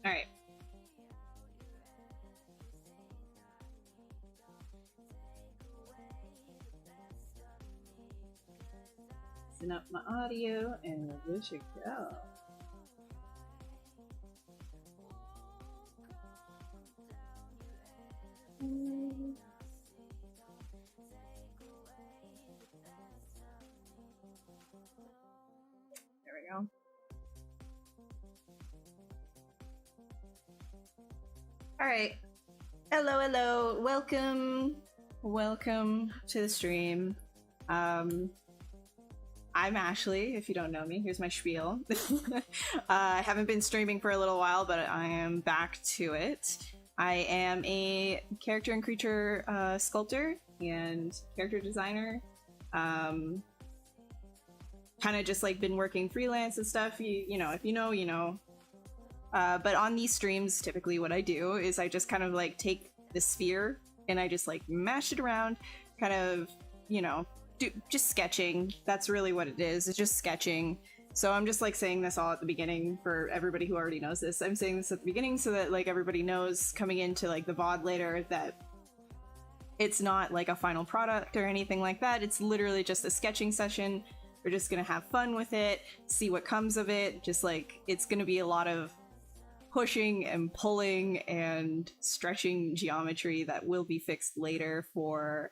All right. Listen up my audio and we should go. There we go. All right. Hello, hello. Welcome to the stream. I'm Ashley, if you don't know me. Here's my spiel. I haven't been streaming for a little while, but I am back to it. I am a character and creature sculptor and character designer. Kind of just like been working freelance and stuff. You know, if you know, you know. But on these streams, typically what I do is I just kind of like take the sphere and I just like mash it around, kind of, you know, just sketching. That's really what it is. It's just sketching. So I'm just like saying this all at the beginning for everybody who already knows this. I'm saying this at the beginning so that like everybody knows coming into like the VOD later that it's not like a final product or anything like that. It's literally just a sketching session. We're just gonna have fun with it, see what comes of it. Just like, it's gonna be a lot of pushing and pulling and stretching geometry that will be fixed later for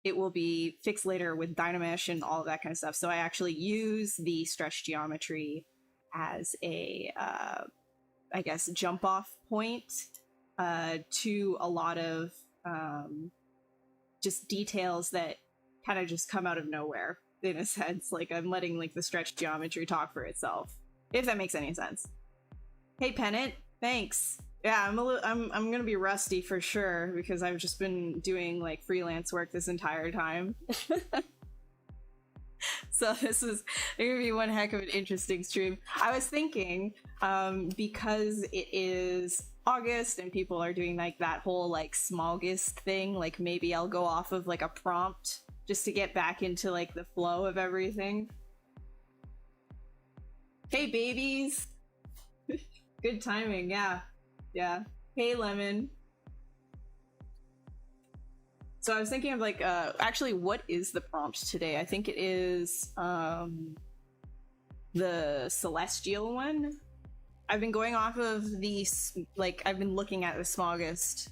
it will be fixed later with Dynamesh and all of that kind of stuff. So I actually use the stretch geometry as a I guess jump off point to a lot of just details that kind of just come out of nowhere, in a sense. Like I'm letting like the stretch geometry talk for itself, if that makes any sense. Hey Pennant, thanks. Yeah, I'm gonna be rusty for sure because I've just been doing like freelance work this entire time. So this is gonna be one heck of an interesting stream. I was thinking, because it is August and people are doing like that whole like Smallgist thing, like maybe I'll go off of like a prompt just to get back into like the flow of everything. Hey babies! Good timing, yeah. Yeah. Hey Lemon. So I was thinking of like, actually, what is the prompt today? I think it is the Celestial one. I've been going off of the, like, I've been looking at the Smaugust.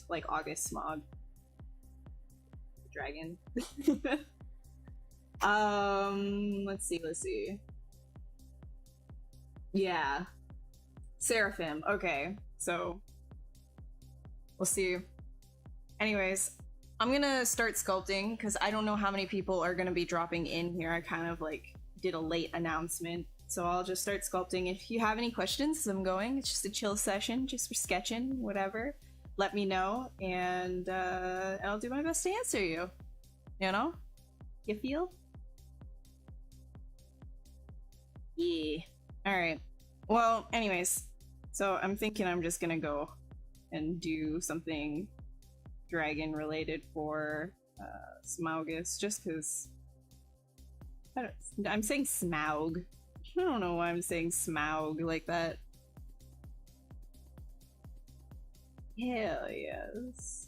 Like August Smog. Dragon. Let's see. Yeah. Seraphim. Okay. So we'll see. Anyways, I'm gonna start sculpting because I don't know how many people are gonna be dropping in here. I kind of like did a late announcement. So I'll just start sculpting. If you have any questions as I'm going, it's just a chill session, just for sketching, whatever. Let me know and I'll do my best to answer you. You know? You feel? Yeah. Alright. Well, anyways, so I'm thinking I'm just gonna go and do something dragon related for Smaugust, just because I'm saying Smaug. I don't know why I'm saying Smaug like that. Hell yes.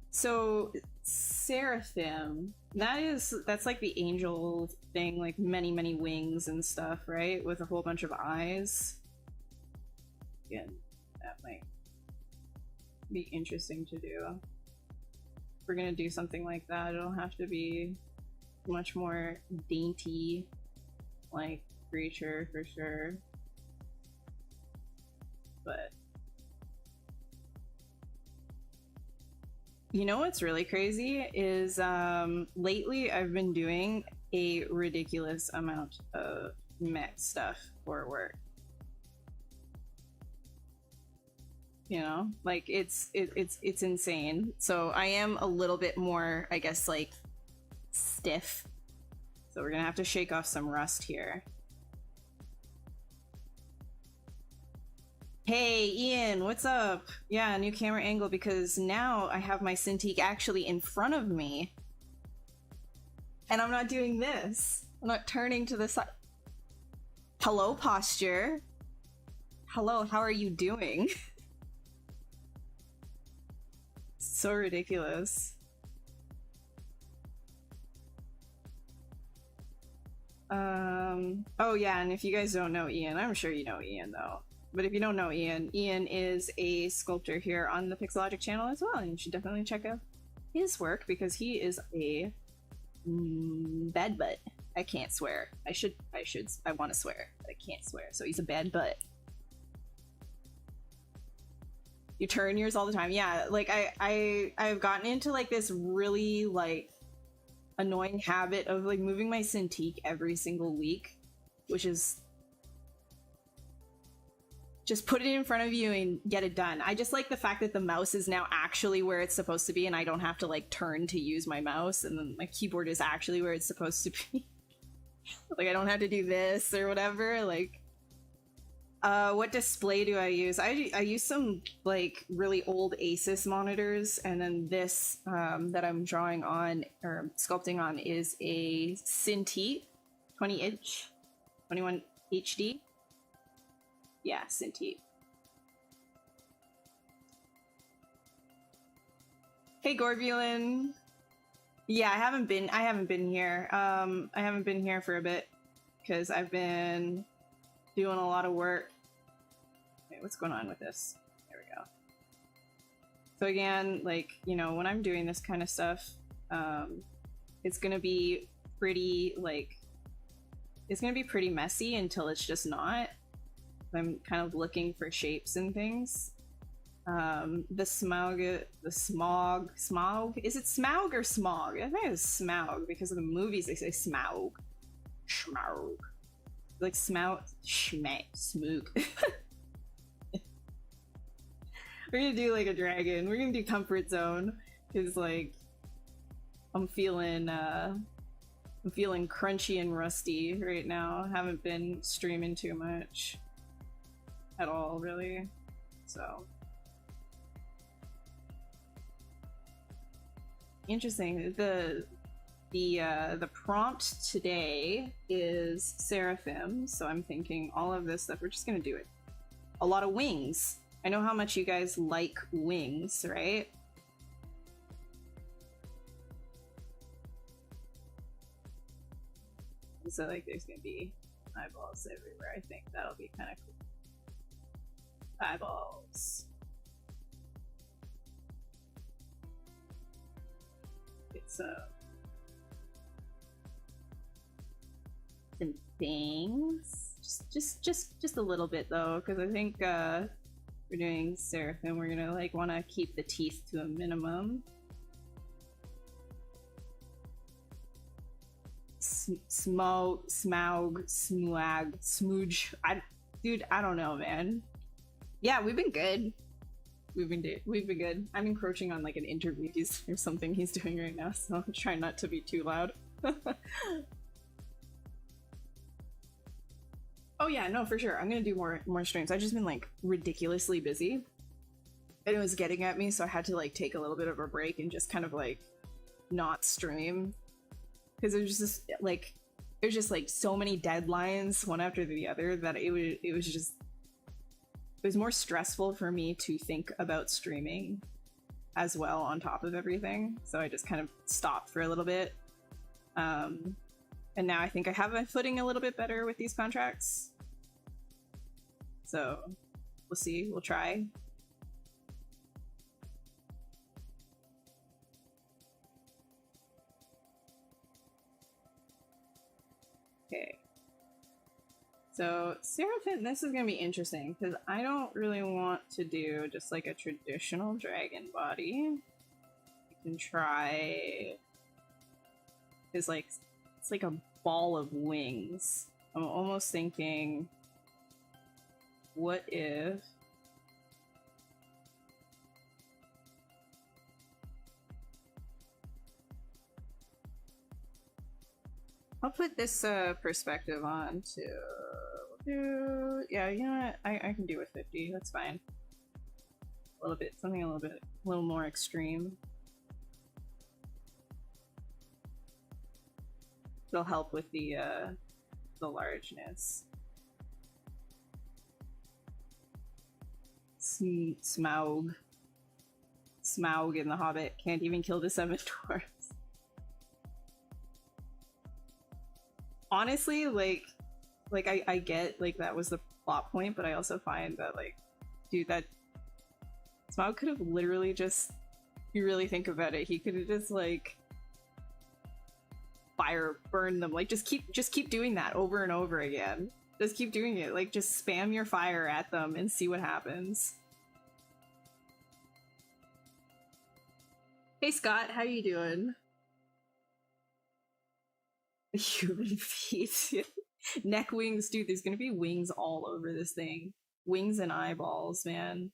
So Seraphim, that's like the angel thing, like many wings and stuff, right? With a whole bunch of eyes. Again, that might be interesting to do. If we're gonna do something like that, it'll have to be much more dainty, like creature for sure. But you know what's really crazy is lately I've been doing a ridiculous amount of mech stuff for work. You know, like it's insane. So I am a little bit more, I guess, like stiff. So we're gonna have to shake off some rust here. Hey, Ian, what's up? Yeah, new camera angle because now I have my Cintiq actually in front of me. And I'm not doing this. I'm not turning to the side. Hello, posture. Hello, how are you doing? So ridiculous. Oh yeah, and if you guys don't know Ian, I'm sure you know Ian though. But if you don't know Ian, Ian is a sculptor here on the Pixologic channel as well, and you should definitely check out his work because he is a bad butt. I can't swear. I want to swear, but I can't swear. So he's a bad butt. You turn yours all the time. Yeah, like I've gotten into like this really like annoying habit of like moving my Cintiq every single week, which is just put it in front of you and get it done. I just like the fact that the mouse is now actually where it's supposed to be and I don't have to like turn to use my mouse, and then my keyboard is actually where it's supposed to be. Like I don't have to do this or whatever. Like what display do I use? I use some like really old Asus monitors, and then this that I'm drawing on or sculpting on is a Cintiq 20-inch 21 HD. Yeah, Cintiq. Hey Gorbulin. Yeah, I haven't been here. I haven't been here for a bit because I've been doing a lot of work. Wait, what's going on with this? There we go. So again, like, you know, when I'm doing this kind of stuff, it's gonna be pretty like it's gonna be pretty messy until it's just not. I'm kind of looking for shapes and things. The smog, is it Smaug or Smog? I think it's Smaug because of the movies they say Smaug. Schmaug. Like Smaug, Smoog. We're gonna do like a dragon. We're gonna do comfort zone. Cause like, I'm feeling crunchy and rusty right now. Haven't been streaming too much at all, really. So interesting. The prompt today is Seraphim, so I'm thinking all of this stuff. We're just gonna do it. A lot of wings. I know how much you guys like wings, right? So like, there's gonna be eyeballs everywhere. I think that'll be kind of cool. Eyeballs. It's some things. Just a little bit though, because I think we're doing Seraphim. We're gonna like want to keep the teeth to a minimum. Smaug, smooge. Dude, I don't know, man. Yeah, we've been good. We've been good. I'm encroaching on like an interview or something he's doing right now, so I'm trying not to be too loud. Oh yeah, no, for sure. I'm gonna do more streams. I've just been like ridiculously busy, and it was getting at me, so I had to like take a little bit of a break and just kind of like not stream, because it was just like so many deadlines one after the other that it was more stressful for me to think about streaming as well on top of everything. So I just kind of stopped for a little bit. And now I think I have my footing a little bit better with these contracts. So we'll see, we'll try. Okay. So Seraphim, this is gonna be interesting because I don't really want to do just like a traditional dragon body. You can try is like it's like a ball of wings. I'm almost thinking, what if I'll put this perspective on to Yeah, you know what? I can do with 50. That's fine. A little bit, something a little more extreme. It'll help with the largeness. Smaug. Smaug in The Hobbit can't even kill the 7 dwarfs. Honestly, like I get like that was the plot point, but I also find that like, dude, that Smaug could have literally just, if you really think about it, he could have just like fire burn them. Like just keep doing that over and over again. Just keep doing it. Like just spam your fire at them and see what happens. Hey Scott, how you doing? Human feet. Neck wings, dude, there's gonna be wings all over this thing. Wings and eyeballs, man.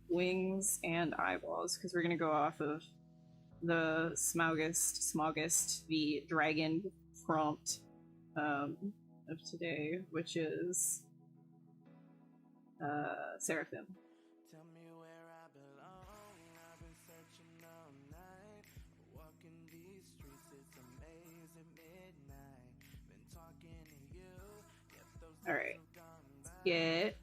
Wings and eyeballs, because we're gonna go off of the Smaugist, the dragon prompt of today, which is Seraphim. Alright. Get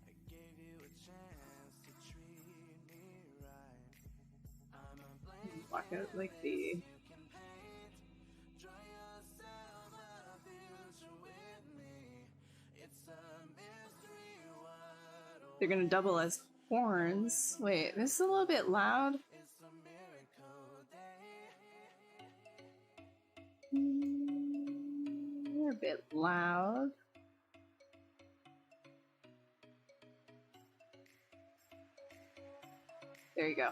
block out like the they're gonna double as horns. Wait, this is a little bit loud. They're a bit loud. There you go.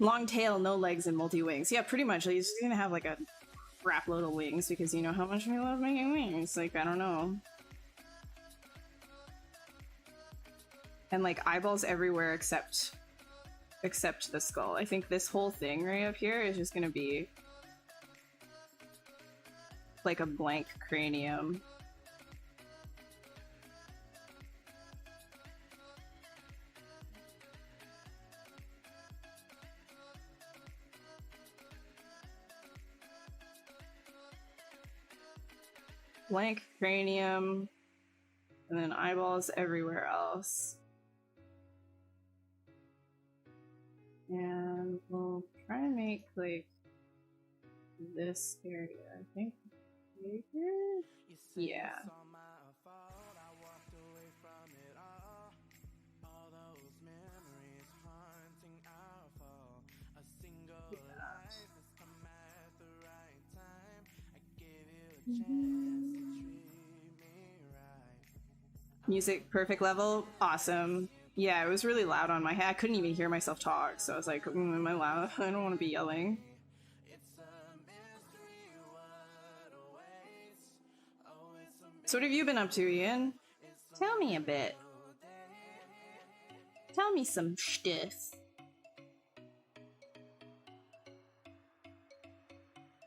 Long tail, no legs, and multi-wings. Yeah, pretty much. Like, he's just gonna have like a crap load of wings because you know how much I love making wings. Like, I don't know. And like eyeballs everywhere except the skull. I think this whole thing right up here is just gonna be like a blank cranium. Blank cranium, and then eyeballs everywhere else. And we'll try to make like this area, I think. Here? Yeah. Music perfect level, awesome. Yeah, it was really loud on my head. I couldn't even hear myself talk, so I was like, am I loud? I don't want to be yelling. So what have you been up to, Ian? Tell me a bit. Tell me some stuff.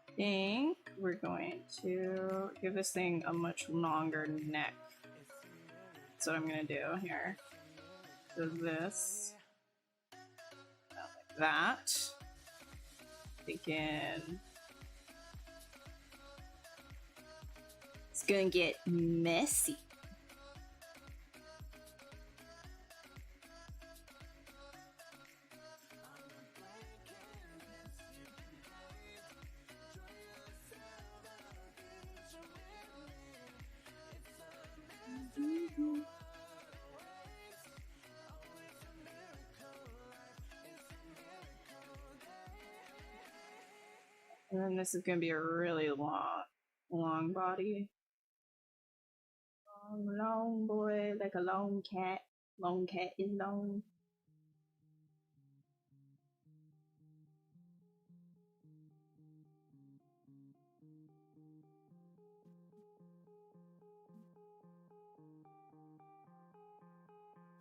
I think we're going to give this thing a much longer neck. That's what I'm gonna do here. So this, like that. Thinking it's gonna get messy. And then this is going to be a really long body. Long boy, like a long cat. Long cat is long.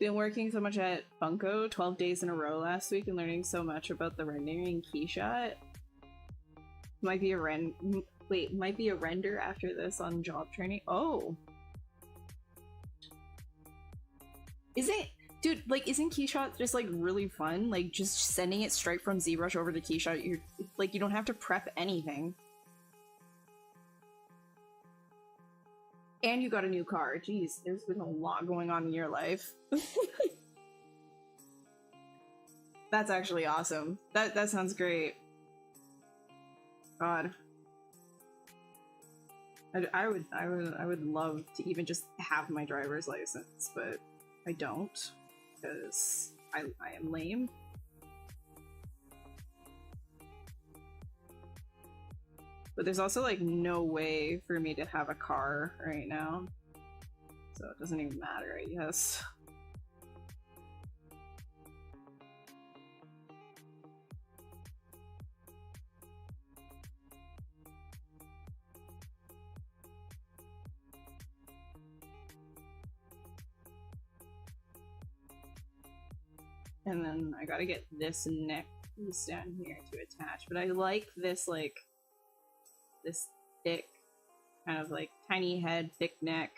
Been working so much at Funko 12 days in a row last week and learning so much about the rendering keyshot. Might be a render after this on job training. Oh, Isn't, dude, like, isn't Keyshot just like really fun? Like, just sending it straight from ZBrush over to Keyshot, you're like, you don't have to prep anything. And you got a new car. Jeez, there's been a lot going on in your life. That's actually awesome. That sounds great. God. I would love to even just have my driver's license, but I don't, because I am lame. But there's also like no way for me to have a car right now, so it doesn't even matter, I guess. And then I gotta get this neck piece down here to attach. But I like this, like, this thick, kind of like tiny head, thick neck.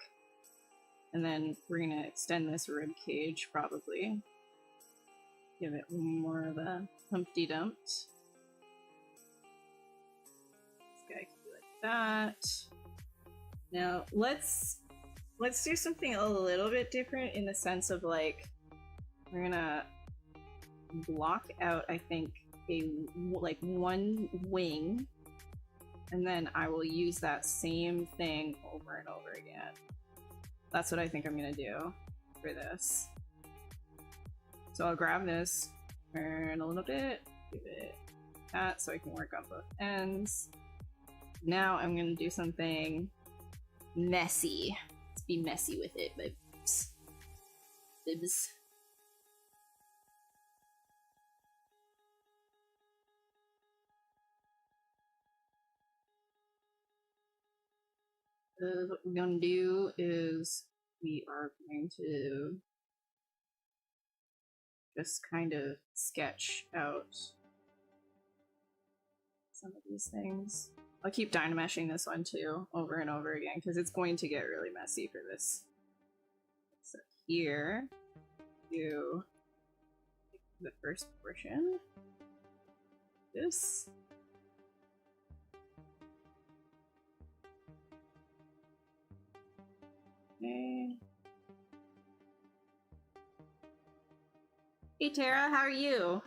And then we're gonna extend this rib cage, probably. Give it more of a Humpty Dumped. This guy can be like that. Now, let's do something a little bit different in the sense of, like, we're gonna block out, I think, like one wing, and then I will use that same thing over and over again. That's what I think I'm gonna do for this. So I'll grab this, turn a little bit, give it that so I can work on both ends. Now I'm gonna do something messy. Let's be messy with it, babes. Bibs. What we're gonna do is we are going to just kind of sketch out some of these things. I'll keep dynameshing this one too over and over again because it's going to get really messy for this. So here, you the first portion. This. Okay. Hey Tara, how are you?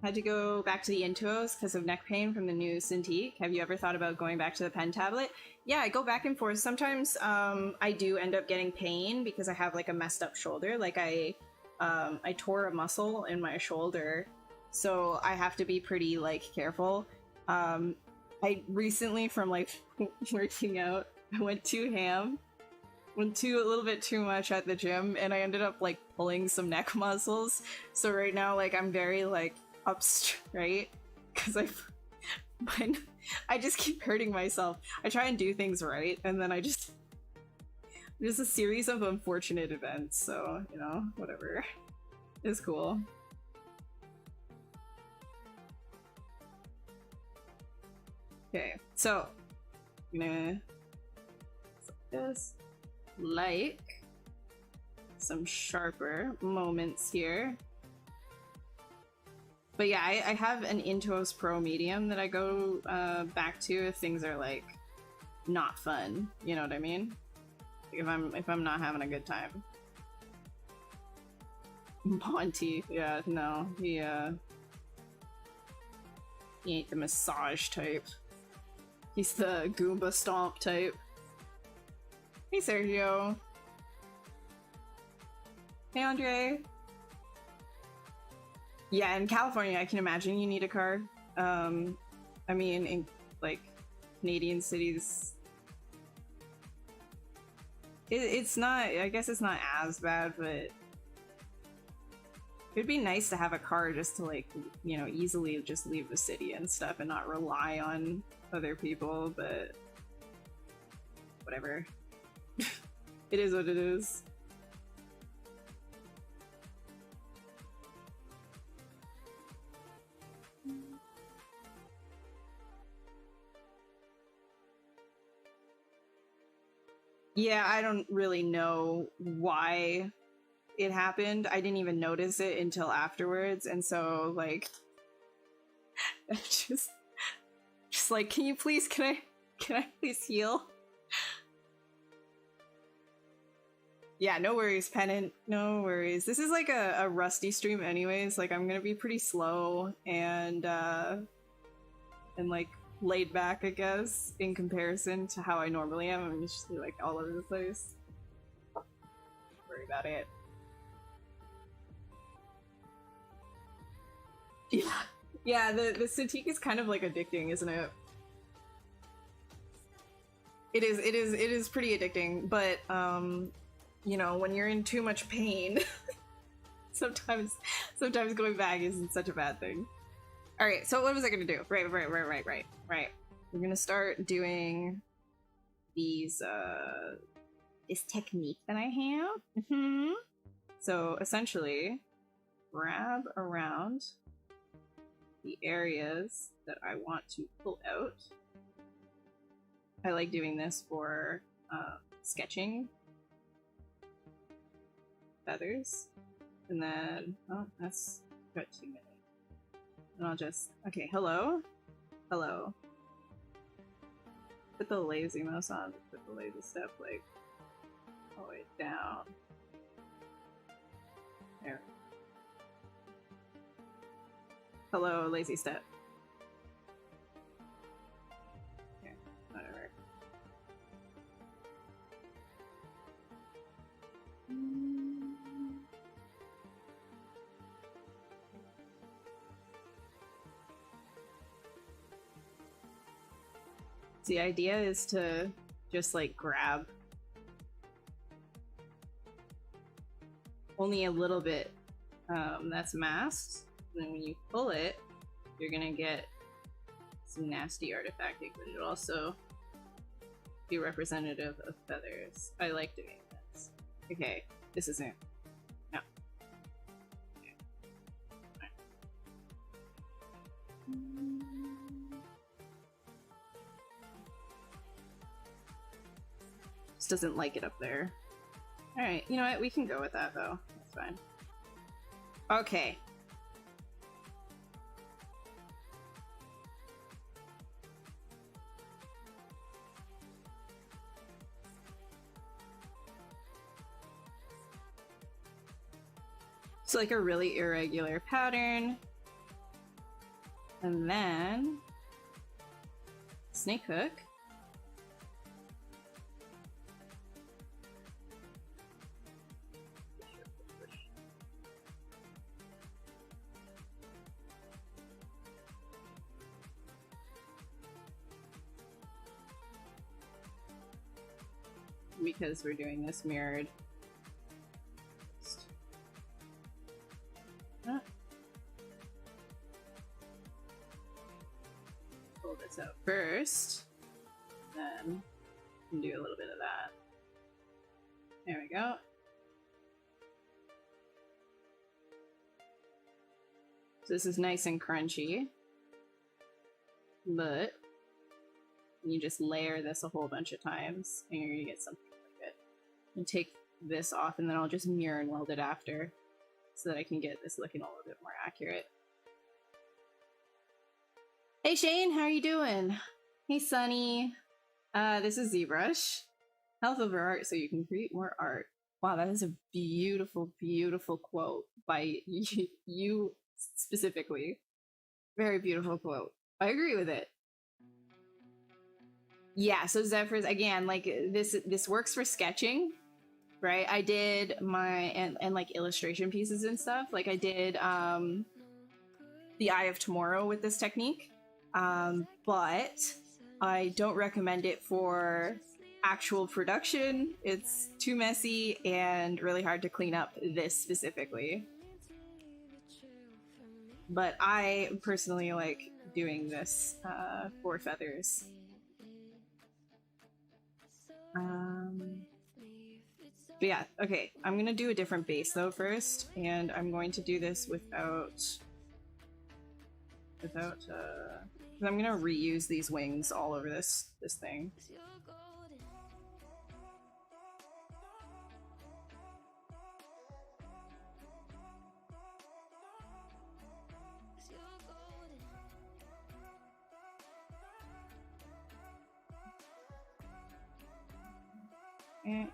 Had to go back to the Intuos because of neck pain from the new Cintiq. Have you ever thought about going back to the pen tablet? Yeah, I go back and forth. Sometimes I do end up getting pain because I have like a messed up shoulder. Like I tore a muscle in my shoulder, so I have to be pretty like careful. I recently, from like working out, I went too ham. Went a little bit too much at the gym, and I ended up like pulling some neck muscles. So right now, like I'm very like up straight because I just keep hurting myself. I try and do things right, and then just a series of unfortunate events. So you know, whatever, it's cool. Okay, so I'm gonna set this. Like some sharper moments here. But yeah, I have an Intuos Pro Medium that I go back to if things are like not fun. You know what I mean? Like if I'm not having a good time. Monty, yeah, no, he ain't the massage type. He's the Goomba stomp type. Hey Sergio. Hey Andre. Yeah, in California, I can imagine you need a car. I mean, in like Canadian cities, it's not. I guess it's not as bad, but it'd be nice to have a car just to like, you know, easily just leave the city and stuff and not rely on other people. But whatever. It is what it is. Yeah, I don't really know why it happened, I didn't even notice it until afterwards, and so like just like, can I please heal? Yeah, no worries, Pennant. No worries. This is like a rusty stream anyways. Like, I'm gonna be pretty slow and like laid back, I guess, in comparison to how I normally am. I'm just like all over the place. Don't worry about it. Yeah. Yeah, the Cintiq is kind of like addicting, isn't it? It is pretty addicting, but you know, when you're in too much pain, sometimes going back isn't such a bad thing. All right, so what was I gonna do? Right. We're gonna start doing these this technique that I have. So essentially, grab around the areas that I want to pull out. I like doing this for sketching feathers, and then that's got too many. And I'll just hello. Put the lazy mouse on. Put the lazy step like all the way down. There. Hello, lazy step. Okay, whatever. The idea is to just like grab only a little bit that's masked, and then when you pull it, you're gonna get some nasty artifacting, but it'll also be representative of feathers. I like doing this. Okay, this is new. No. Okay. Right. Just doesn't like it up there. Alright, you know what? We can go with that though. That's fine. Okay. It's like a really irregular pattern. And then snake hook. Because we're doing this mirrored. Pull this out first, then we can do a little bit of that. There we go. So this is nice and crunchy, but you just layer this a whole bunch of times and you're gonna get something like it. And take this off, and then I'll just mirror and weld it after so that I can get this looking a little bit more accurate. Hey Shane, how are you doing? Hey Sunny. This is ZBrush. Health over art so you can create more art. Wow, that is a beautiful, beautiful quote by you specifically. Very beautiful quote. I agree with it. Yeah, so Zephyr's, again, like this works for sketching, right? I did my and like illustration pieces and stuff. Like I did the Eye of Tomorrow with this technique, but I don't recommend it for actual production. It's too messy and really hard to clean up, this specifically. But I personally like doing this for feathers. But yeah, okay, I'm gonna do a different base though first, and I'm going to do this without I'm gonna reuse these wings all over this thing. Okay.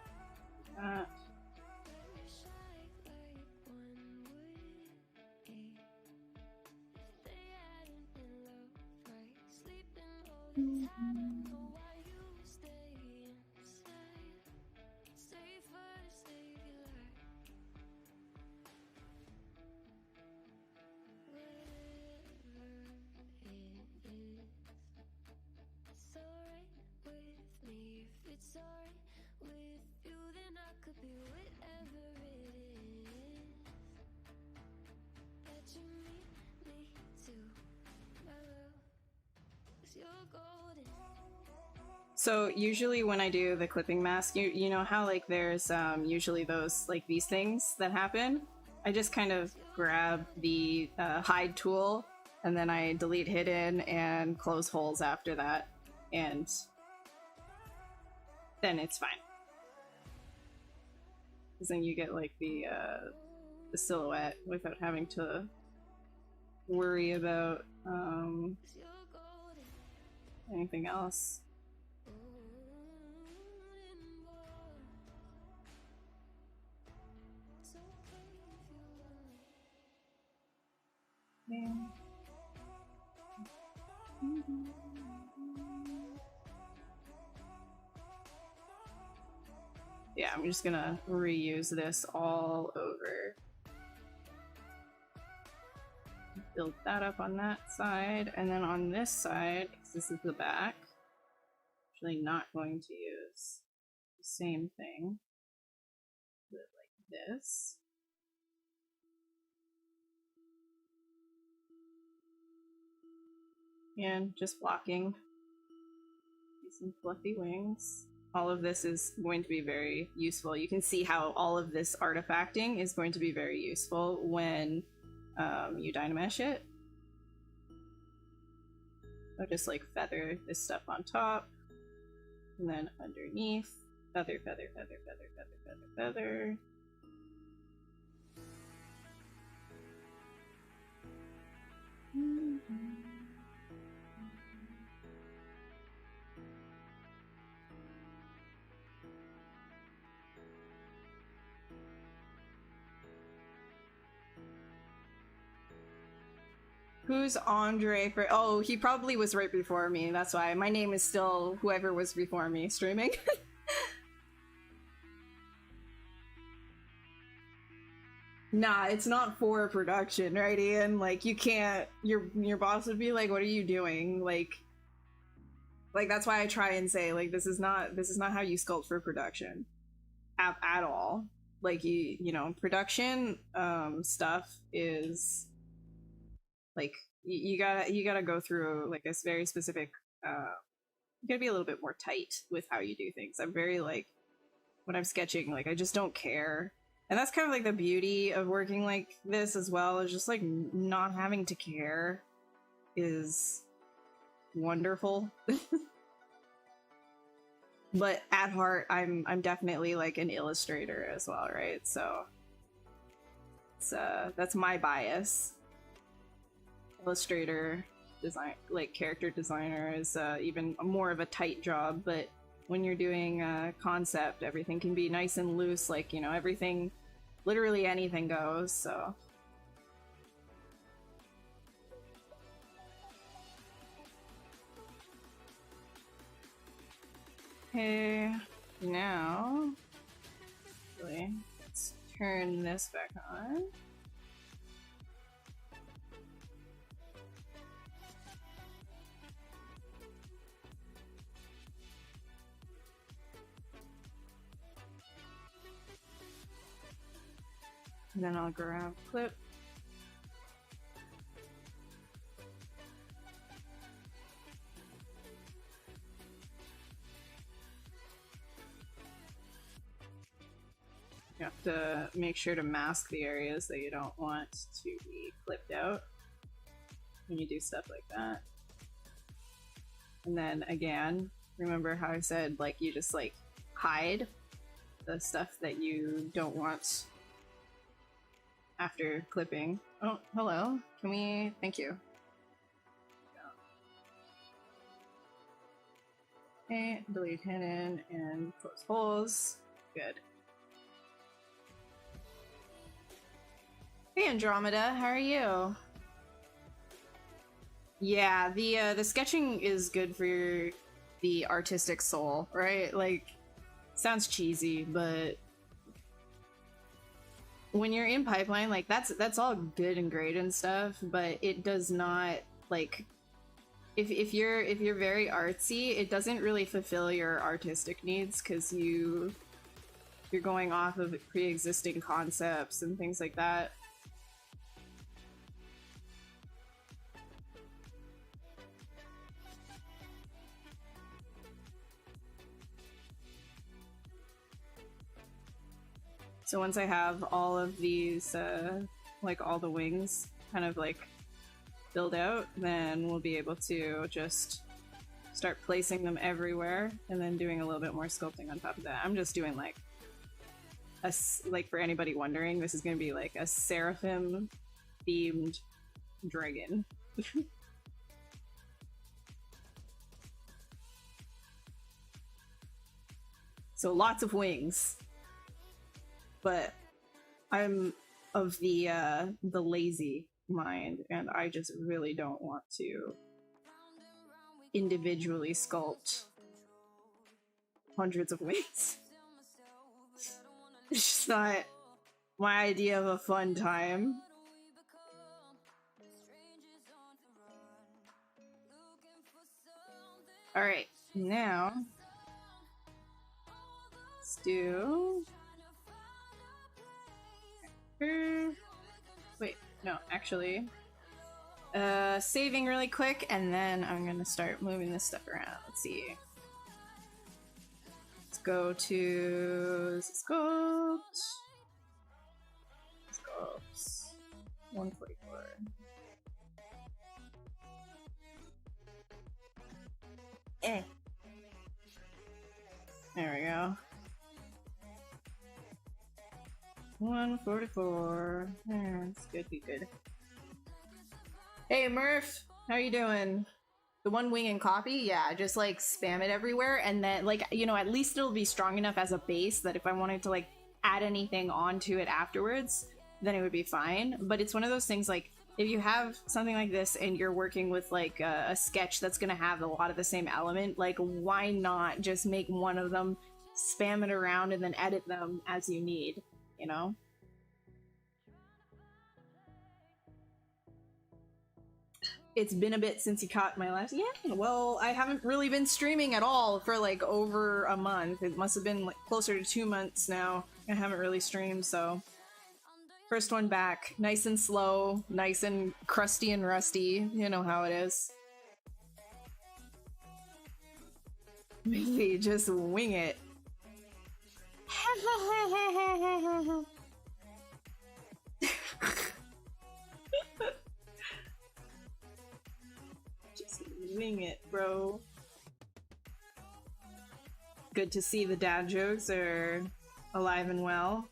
So usually when I do the clipping mask, you know how like there's usually those like these things that happen? I just kind of grab the hide tool and then I delete hidden and close holes after that, and then it's fine. Because then you get like the silhouette without having to worry about anything else. Yeah, I'm just gonna reuse this all over. Build that up on that side, and then on this side, because this is the back, actually not going to use the same thing. Do it like this. And just blocking some fluffy wings. All of this is going to be very useful. You can see how all of this artifacting is going to be very useful when you Dynamesh it. So just like feather this stuff on top, and then underneath, feather, feather, feather, feather, feather, feather, feather. Who's Andre for? Oh, he probably was right before me. That's why my name is still whoever was before me streaming. Nah, it's not for production, right, Ian? Like you can't. Your boss would be like, "What are you doing?" Like that's why I try and say like this is not how you sculpt for production, at all. Like you know production stuff is like you gotta go through like a very specific you gotta be a little bit more tight with how you do things. I'm very like when I'm sketching, like I just don't care, and that's kind of like the beauty of working like this as well, is just like not having to care is wonderful. But at heart I'm definitely like an illustrator as well, right? So it's that's my bias. Illustrator design, like character designer, is even more of a tight job, but when you're doing concept, everything can be nice and loose, like, you know, everything, literally anything goes, so. Okay, now, let's turn this back on. And then I'll grab clip. You have to make sure to mask the areas that you don't want to be clipped out when you do stuff like that. And then again, remember how I said like you just like hide the stuff that you don't want after clipping. Oh, hello. Can we? Thank you. Okay, delete hidden and close holes. Good. Hey Andromeda, how are you? Yeah, the sketching is good for the artistic soul, right? Like, sounds cheesy, but when you're in pipeline, like that's all good and great and stuff, but it does not, like, if you're very artsy, it doesn't really fulfill your artistic needs because you're going off of pre-existing concepts and things like that. So once I have all of these, like all the wings kind of like build out, then we'll be able to just start placing them everywhere and then doing a little bit more sculpting on top of that. I'm just doing like like for anybody wondering, this is going to be like a seraphim themed dragon. So lots of wings. But I'm of the lazy mind, and I just really don't want to individually sculpt hundreds of wings. It's just not my idea of a fun time. Alright, now let's do... Wait, no, actually. Saving really quick, and then I'm gonna start moving this stuff around. Let's see. Let's go to Sculpt. Sculpt. 144. There we go. 144. That's good, good. Hey Murph, how you doing? The one wing and copy? Yeah, just like spam it everywhere, and then like, you know, at least it'll be strong enough as a base that if I wanted to like add anything onto it afterwards, then it would be fine. But it's one of those things, like, if you have something like this and you're working with like a sketch that's gonna have a lot of the same element, like why not just make one of them, spam it around, and then edit them as you need, you know? It's been a bit since you caught my last... Yeah, well, I haven't really been streaming at all for like over a month. It must have been like closer to 2 months now. I haven't really streamed, so... First one back. Nice and slow, nice and crusty and rusty. You know how it is. Maybe just wing it. Just wing it, bro. Good to see the dad jokes are alive and well.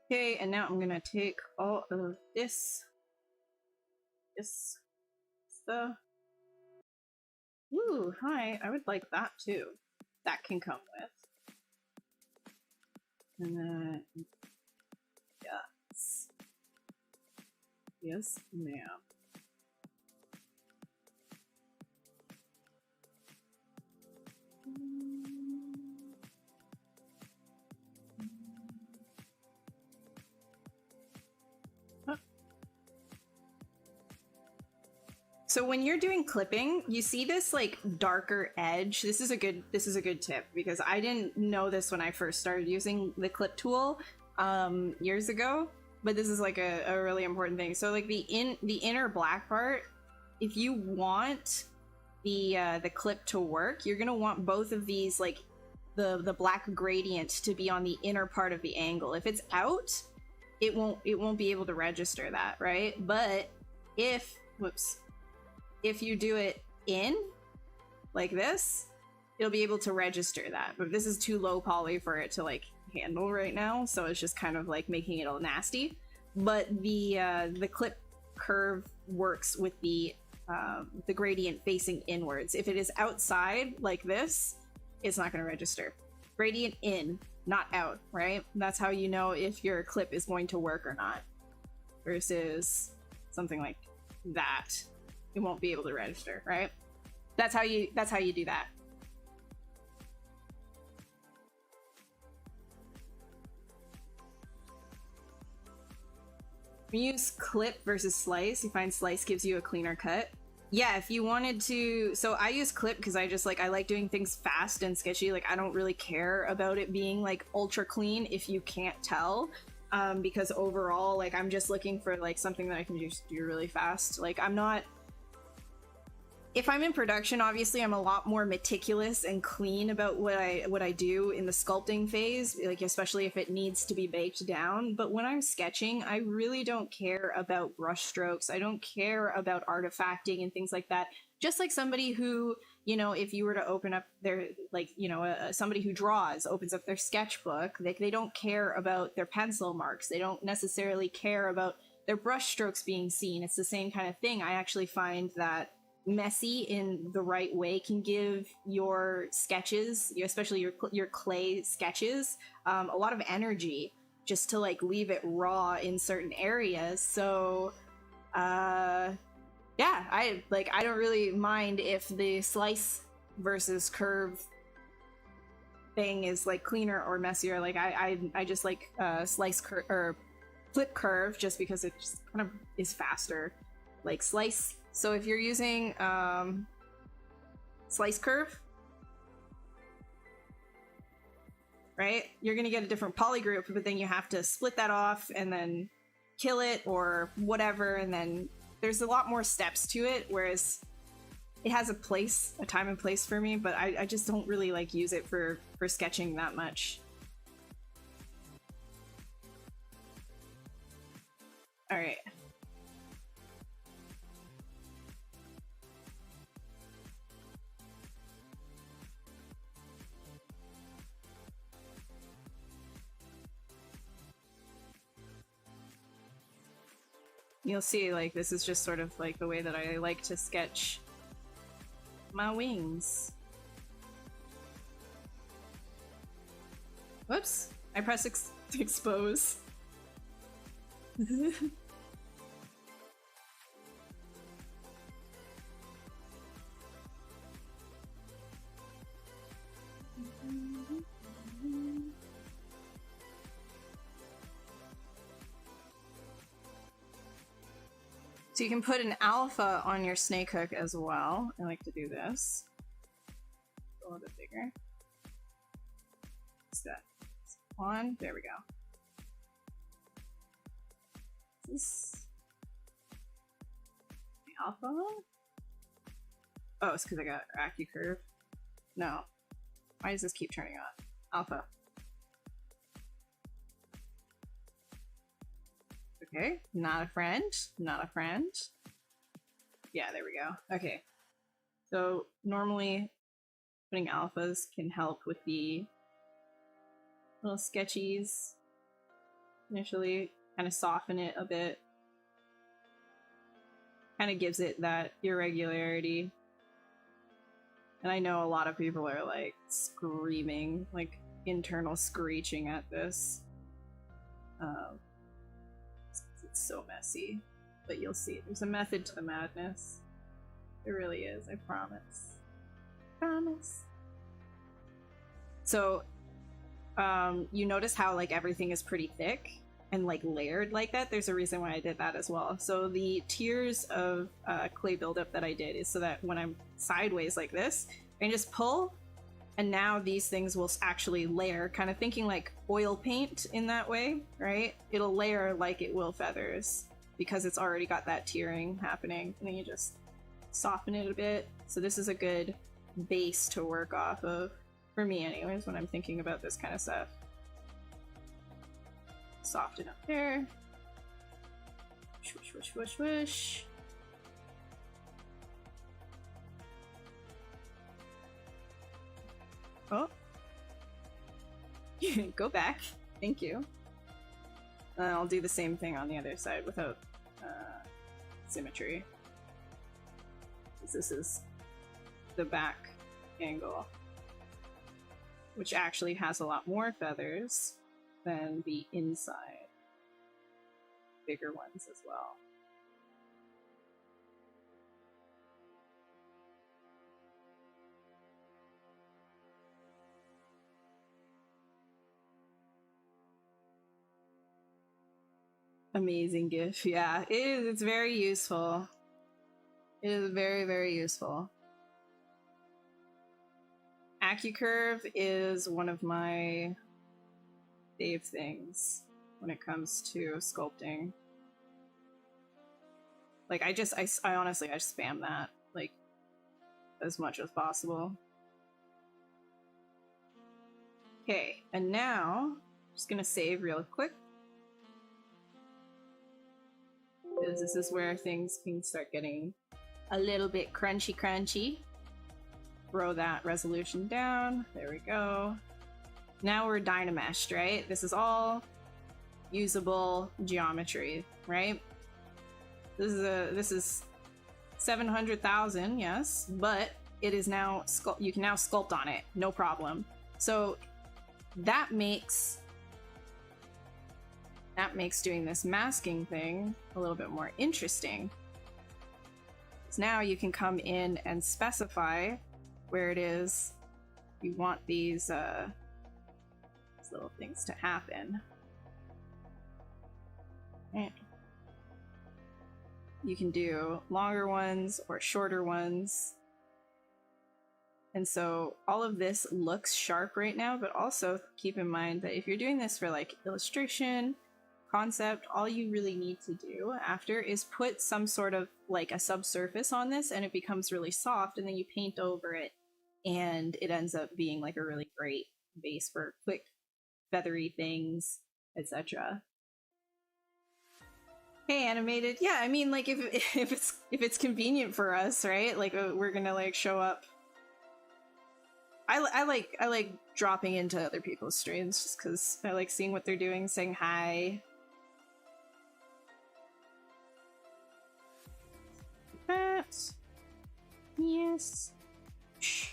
Okay, and now I'm gonna take all of this stuff. Ooh, hi, I would like that too. That can come with. And then, yes. Yes, ma'am. So when you're doing clipping, you see this like darker edge. This is a good tip because I didn't know this when I first started using the clip tool years ago, but this is like a really important thing. So like the inner black part, if you want the clip to work, you're gonna want both of these, like the black gradient, to be on the inner part of the angle. If it's out, it won't be able to register that, right? But if if you do it in, like this, it'll be able to register that. But this is too low poly for it to like handle right now, so it's just kind of like making it all nasty. But the clip curve works with the gradient facing inwards. If it is outside like this, it's not going to register. Gradient in, not out, right? That's how you know if your clip is going to work or not. Versus something like that, it won't be able to register, right? That's how you do that. When you use clip versus slice, you find slice gives you a cleaner cut. Yeah, if you wanted to, so I use clip because I like doing things fast and sketchy. Like, I don't really care about it being like ultra clean if you can't tell, because overall, like, I'm just looking for like something that I can just do really fast. Like, I'm not, if I'm in production, obviously I'm a lot more meticulous and clean about what I do in the sculpting phase, like especially if it needs to be baked down. But when I'm sketching, I really don't care about brush strokes. I don't care about artifacting and things like that. Just like somebody who, you know, if you were to open up their, like, you know, somebody who draws opens up their sketchbook, they don't care about their pencil marks. They don't necessarily care about their brush strokes being seen. It's the same kind of thing. I actually find that messy in the right way can give your sketches, especially your clay sketches, a lot of energy just to like leave it raw in certain areas. So yeah, I don't really mind if the slice versus curve thing is like cleaner or messier. Like I just like slice curve or flip curve just because it just kind of is faster. Like slice. So if you're using slice curve, right, you're gonna get a different poly group, but then you have to split that off and then kill it or whatever, and then there's a lot more steps to it, whereas it has a time and place for me, but I just don't really like use it for sketching that much. All right. You'll see, like, this is just sort of like the way that I like to sketch my wings. Whoops, I pressed expose. So you can put an alpha on your snake hook as well. I like to do this. A little bit bigger. What's that? On. There we go. Is this the alpha one? Oh, it's because I got AccuCurve. No. Why does this keep turning on? Alpha. Okay, not a friend, not a friend. Yeah, there we go. Okay, so normally putting alphas can help with the little sketchies initially, kind of soften it a bit. Kind of gives it that irregularity. And I know a lot of people are like screaming, like internal screeching at this. It's so messy, but you'll see. There's a method to the madness. There really is, I promise. Promise. So, you notice how like everything is pretty thick and like layered like that? There's a reason why I did that as well. So the tiers of clay buildup that I did is so that when I'm sideways like this, I can just pull, and now these things will actually layer, kind of thinking like oil paint in that way, right? It'll layer like it will feathers because it's already got that tiering happening. And then you just soften it a bit. So this is a good base to work off of, for me anyways, when I'm thinking about this kind of stuff. Soften up there. Swish, swish, swish, swish. Oh. Go back. Thank you. And I'll do the same thing on the other side without symmetry. This is the back angle, which actually has a lot more feathers than the inside. Bigger ones as well. Amazing GIF. Yeah, it is. It's very useful. It is very, very useful. AccuCurve is one of my fave things when it comes to sculpting. Like, I honestly, I spam that, like, as much as possible. Okay, and now, I'm just gonna save real quick. Because this is where things can start getting a little bit crunchy. Throw that resolution down. There we go. Now we're dynameshed, right? This is all usable geometry, right? This is 700,000, yes, but it is now you can now sculpt on it, no problem. So that makes doing this masking thing a little bit more interesting. So now you can come in and specify where it is you want these little things to happen. And you can do longer ones or shorter ones. And so all of this looks sharp right now, but also keep in mind that if you're doing this for like illustration, concept, all you really need to do after is put some sort of like a subsurface on this and it becomes really soft, and then you paint over it and it ends up being like a really great base for quick feathery things, etc. Hey, animated. Yeah, I mean, like if it's convenient for us, right? Like we're gonna like show up. I like dropping into other people's streams just because I like seeing what they're doing, saying hi. That. Yes. Shh.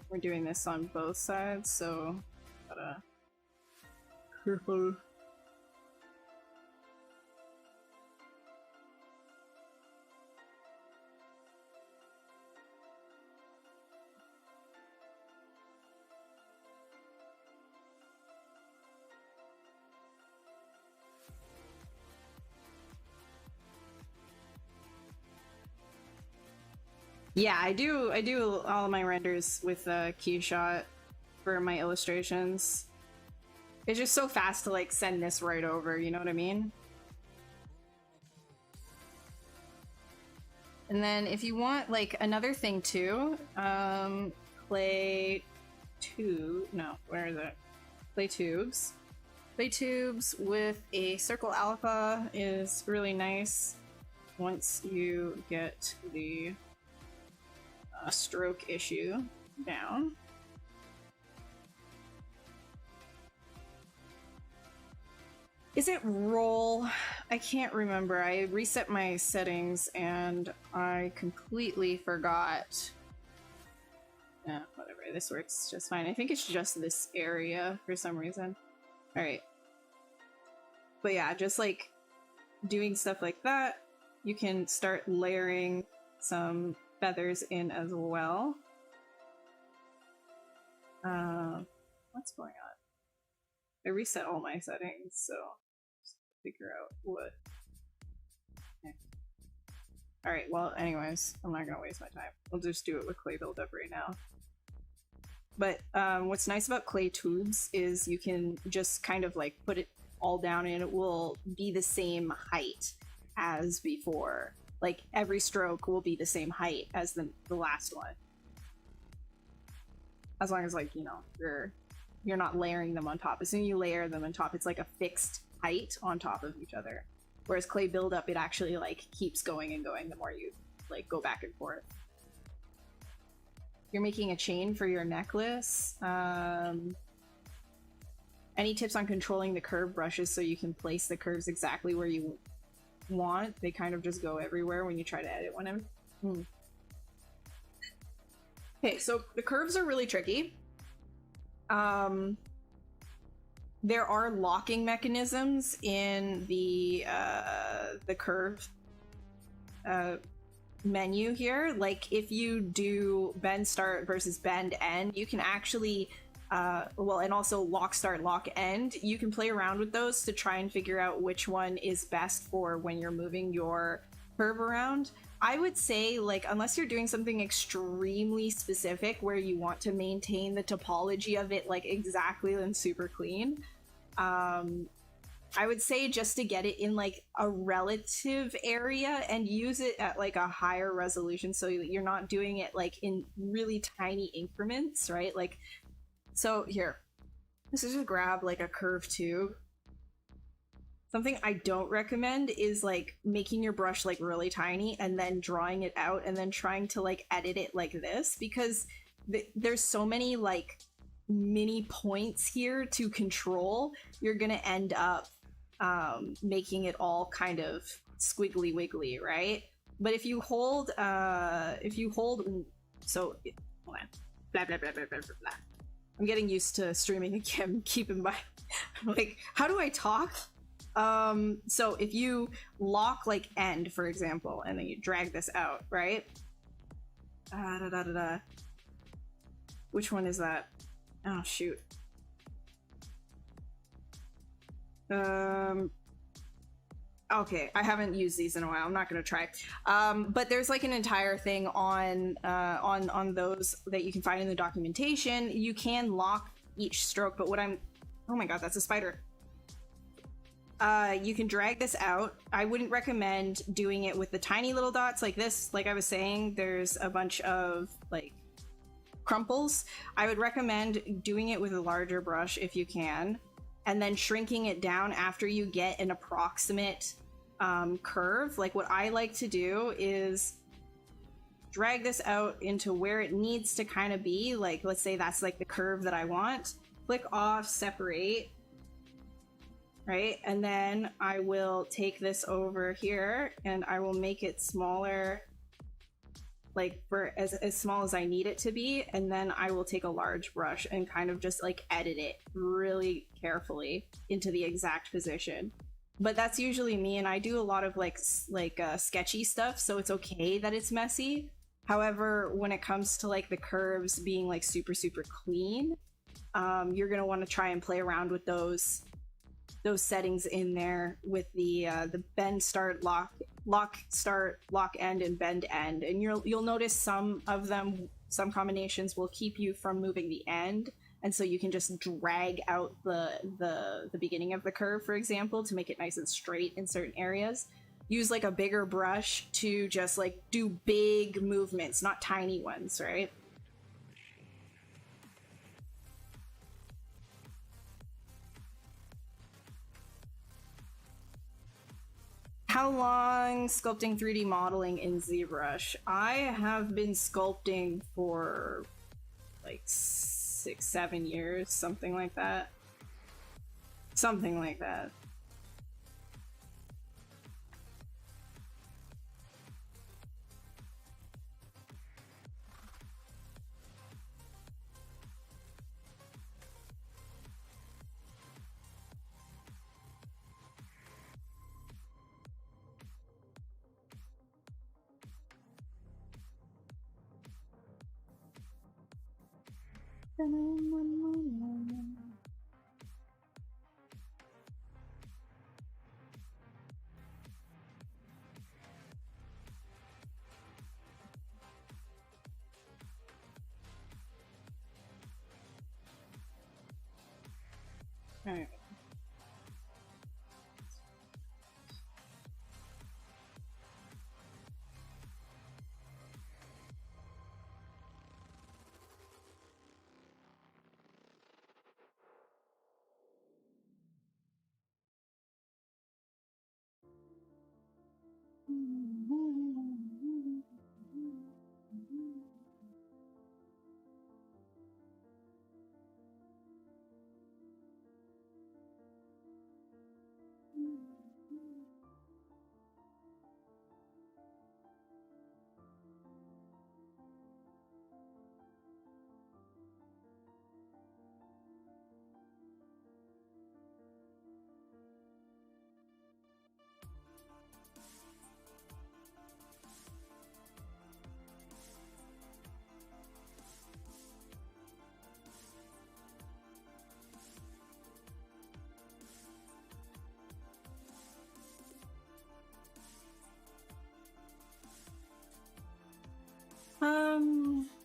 We're doing this on both sides, so gotta careful. Yeah, I do all of my renders with Keyshot for my illustrations. It's just so fast to like send this right over, you know what I mean? And then if you want like another thing too, clay tube, no, where is it? Clay tubes. Clay tubes with a circle alpha is really nice once you get the stroke issue down. Is it roll? I can't remember. I reset my settings and I completely forgot. Yeah, whatever. This works just fine. I think it's just this area for some reason. Alright. But yeah, just like doing stuff like that, you can start layering some feathers in as well. What's going on? I reset all my settings, so just figure out what. Okay. Alright, well, anyways, I'm not gonna waste my time. We'll just do it with clay buildup right now. But what's nice about clay tubes is you can just kind of like put it all down and it will be the same height as before. Like every stroke will be the same height as the last one. As long as, like, you know, you're not layering them on top. As soon as you layer them on top, it's like a fixed height on top of each other. Whereas clay buildup, it actually like keeps going and going the more you like go back and forth. You're making a chain for your necklace. Any tips on controlling the curve brushes so you can place the curves exactly where you want? They kind of just go everywhere when you try to edit one. Okay, so the curves are really tricky. There are locking mechanisms in the curve menu here. Like if you do bend start versus bend end, you can actually well, and also lock start lock end, you can play around with those to try and figure out which one is best for when you're moving your curve around. I would say, like, unless you're doing something extremely specific where you want to maintain the topology of it like exactly and super clean, I would say just to get it in like a relative area and use it at like a higher resolution so that you're not doing it like in really tiny increments, right? Like, so here, let's just grab like a curve tube. Something I don't recommend is like making your brush like really tiny and then drawing it out and then trying to like edit it like this, because there's so many like mini points here to control. You're gonna end up making it all kind of squiggly wiggly, right? But if you hold so hold on, blah blah blah blah blah blah. I'm getting used to streaming again. Keep in mind, like, how do I talk? So if you lock like end, for example, and then you drag this out, right? Which one is that? Oh shoot. Okay, I haven't used these in a while. I'm not gonna try. But there's like an entire thing on those that you can find in the documentation. You can lock each stroke, but what I'm, oh my god, that's a spider. You can drag this out. I wouldn't recommend doing it with the tiny little dots like this. Like I was saying, there's a bunch of like crumples. I would recommend doing it with a larger brush if you can, and then shrinking it down after you get an approximate curve. Like what I like to do is drag this out into where it needs to kind of be. Like, let's say that's like the curve that I want. Click off, separate, right? And then I will take this over here and I will make it smaller, like for as small as I need it to be. And then I will take a large brush and kind of just like edit it really carefully into the exact position. But that's usually me, and I do a lot of like sketchy stuff, so it's okay that it's messy. However, when it comes to like the curves being like super clean, you're gonna want to try and play around with those settings in there with the bend start lock start lock end and bend end, and you'll notice some combinations will keep you from moving the end, and so you can just drag out the beginning of the curve, for example, to make it nice and straight in certain areas. Use like a bigger brush to just like do big movements, not tiny ones, right? How long sculpting 3D modeling in ZBrush? I have been sculpting for like 6-7 years, something like that. Something like that. All right.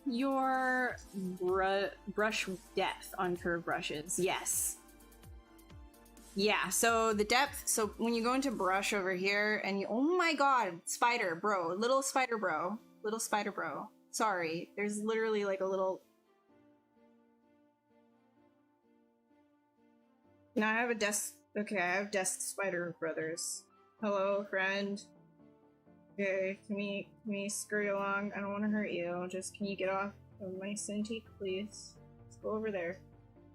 Your brush depth on curved brushes. Yes. Yeah, so the depth, so when you go into brush over here and you, oh my god, spider bro, little spider bro. Sorry, there's literally like a little. Now I have a desk, okay, I have desk spider brothers. Hello, friend. Okay, can we scurry along? I don't want to hurt you. Just can you get off of my Cintiq, please? Let's go over there.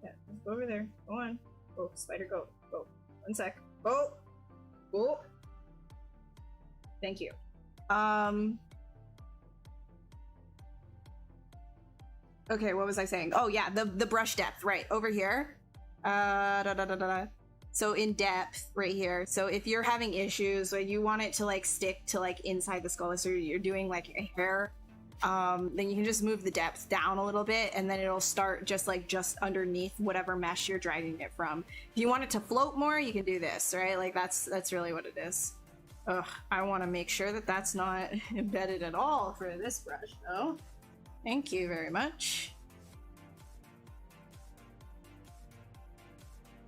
Yeah, let's go over there. Go on. Go, spider, go. Go. 1 sec. Go. Go. Thank you. Okay, what was I saying? Oh yeah, the brush depth, right over here. So in depth right here. So if you're having issues or you want it to like stick to like inside the skull, so you're doing like a hair, then you can just move the depth down a little bit and then it'll start just underneath whatever mesh you're dragging it from. If you want it to float more, you can do this, right? Like that's really what it is. Ugh, I want to make sure that that's not embedded at all for this brush though. Thank you very much.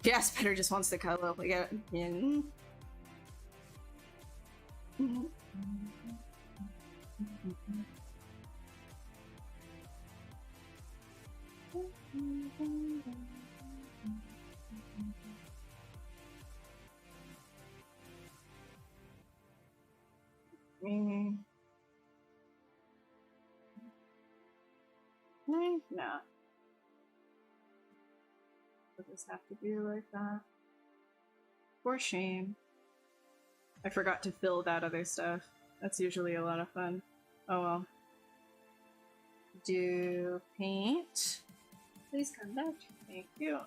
Yeah, Spider just wants to cuddle. We get in. No. Does this have to be like that? For shame. I forgot to fill that other stuff. That's usually a lot of fun. Oh well. Do paint. Please come back. Thank you.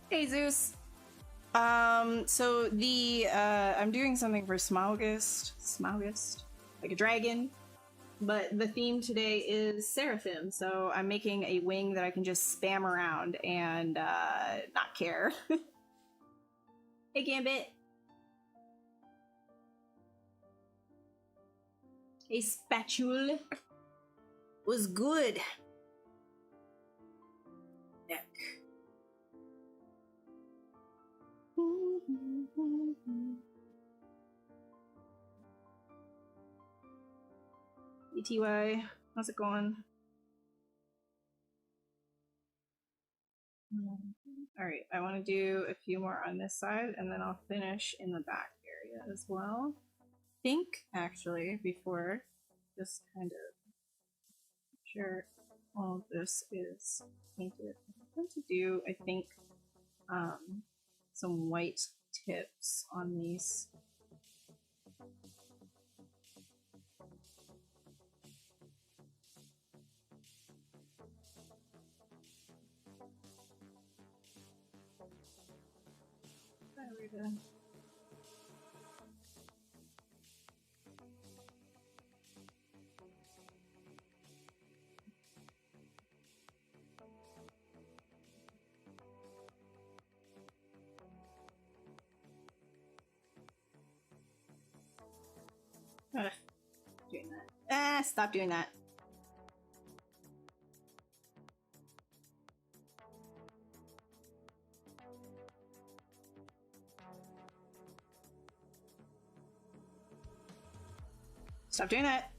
Hey Zeus. So the I'm doing something for Smaugust, like a dragon, but the theme today is Seraphim, so I'm making a wing that I can just spam around and not care. Hey Gambit. Hey Spatule. Was good. Neck. TY, how's it going? Alright, I want to do a few more on this side, and then I'll finish in the back area as well. I think, actually, before, just kind of sure all of this is painted. I'm going to do, I think, some white tips on these. Doing that. Stop doing that. Stop doing that.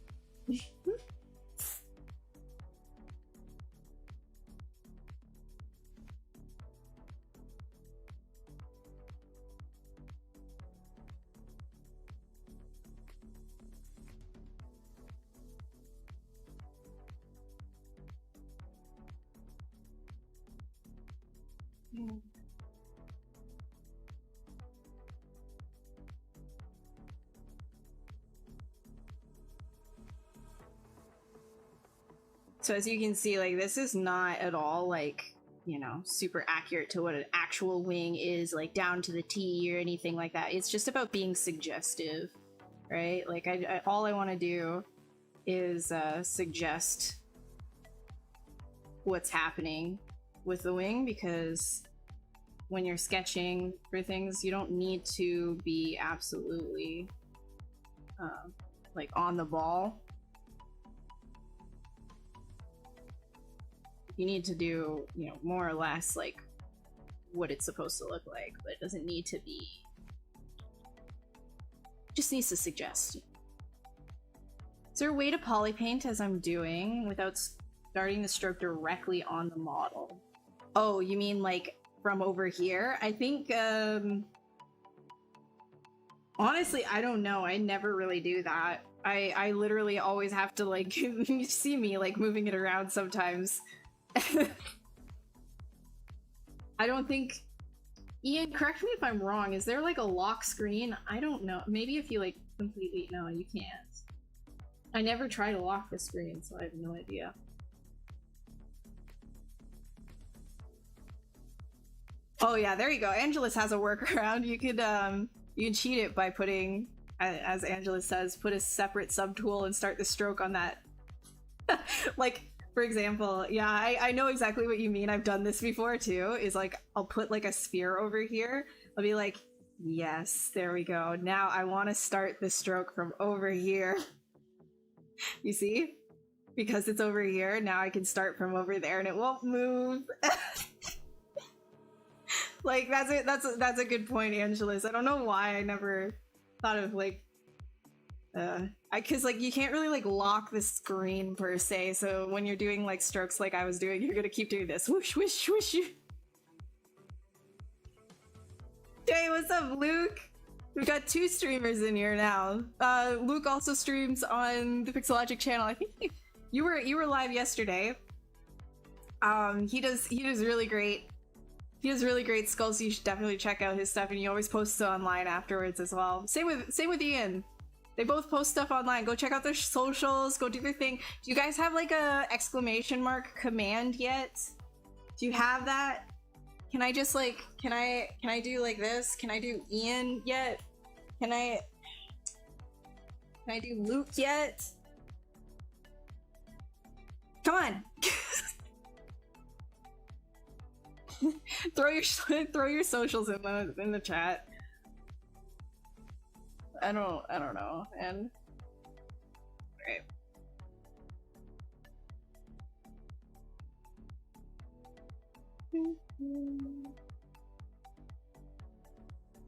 So as you can see, like, this is not at all, like, you know, super accurate to what an actual wing is, like, down to the T or anything like that. It's just about being suggestive, right? Like, all I want to do is suggest what's happening with the wing, because when you're sketching for things, you don't need to be absolutely, like, on the ball. You need to do, you know, more or less like what it's supposed to look like, but it doesn't need to be, just needs to suggest. Is there a way to poly paint as I'm doing without starting the stroke directly on the model? Oh, you mean like from over here? I think, honestly, I don't know. I never really do that. I literally always have to, like, you see me like moving it around sometimes. I don't think... Ian, correct me if I'm wrong. Is there like a lock screen? I don't know. Maybe if you like completely... No, you can't. I never try to lock the screen, so I have no idea. Oh yeah, there you go. Angelus has a workaround. You can cheat it by putting, as Angelus says, put a separate subtool and start the stroke on that. Like, for example, yeah, I know exactly what you mean. I've done this before too, is like, I'll put like a sphere over here. I'll be like, yes, there we go. Now I want to start the stroke from over here. You see? Because it's over here, now I can start from over there and it won't move. Like, that's a good point, Angelus. I don't know why I never thought of like, cause like you can't really like lock the screen per se, so when you're doing like strokes like I was doing, you're gonna keep doing this. Whoosh, whoosh, whoosh. Hey, what's up, Luke? We've got 2 streamers in here now. Luke also streams on the Pixologic channel. I think you were live yesterday. He does really great. He has really great skulls, so you should definitely check out his stuff, and he always posts it online afterwards as well. Same with Ian. They both post stuff online. Go check out their socials, go do their thing. Do you guys have like a exclamation mark command yet? Do you have that? Can I just like, can I do like this? Can I do Ian yet? Can I do Luke yet? Come on. throw your socials in the chat. I don't know, and right.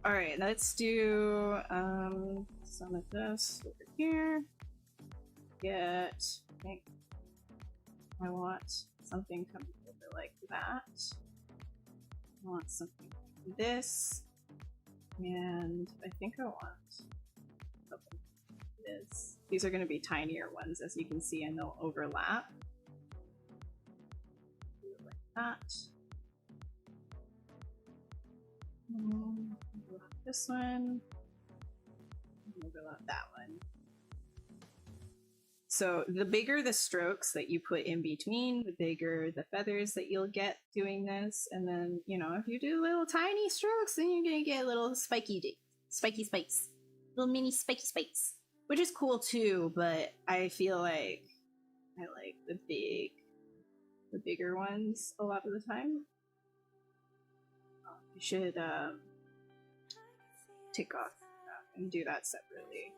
All right, let's do some of this over here. get, I think I want something coming over like that. I want something like this. And I think I want something like this. These are going to be tinier ones, as you can see, and they'll overlap. Do it like that. Overlap this one. Overlap that one. So the bigger the strokes that you put in between, the bigger the feathers that you'll get doing this. And then, you know, if you do little tiny strokes, then you're gonna get little spiky spikes. Little mini spiky spikes. Which is cool too, but I feel like I like the bigger ones a lot of the time. You should take off and do that separately.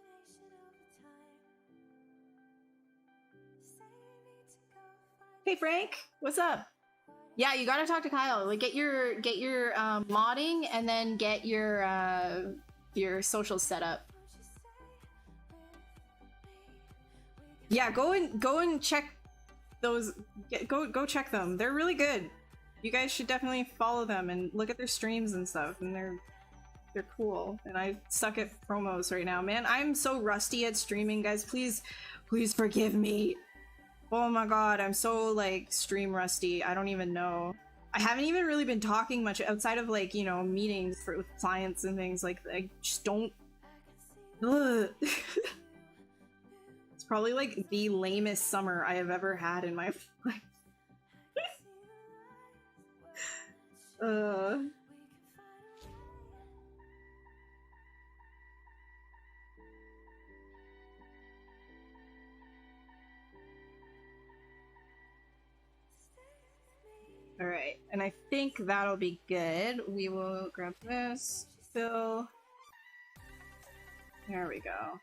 Hey Frank, what's up? Yeah, you gotta talk to Kyle. Like, get your modding, and then get your social set up. Yeah, go and check those. Go check them. They're really good. You guys should definitely follow them and look at their streams and stuff. And they're cool. And I suck at promos right now, man. I'm so rusty at streaming, guys. Please forgive me. Oh my god, I'm so, like, stream rusty. I don't even know. I haven't even really been talking much outside of, like, you know, meetings with clients and things. Like, I just don't... Ugh. It's probably, like, the lamest summer I have ever had in my life. Alright, and I think that'll be good. We will grab this, fill. There we go.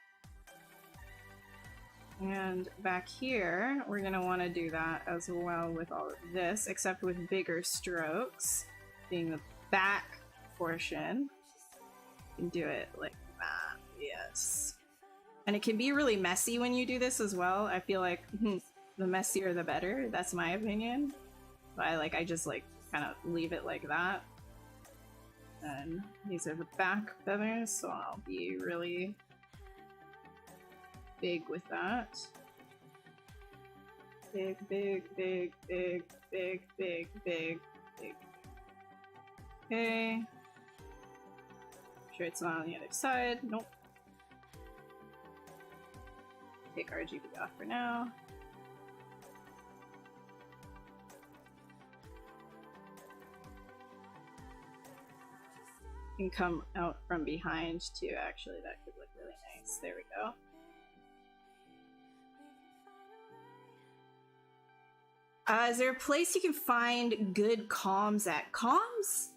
And back here, we're gonna want to do that as well with all of this, except with bigger strokes, being the back portion. You can do it like that, yes. And it can be really messy when you do this as well. I feel like the messier the better, that's my opinion. But I just like kind of leave it like that. And these are the back feathers, so I'll be really big with that. Big, big, big, big, big, big, big, big. Okay. Make sure it's not on the other side. Nope. Take RGB off for now. Can come out from behind too, actually. That could look really nice. There we go. Is there a place you can find good comms at? Comms?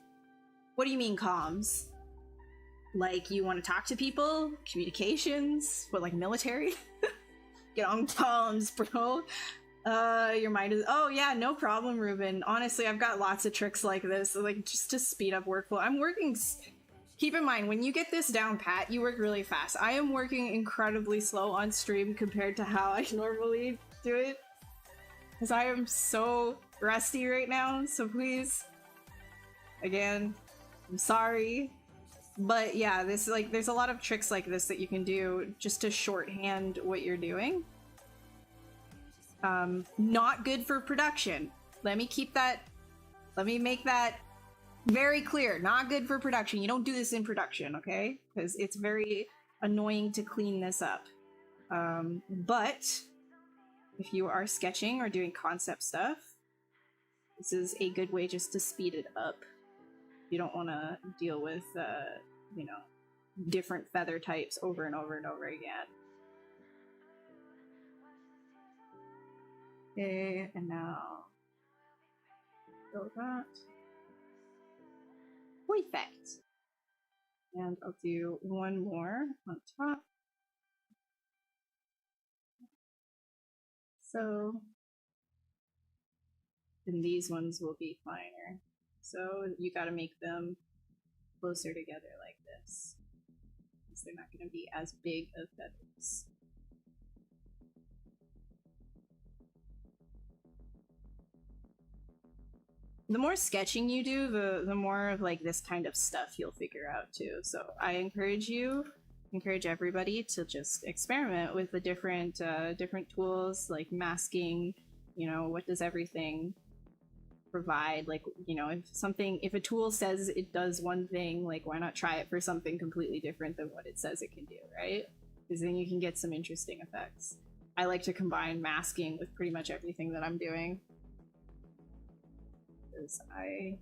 What do you mean comms? Like, you want to talk to people? Communications? What, like military? Get on comms, bro. Your mind is... Oh yeah, no problem, Ruben. Honestly, I've got lots of tricks like this, like just to speed up workflow. I'm working... Keep in mind, when you get this down pat, you work really fast. I am working incredibly slow on stream compared to how I normally do it. Because I am so rusty right now, so please... Again, I'm sorry. But yeah, this like there's a lot of tricks like this that you can do just to shorthand what you're doing. Not good for production. Let me make that very clear. Not good for production. You don't do this in production, okay? Because it's very annoying to clean this up. But if you are sketching or doing concept stuff, this is a good way just to speed it up. You don't want to deal with, you know, different feather types over and over and over again. Okay, and now go that. Perfect. And I'll do one more on top. So, and these ones will be finer. So you gotta make them closer together like this, because they're not gonna be as big of feathers. the more sketching you do, the more of like this kind of stuff you'll figure out too. So I encourage everybody to just experiment with the different tools, like masking. You know, what does everything provide? Like, you know, if a tool says it does one thing, like why not try it for something completely different than what it says it can do, right? Because then you can get some interesting effects. I like to combine masking with pretty much everything that I'm doing, because I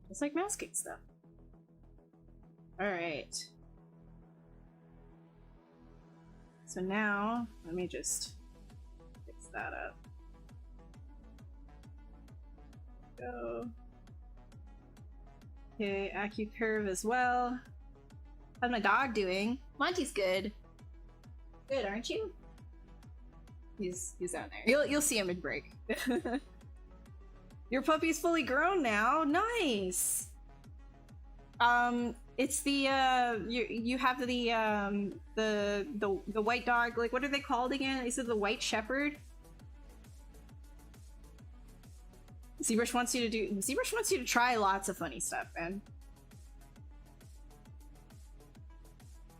just like masking stuff. All right. So now, let me just fix that up. Go. Okay, AccuCurve as well. How's my dog doing? Monty's good. Good, aren't you? He's down there. You'll see him in break. Your puppy's fully grown now. Nice. It's the you have the white dog. Like, what are they called again? Is it the white shepherd? ZBrush wants you to try lots of funny stuff, man.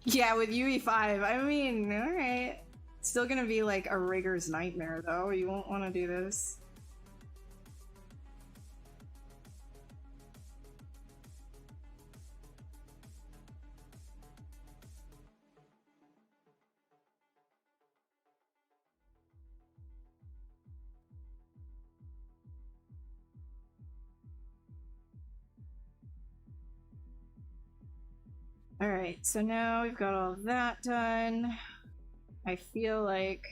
Yeah, with UE5. I mean, all right. It's still gonna be like a rigger's nightmare, though. You won't want to do this. All right, so now we've got all of that done. I feel like,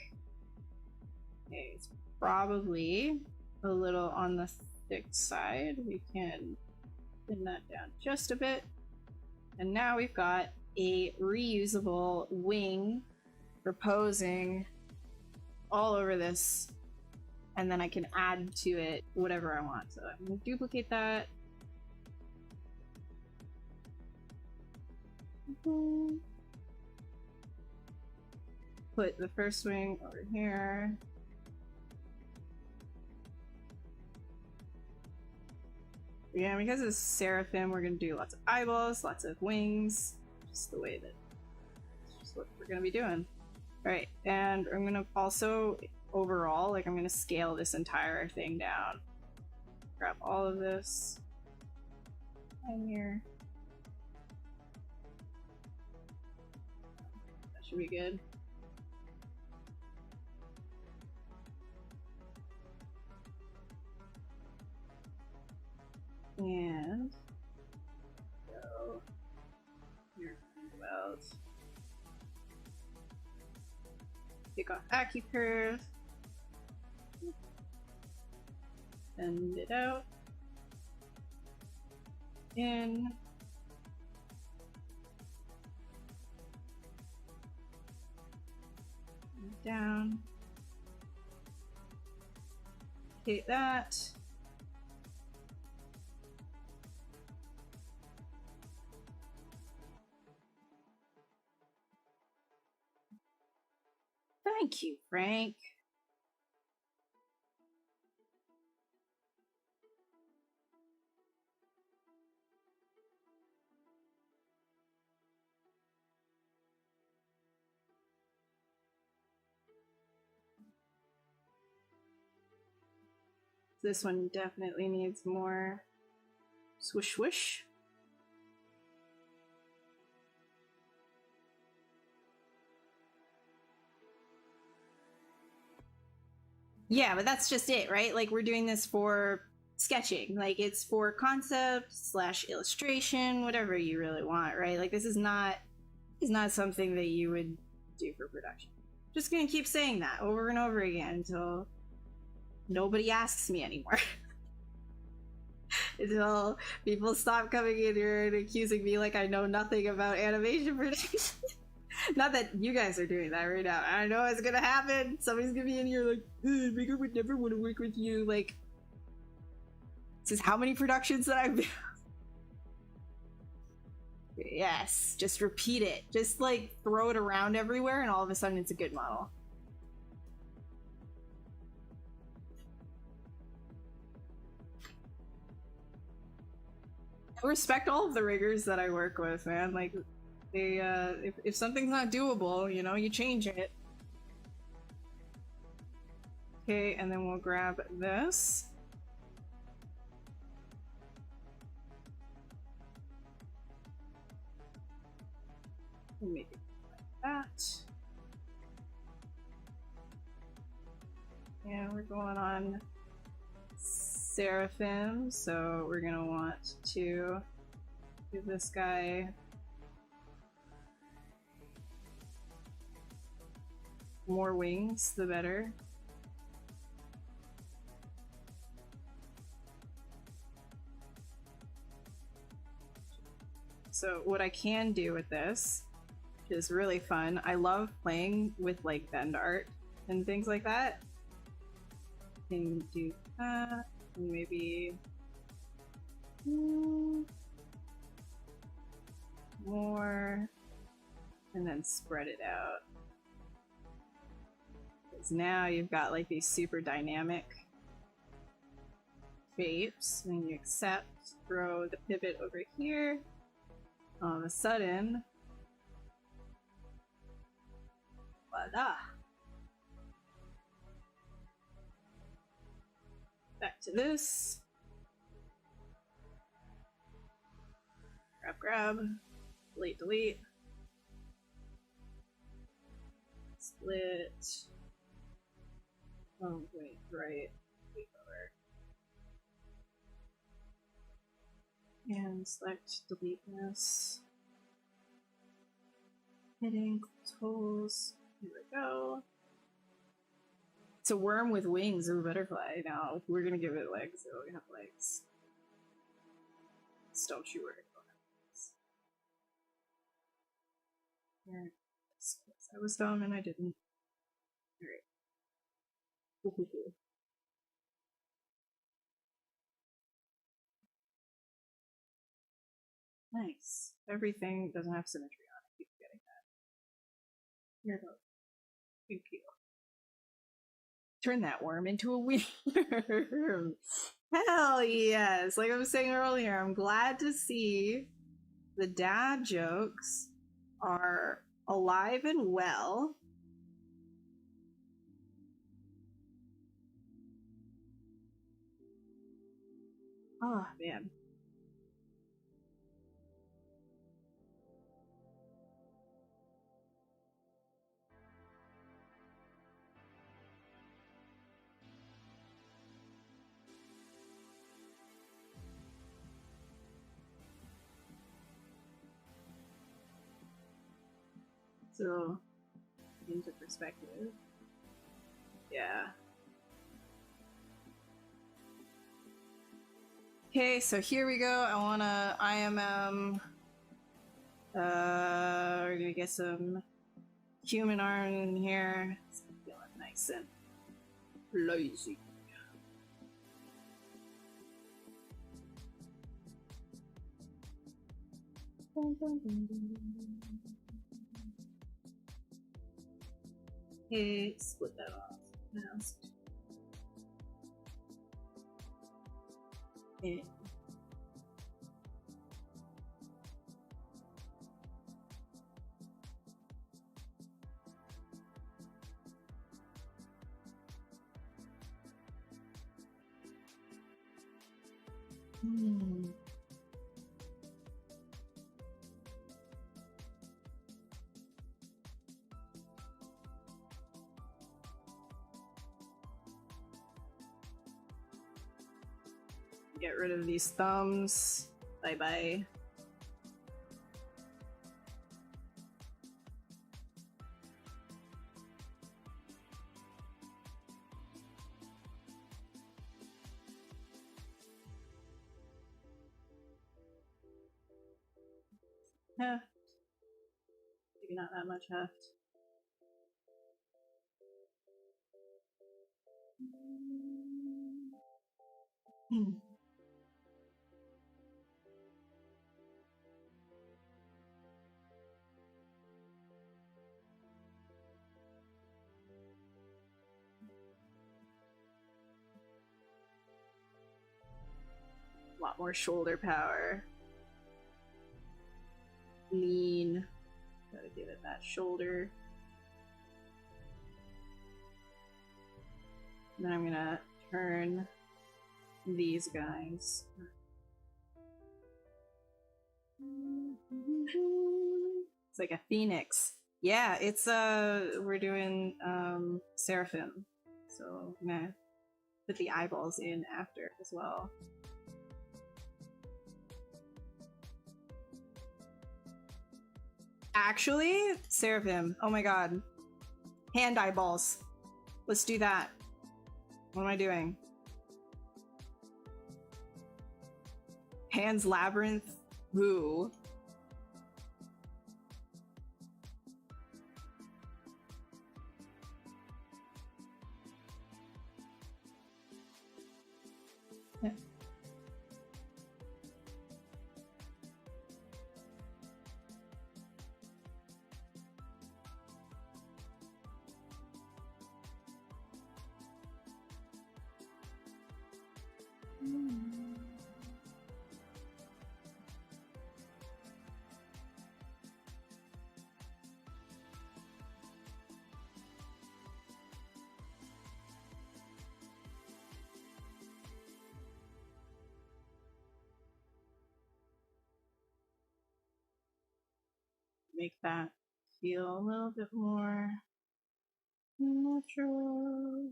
okay, it's probably a little on the thick side. We can thin that down just a bit. And now we've got a reusable wing reposing all over this. And then I can add to it whatever I want. So I'm gonna duplicate that. Put the first wing over here. Yeah, because it's Seraphim, we're gonna do lots of eyeballs, lots of wings. Just the way that, it's just what we're gonna be doing. Alright, and I'm gonna also, overall, like I'm gonna scale this entire thing down. Grab all of this. And here. That should be good. And go here, weld. Take off AccuCurve. Send it out. In. And down. Take that. Thank you, Frank. This one definitely needs more swoosh swoosh. Yeah, but that's just it, right? Like, we're doing this for sketching. Like, it's for concept / illustration, whatever you really want, right? Like, this is not something that you would do for production. Just gonna keep saying that over and over again until nobody asks me anymore. Until people stop coming in here and accusing me like I know nothing about animation production. Not that you guys are doing that right now. I know it's gonna happen. Somebody's gonna be in here like, Rigger would never want to work with you. Like, this is how many productions that I've been. Yes, just repeat it. Just like throw it around everywhere and all of a sudden it's a good model. respect all of the riggers that I work with, man. Like, they, if something's not doable, you know, you change it. Okay, and then we'll grab this. Make it like that. And we're going on Seraphim, so we're gonna want to give this guy more wings, the better. So what I can do with this, which is really fun, I love playing with like bend art and things like that. Can do that, and maybe more, and then spread it out. Because now you've got like these super dynamic shapes. When you accept, throw the pivot over here. All of a sudden, voila! Back to this. Grab, grab. Delete, delete. Split. Oh, wait, right. Wait over. And select delete this. Hitting tools. Here we go. It's a worm with wings of a butterfly. Now, if we're gonna give it legs, it'll have legs. Just don't you worry about it. Here. I was dumb and I didn't. Alright. Nice. Everything doesn't have symmetry on it. Keep forgetting that. Here we go. Thank you. Turn that worm into a worm. Hell yes! Like I was saying earlier, I'm glad to see the dad jokes are alive and well. Oh man. So, into perspective. Yeah. Okay, so here we go. I wanna IMM. We're gonna get some human arm in here. It's feeling nice and lazy. Okay, split that off. Mask. Okay. Get rid of these thumbs. Bye bye. Yeah. Maybe not that much heft. A lot more shoulder power. lean. Gotta give it that shoulder. And then I'm gonna turn these guys. It's like a phoenix. Yeah, it's we're doing seraphim. So I'm gonna put the eyeballs in after as well. Actually, seraphim. Oh my god. Hand eyeballs. Let's do that. What am I doing? Pan's Labyrinth. Woo. Yeah. Make that feel a little bit more natural.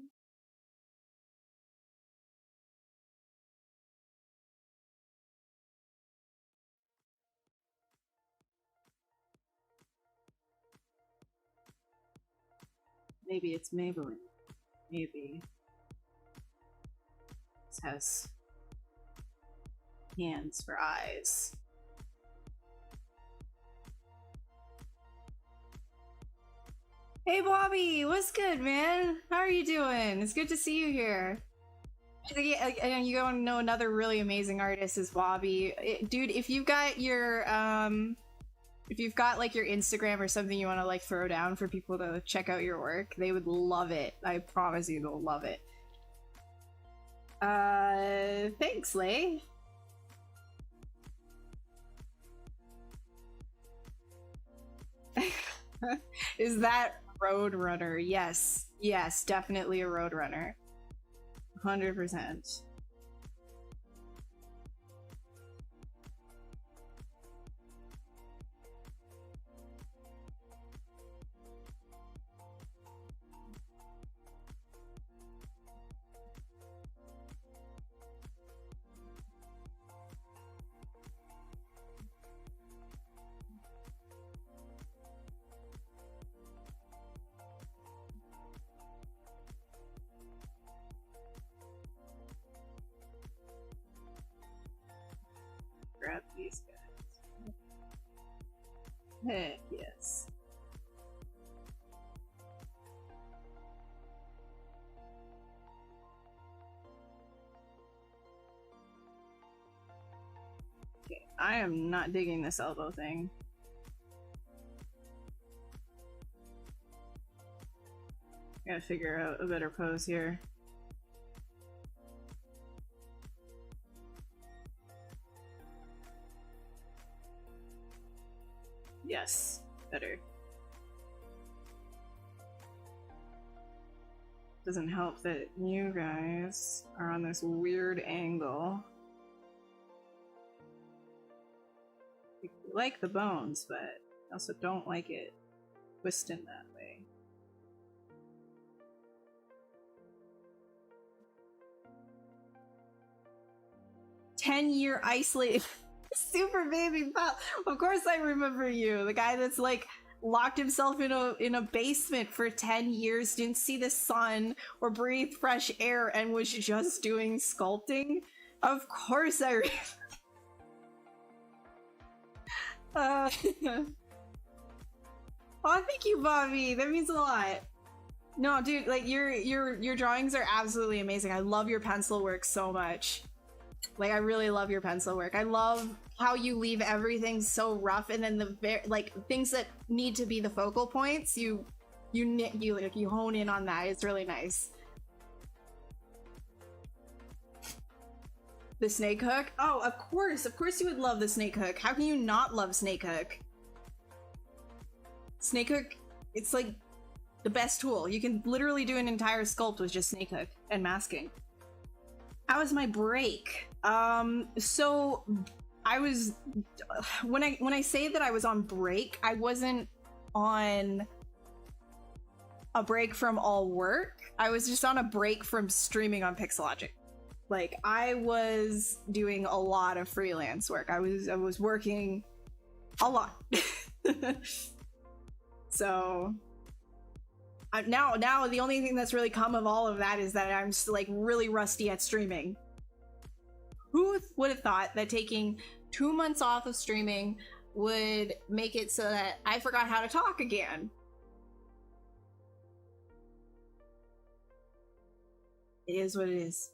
Maybe it's Maybelline. Maybe this has hands for eyes. Hey Bobby, what's good, man? How are you doing? It's good to see you here. And you want to know another really amazing artist is Bobby. Dude, if you've got your like your Instagram or something you want to like throw down for people to check out your work, they would love it. I promise you they'll love it. Thanks, Lay. Is that Roadrunner? Yes. Yes, definitely a Roadrunner. 100%. Grab these guys. Heck yes. Okay, I am not digging this elbow thing. Gotta figure out a better pose here. Yes, better. Doesn't help that you guys are on this weird angle. You like the bones, but I also don't like it twisting that way. "10-year isolated." Super baby pal. Of course I remember you. The guy that's like locked himself in a basement for 10 years, didn't see the sun or breathe fresh air, and was just doing sculpting. Of course I oh, thank you, Bobby. That means a lot. No, dude, like your drawings are absolutely amazing. I love your pencil work so much. Like, I really love your pencil work. I love how you leave everything so rough, and then the like things that need to be the focal points, you hone in on that. It's really nice. The snake hook? Oh, of course you would love the snake hook. How can you not love snake hook? Snakehook, it's like the best tool. You can literally do an entire sculpt with just Snakehook and masking. How was my break? So I was, when I say that I was on break, I wasn't on a break from all work. I was just on a break from streaming on Pixologic. Like, I was doing a lot of freelance work. I was working a lot. So now the only thing that's really come of all of that is that I'm like really rusty at streaming. Who would have thought that taking 2 months off of streaming would make it so that I forgot how to talk again? It is what it is.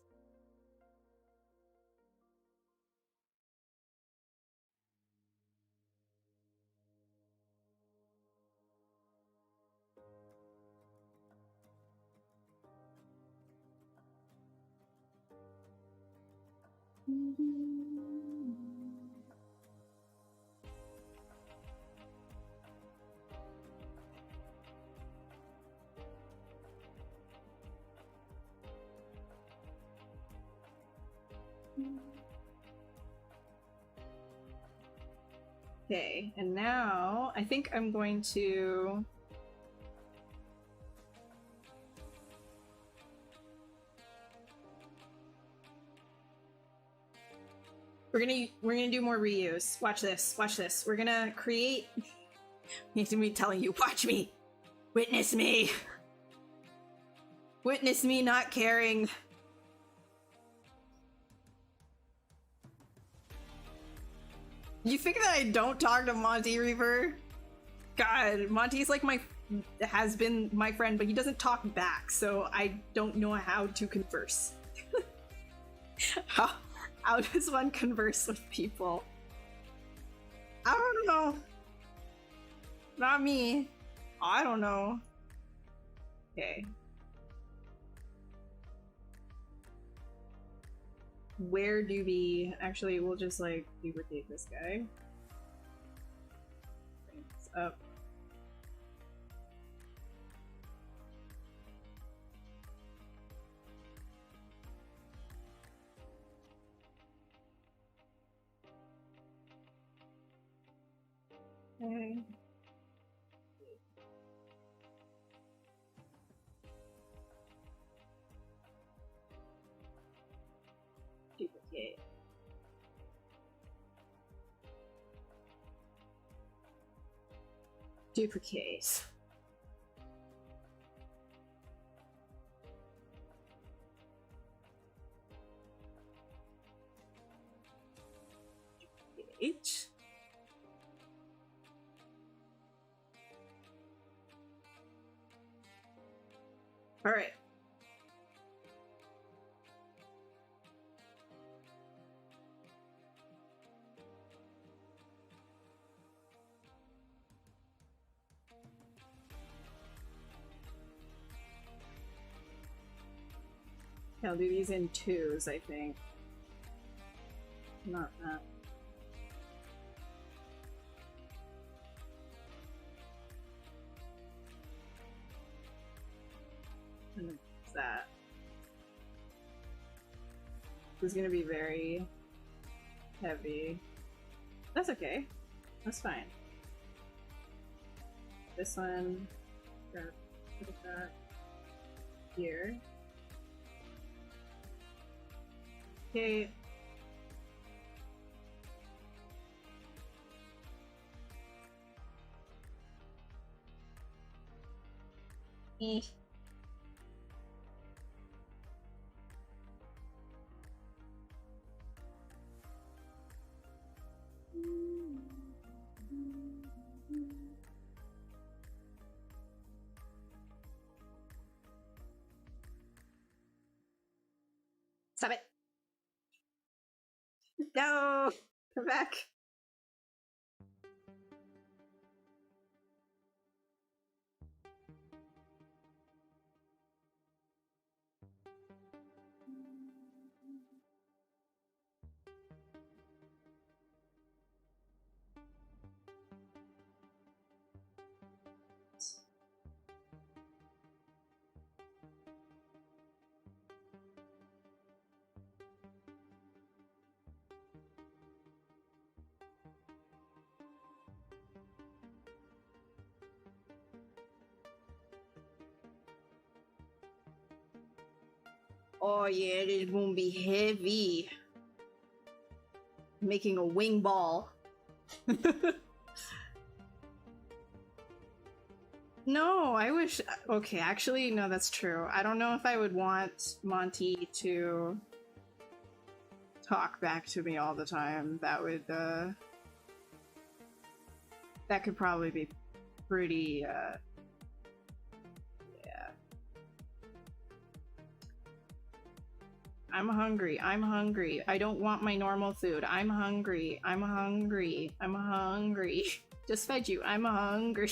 Okay, and now I think I'm going to we're gonna do more reuse. Watch this, watch this. We're gonna create need to be telling you, watch me, witness me, witness me not caring. You think that I don't talk to Monty Reaper? God, Monty's like has been my friend, but he doesn't talk back, so I don't know how to converse. How does one converse with people? I don't know. Not me. I don't know. Okay. Where do we actually, we'll just like duplicate this guy. Bring this up. Okay. Duplicate. Duplicate. Duplicate. All right. I'll do these in twos, I think. Not that. And then that. This is gonna be very heavy. That's okay. That's fine. This one, gonna put that here. Okay. Stop it. No! Come back. Oh yeah, it is gonna be heavy. Making a wing ball. No, I wish... Okay, actually, no, that's true. I don't know if I would want Monty to talk back to me all the time. That would, that could probably be pretty, yeah. I'm hungry. I'm hungry. I don't want my normal food. I'm hungry. I'm hungry. I'm hungry. Just fed you. I'm hungry.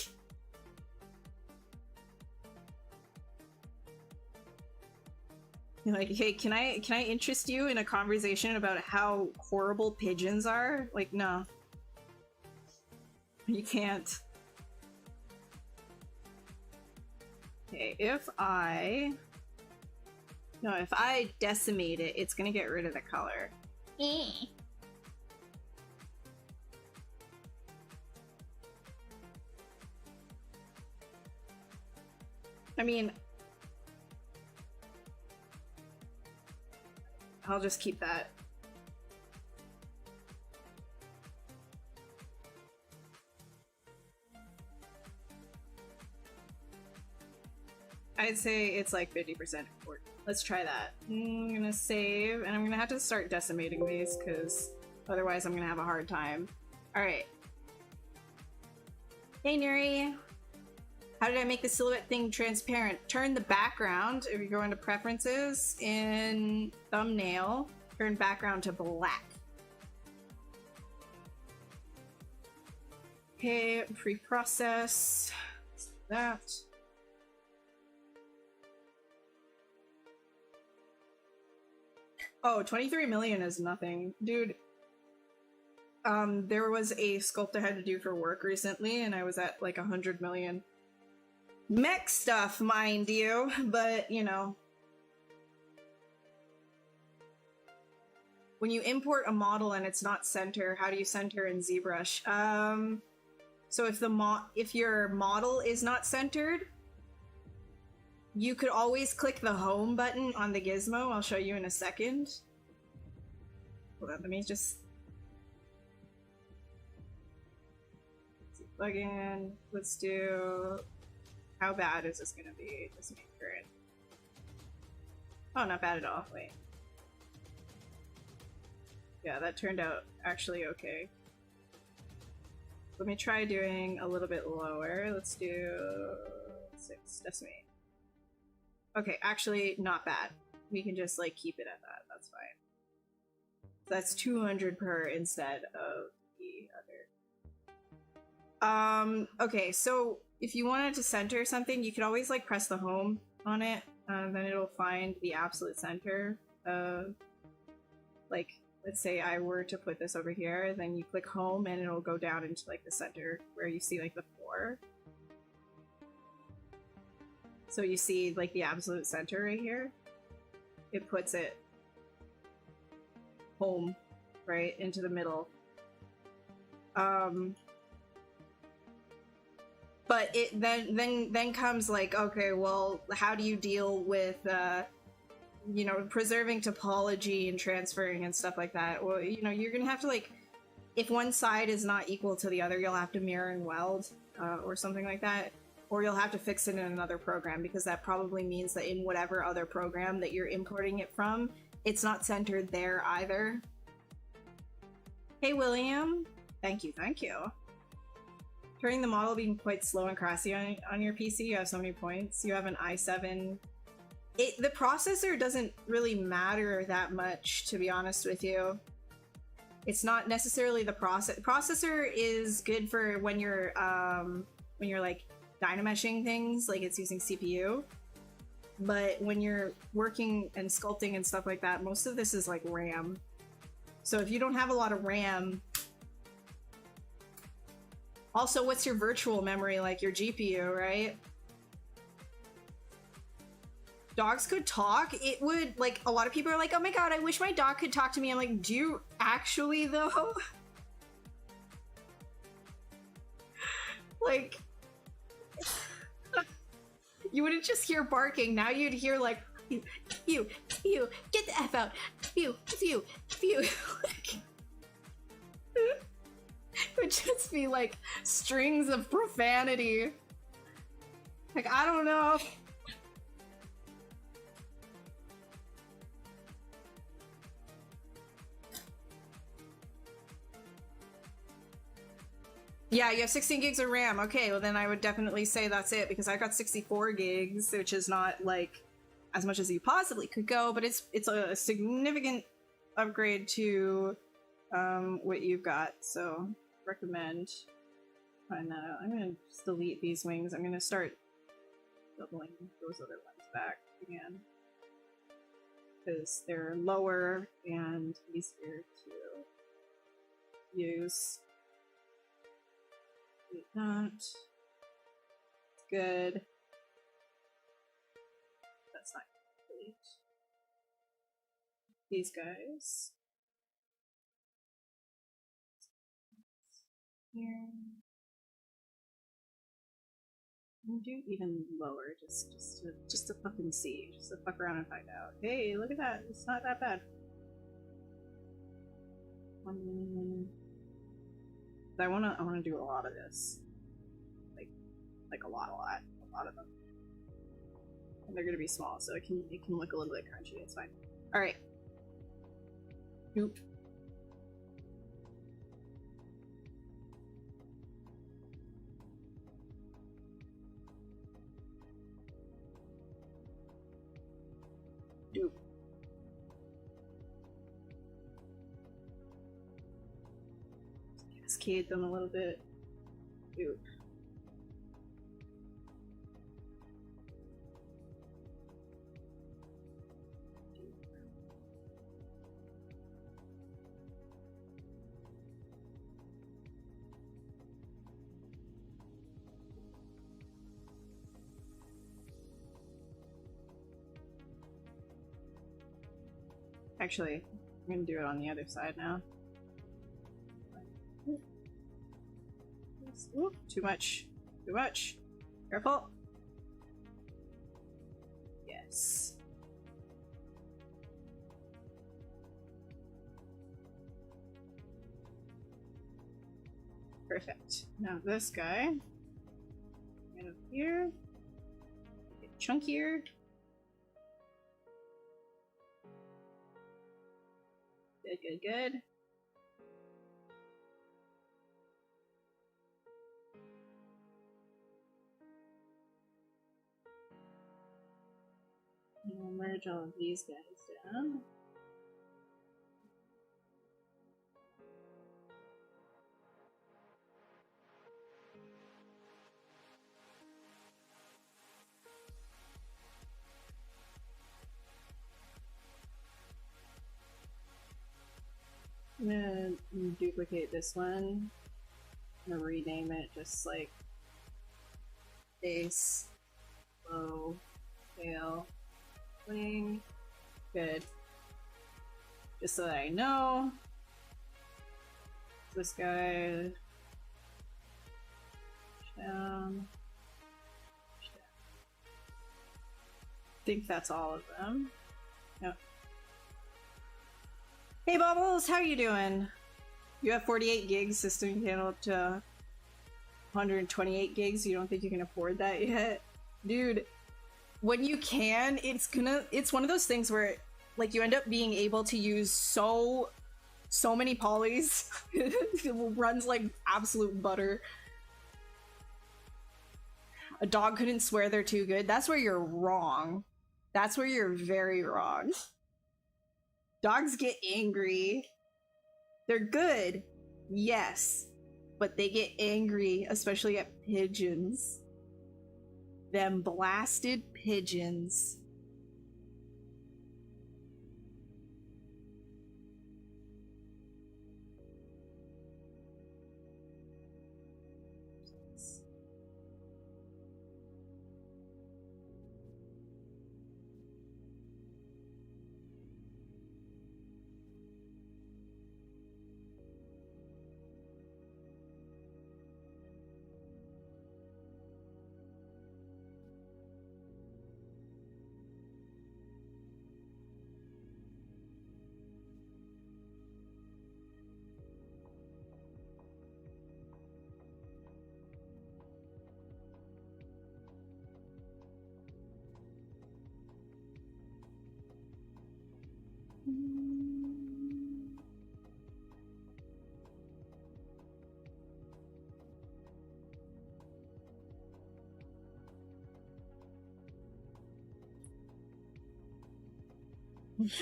You're like, hey, can I interest you in a conversation about how horrible pigeons are? Like, no. You can't. Okay, if I decimate it, it's gonna get rid of the color. I mean, I'll just keep that. I'd say it's like 50% important. Let's try that. I'm gonna save, and I'm gonna have to start decimating these, because otherwise I'm gonna have a hard time. Alright. Hey Nuri! How did I make the silhouette thing transparent? Turn the background, if you go into preferences, in thumbnail, turn background to black. Okay, pre-process. That. Oh, 23 million is nothing. Dude, there was a sculpt I had to do for work recently, and I was at like 100 million. Mech stuff, mind you, but, you know. When you import a model and it's not center, how do you center in ZBrush? So if your model is not centered, you could always click the home button on the gizmo. I'll show you in a second. Hold on, let me just... Plug in. Let's do... How bad is this gonna be? Just make current. Oh, not bad at all. Wait. Yeah, that turned out actually okay. Let me try doing a little bit lower. Let's do 6 decimate. Okay, actually not bad. We can just like keep it at that. That's fine. So that's 200 per instead of the other. Okay, so if you wanted to center something, you could always like press the home on it, then it'll find the absolute center. Like, let's say I were to put this over here, then you click home and it'll go down into like the center where you see like the 4. So you see like the absolute center right here. It puts it home, right, into the middle. But it then comes like, okay, well, how do you deal with you know, preserving topology and transferring and stuff like that? Well, you know, you're gonna have to like, if one side is not equal to the other, you'll have to mirror and weld or something like that. Or you'll have to fix it in another program, because that probably means that in whatever other program that you're importing it from, it's not centered there either. Hey William, thank you, thank you. Turning the model being quite slow and crassy on your PC, you have so many points. You have an i7. The processor doesn't really matter that much, to be honest with you. It's not necessarily the processor is good for when you're like dynameshing things, like it's using CPU. But when you're working and sculpting and stuff like that, most of this is like RAM. So if you don't have a lot of RAM... Also, what's your virtual memory like? Your GPU, right? Dogs could talk. It would, like, a lot of people are like, oh my god, I wish my dog could talk to me. I'm like, do you actually though? Like, you wouldn't just hear barking. Now you'd hear like, you. Phew, get the F out. Phew, phew, phew. It would just be like strings of profanity. Like, I don't know. Yeah, you have 16 gigs of RAM. Okay, well then I would definitely say that's it, because I've got 64 gigs, which is not like as much as you possibly could go, but it's a significant upgrade to what you've got. So recommend find that out. I'm gonna just delete these wings. I'm gonna start doubling those other ones back again, because they're lower and easier to use. Not good. That's not complete. These guys here. And do even lower, just to fucking see, just to fuck around and find out. Hey, look at that! It's not that bad. I wanna do a lot of this, like a lot of them. And they're gonna be small, so it can look a little bit crunchy. It's fine. All right. Oop. Oop. Cascade them a little bit. Oop. Actually, I'm gonna do it on the other side now. Ooh, too much. Too much. Careful. Yes. Perfect. Now this guy. Right up here. Get chunkier. Good, good, good. And we'll merge all of these guys down. I'm gonna duplicate this one. I'm gonna rename it just like base, low, tail, wing. Good. Just so that I know. This guy. Down. I think that's all of them. Yep. Hey Bubbles, how you doing? You have 48 gigs, system can handle up to 128 gigs. You don't think you can afford that yet? Dude, when you can, it's one of those things where like you end up being able to use so many polys. It runs like absolute butter. A dog couldn't swear they're too good. That's where you're wrong. That's where you're very wrong. Dogs get angry. They're good, yes, but they get angry, especially at pigeons. Them blasted pigeons.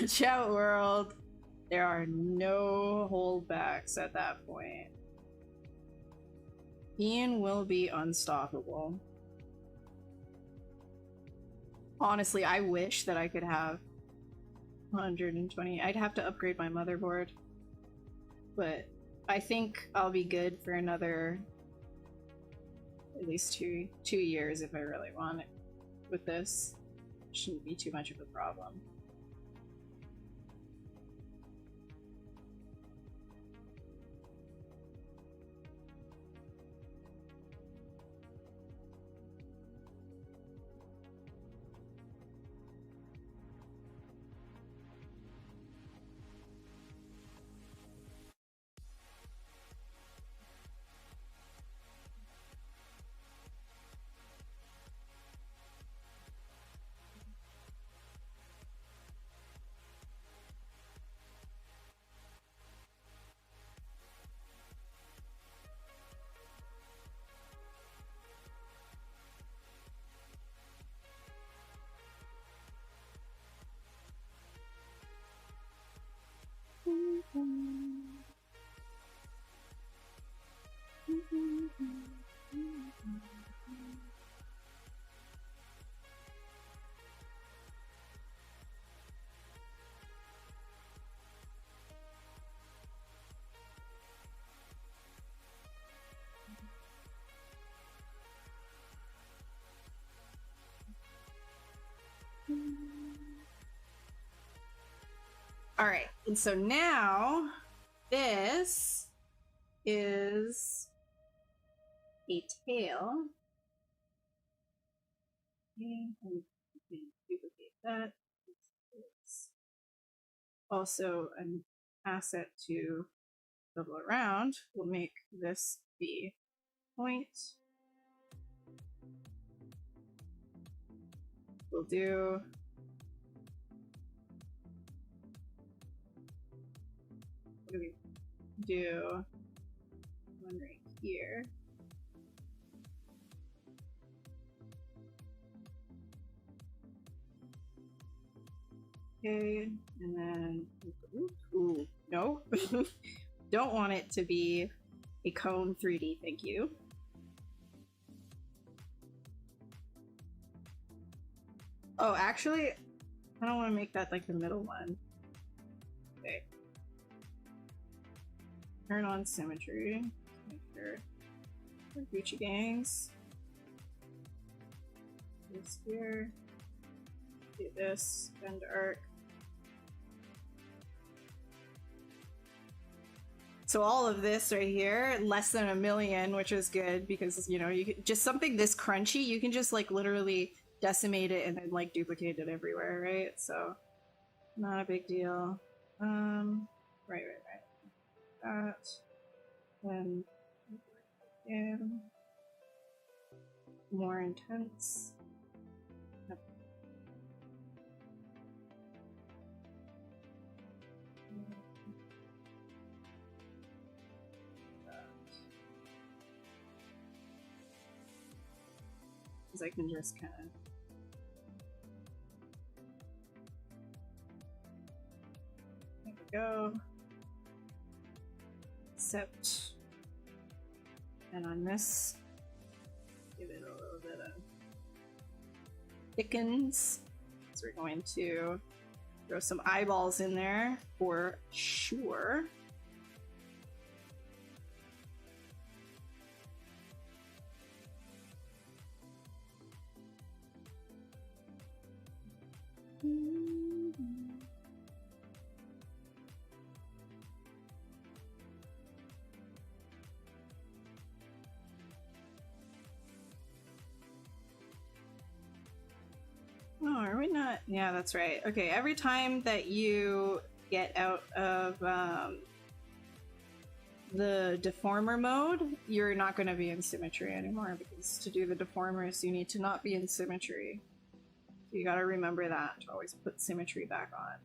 Chat world. There are no holdbacks at that point. Ian will be unstoppable. Honestly, I wish that I could have 120. I'd have to upgrade my motherboard. But I think I'll be good for another at least two years if I really want it with this. Shouldn't be too much of a problem. All right, and so now this is a tail. Okay, and we can duplicate that. It's also an asset to double around. We'll make this the point. We'll do what do we do? One right here. Okay, and then ooh, no. Don't want it to be a cone 3D, thank you. Oh, actually, I don't want to make that like the middle one. Okay. Turn on symmetry. Make sure we're Gucci gangs. This here. Do this. Bend arc. So all of this right here, less than 1 million, which is good because, you know, you can, just something this crunchy, you can just like literally decimate it and then like duplicate it everywhere, right? So not a big deal. Right. That. Then again, more intense. Yep. Because I can just kind of there we go. Except, and on this, give it a little bit of thickens. So we're going to throw some eyeballs in there for sure. Oh, are we not? Yeah, that's right. Okay, every time that you get out of the deformer mode, you're not going to be in symmetry anymore, because to do the deformers, you need to not be in symmetry. So you got to remember that, to always put symmetry back on.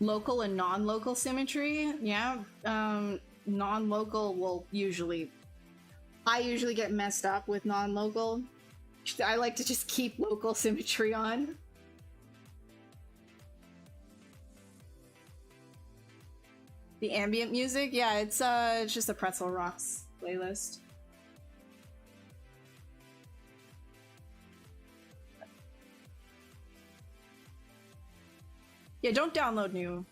Local and non-local symmetry. Yeah, non-local will usually... I usually get messed up with non-local. I like to just keep local symmetry on. The ambient music? Yeah, it's just a Pretzel Rocks playlist. Yeah, don't download new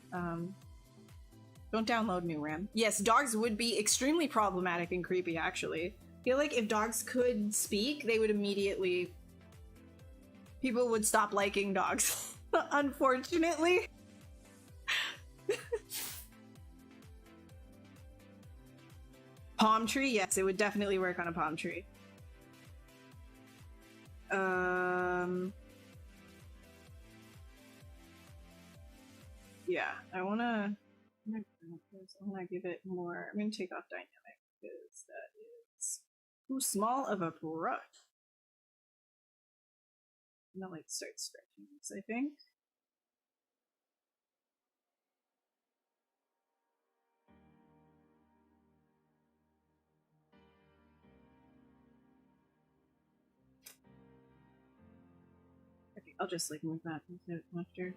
RAM. Yes, dogs would be extremely problematic and creepy, actually. I feel like if dogs could speak, they would immediately... people would stop liking dogs. Unfortunately. Palm tree? Yes, it would definitely work on a palm tree. Yeah, I wanna give it more. I'm gonna take off dynamic because that is too small of a brush. I'm gonna like start stretching this, I think. Okay, I'll just like move that after.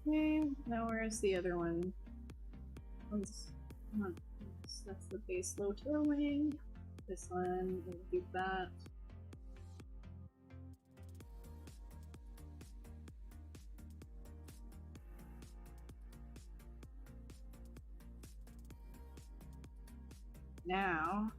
Okay, now where's the other one? That's the base low twirling. This one, we'll do that. Now,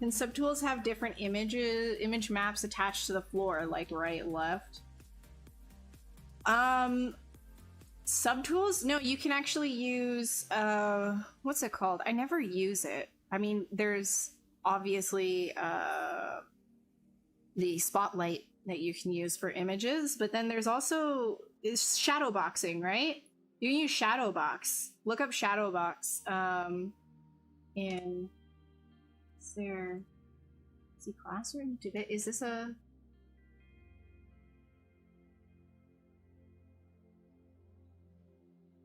can subtools have different image maps attached to the floor, like right, left? Subtools? No, you can actually use, what's it called? I never use it. I mean, there's obviously, the spotlight that you can use for images, but then there's also shadow boxing, right? You can use shadow box. Look up shadow box. And is there... see classroom? Is this a...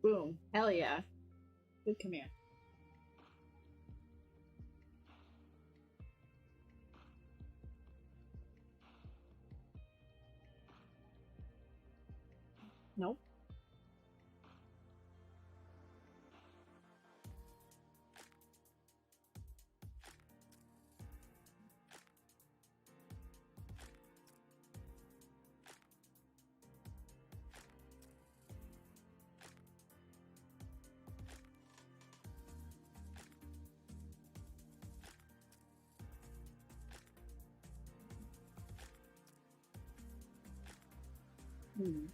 boom. Hell yeah. Good command. Nope. Hmm.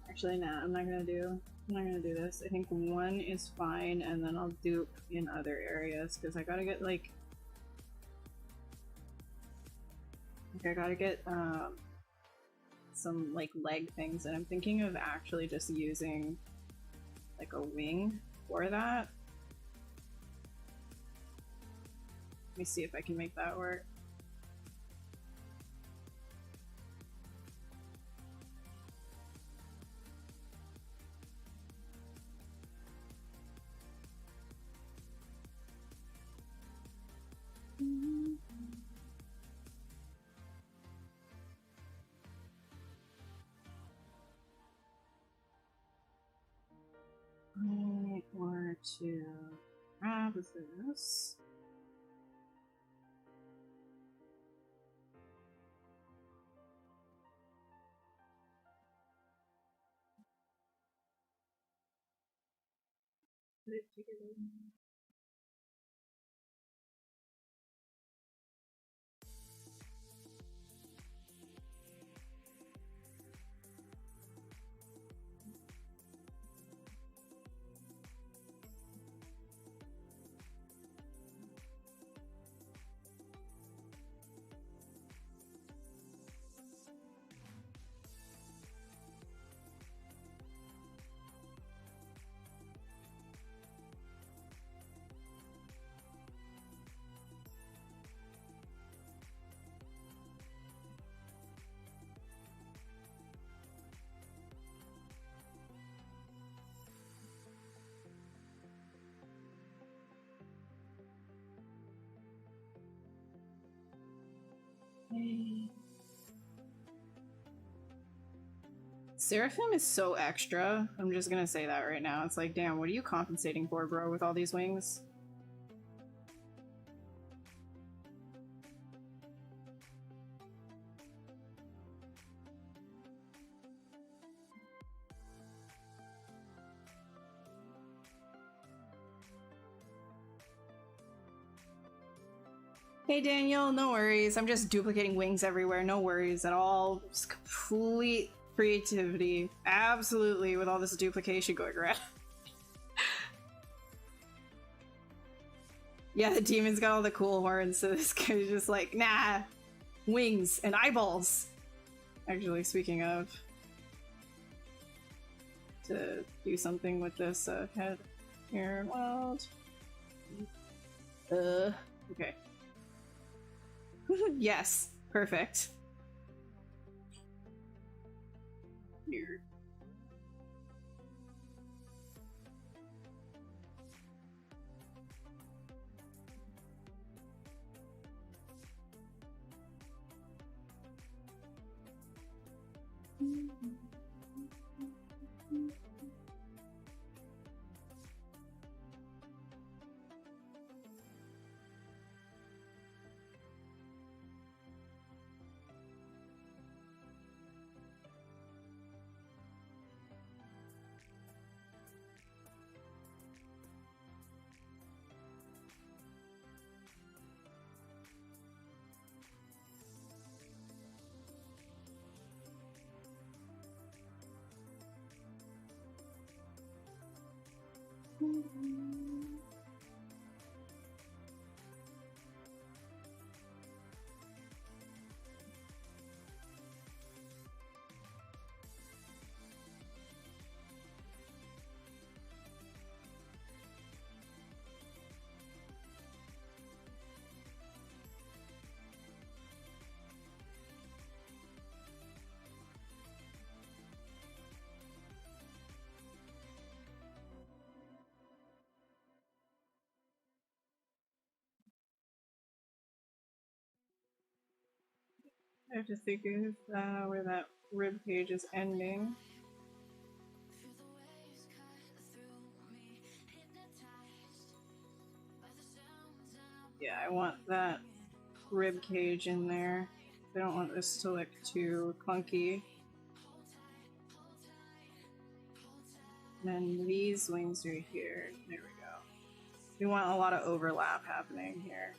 Actually, no, I'm not gonna do this. I think one is fine, and then I'll dupe in other areas, because I gotta get, like... I gotta get, some, like, leg things, and I'm thinking of actually just using, like, a wing for that. Let me see if I can make that work. to grab this. Put it together. Seraphim is so extra. I'm just gonna say that right now. It's like, damn, what are you compensating for, bro, with all these wings? Hey Daniel, no worries. I'm just duplicating wings everywhere. No worries at all. Just complete creativity. Absolutely, with all this duplication going around. Yeah, the demon's got all the cool horns, so this guy's just like, nah, wings and eyeballs. Actually, speaking of, to do something with this head here, wild. Okay. Yes, perfect. Here. I have to think of where that rib cage is ending. Yeah, I want that rib cage in there. I don't want this to look too clunky. And then these wings right here. There we go. We want a lot of overlap happening here.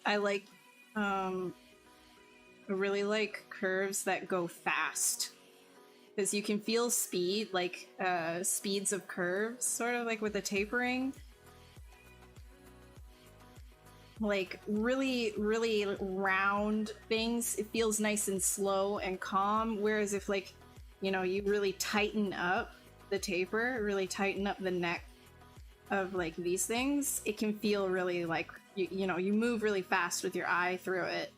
I like, I really like curves that go fast. Because you can feel speed, like speeds of curves, sort of like with the tapering. Like really, really round things, it feels nice and slow and calm. Whereas if like, you know, you really tighten up the taper, really tighten up the neck of like these things, it can feel really like, you know, you move really fast with your eye through it.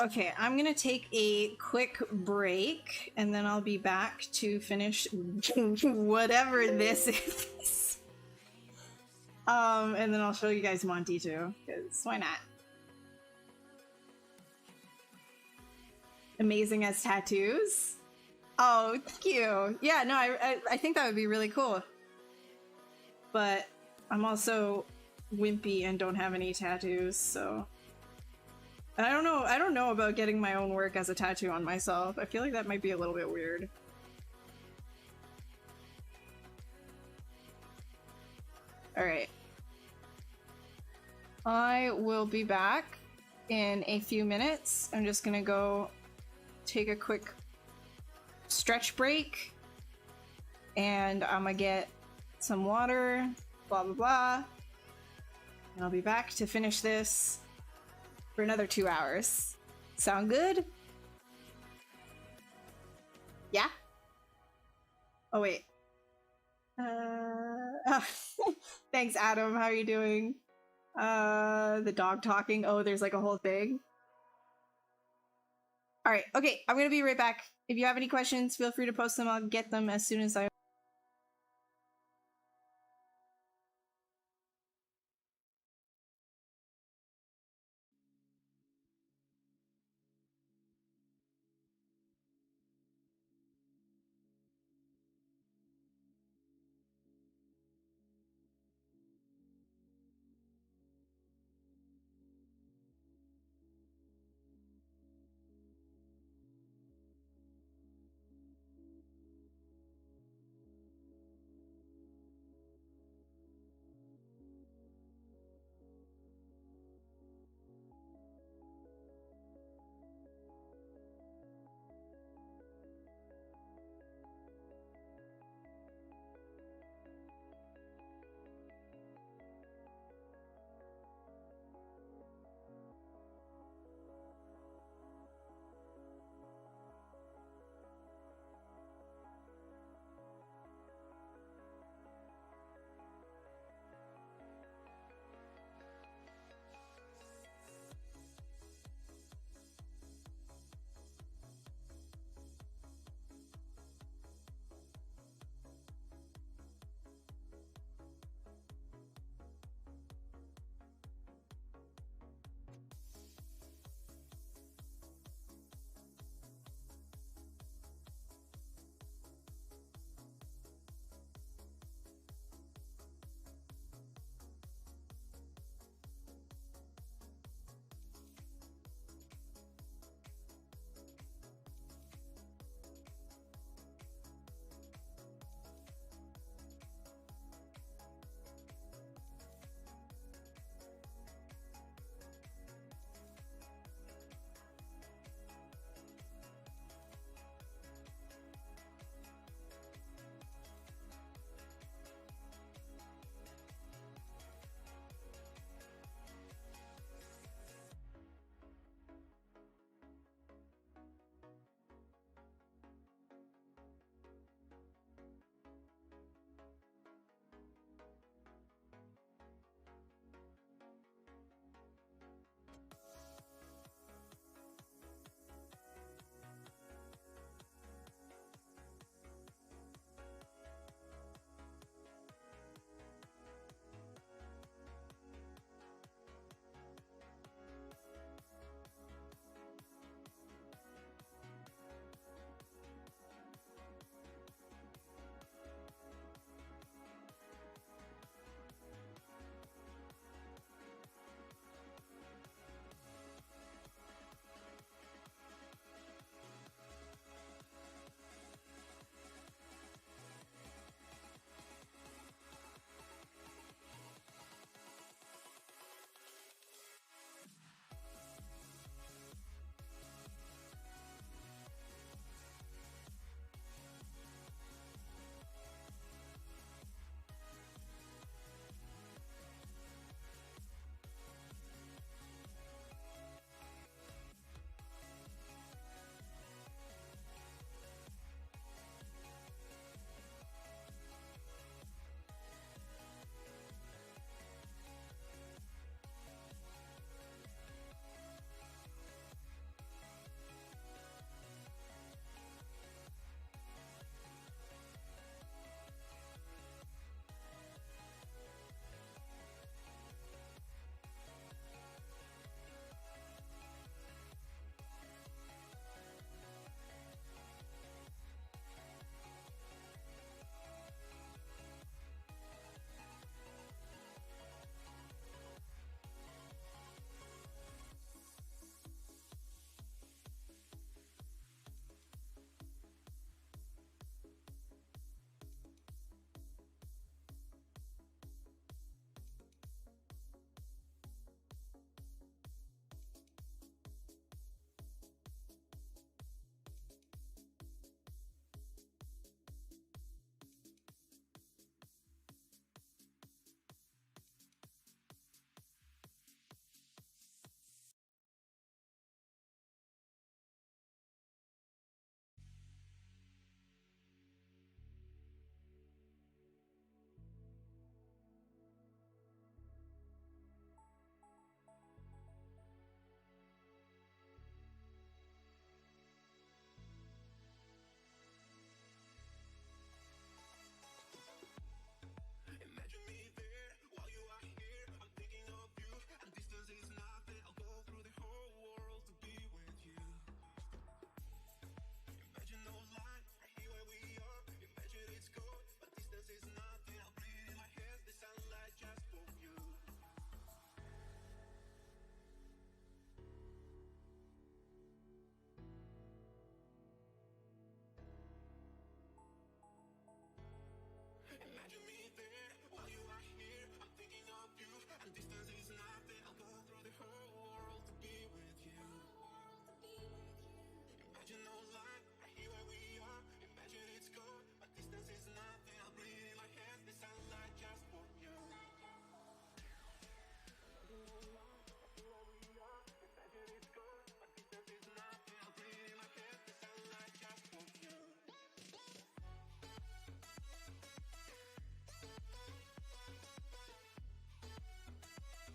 Okay, I'm gonna take a quick break and then I'll be back to finish whatever this is. And then I'll show you guys Monty too, because why not? Amazing as tattoos. Oh, thank you. Yeah, no, I think that would be really cool. But I'm also wimpy and don't have any tattoos, so. And I don't know about getting my own work as a tattoo on myself. I feel like that might be a little bit weird. Alright. I will be back in a few minutes. I'm just gonna go take a quick stretch break. And I'm gonna get some water, blah blah blah. And I'll be back to finish this for another 2 hours. Sound good? Yeah? Oh, wait. Thanks, Adam. How are you doing? The dog talking. Oh, there's like a whole thing. All right. Okay. I'm going to be right back. If you have any questions, feel free to post them. I'll get them as soon as I...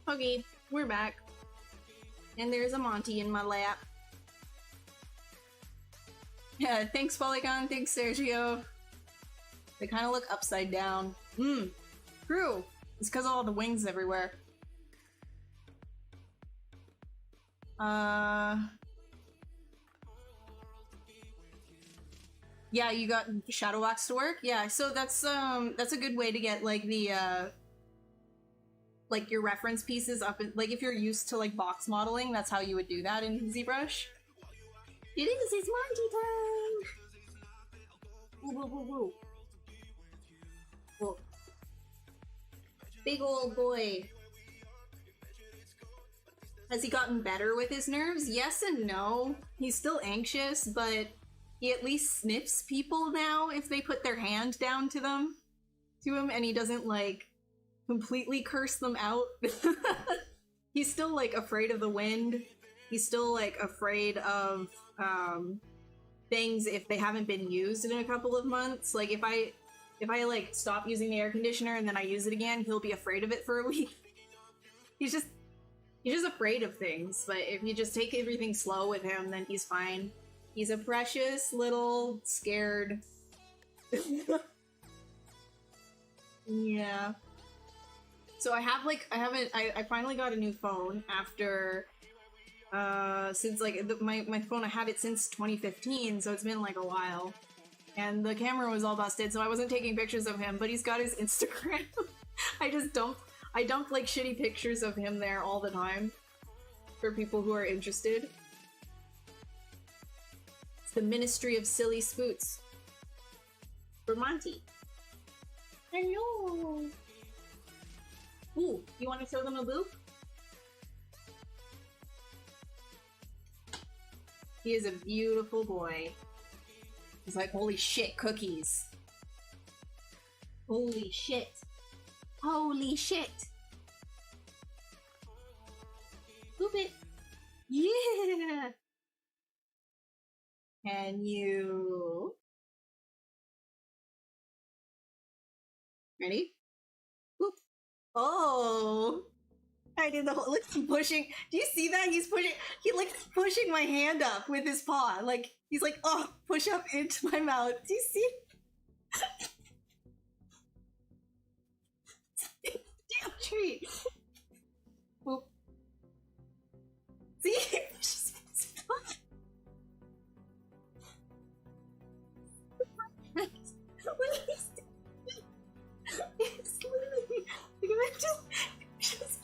Okay, we're back. And there's a Monty in my lap. Yeah, thanks Polygon, thanks Sergio. They kind of look upside down. True. It's because of all the wings everywhere. Yeah, you got shadow box to work? Yeah, so that's a good way to get like the like your reference pieces up in, like if you're used to like box modeling, that's how you would do that in ZBrush. It's Monty time! Woo, woo, woo, woo. Whoa. Big old boy. Has he gotten better with his nerves? Yes and no. He's still anxious, but he at least sniffs people now if they put their hand down to him, and he doesn't like completely curse them out. He's still like afraid of the wind. He's still like afraid of things if they haven't been used in a couple of months. Like if I like stop using the air conditioner and then I use it again, he'll be afraid of it for a week. He's just afraid of things, but if you just take everything slow with him, then he's fine. He's a precious little scared. Yeah. So I finally got a new phone after since like my phone, I had it since 2015, so it's been like a while. And the camera was all busted, so I wasn't taking pictures of him, but he's got his Instagram. I dump like shitty pictures of him there all the time for people who are interested. It's the Ministry of Silly Spoots. For Monty. Hello! Ooh, you want to show them a boop? He is a beautiful boy. He's like, holy shit, cookies. Holy shit. Holy shit! Boop it! Yeah! Can you... Ready? Boop! Oh! I did the whole... Look, he's pushing... Do you see that? He's pushing... He like pushing my hand up with his paw. Like, he's like, oh, push up into my mouth. Do you see? Damn treat! Boop. See? He's literally... Look at that, just...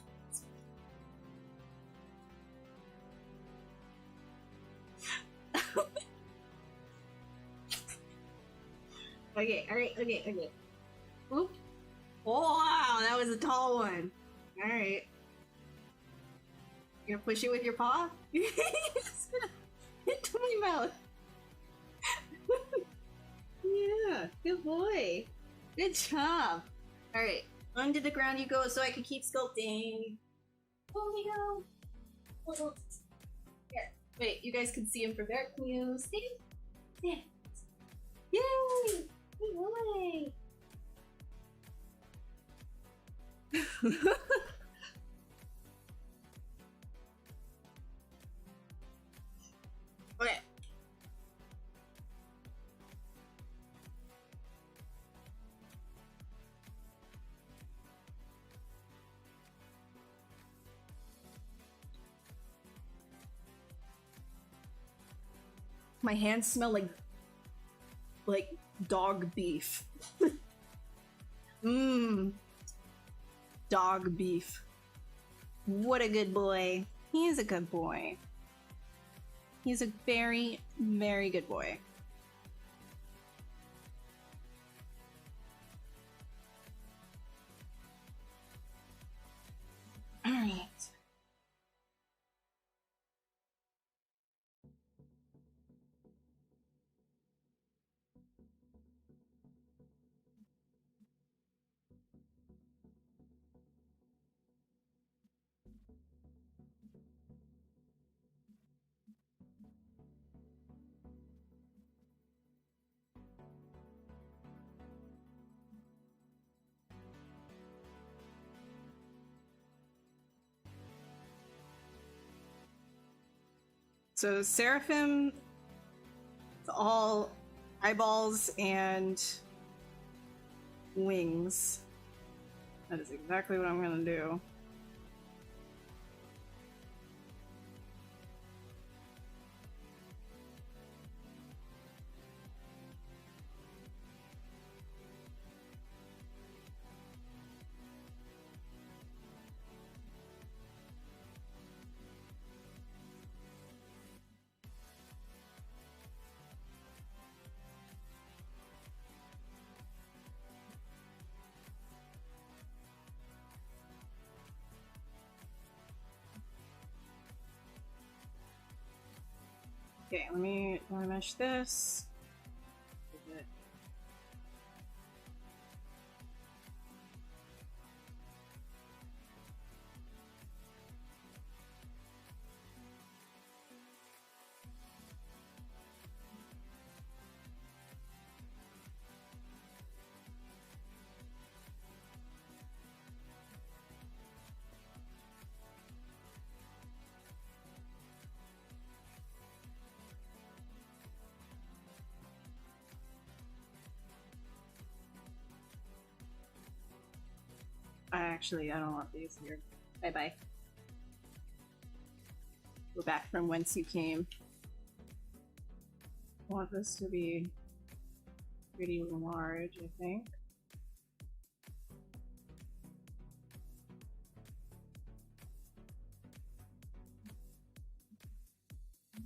Okay, alright, okay. Oop. Oh, wow, that was a tall one. Alright. You gonna push it with your paw? Into my mouth. Yeah, good boy. Good job. Alright, onto the ground you go so I can keep sculpting. Oh, we go. Oh, here. Wait, you guys can see him from there. Can you stand? Stand. Yay! Good boy! Okay. My hands smell like dog beef. Mmm. Dog beef. What a good boy. He is a good boy. He's a very, very good boy. Alright. So Seraphim, it's all eyeballs and wings. That is exactly what I'm gonna do. Okay, let me mesh this. I don't want these here. Bye bye. Go back from whence you came. I want this to be pretty large, I think.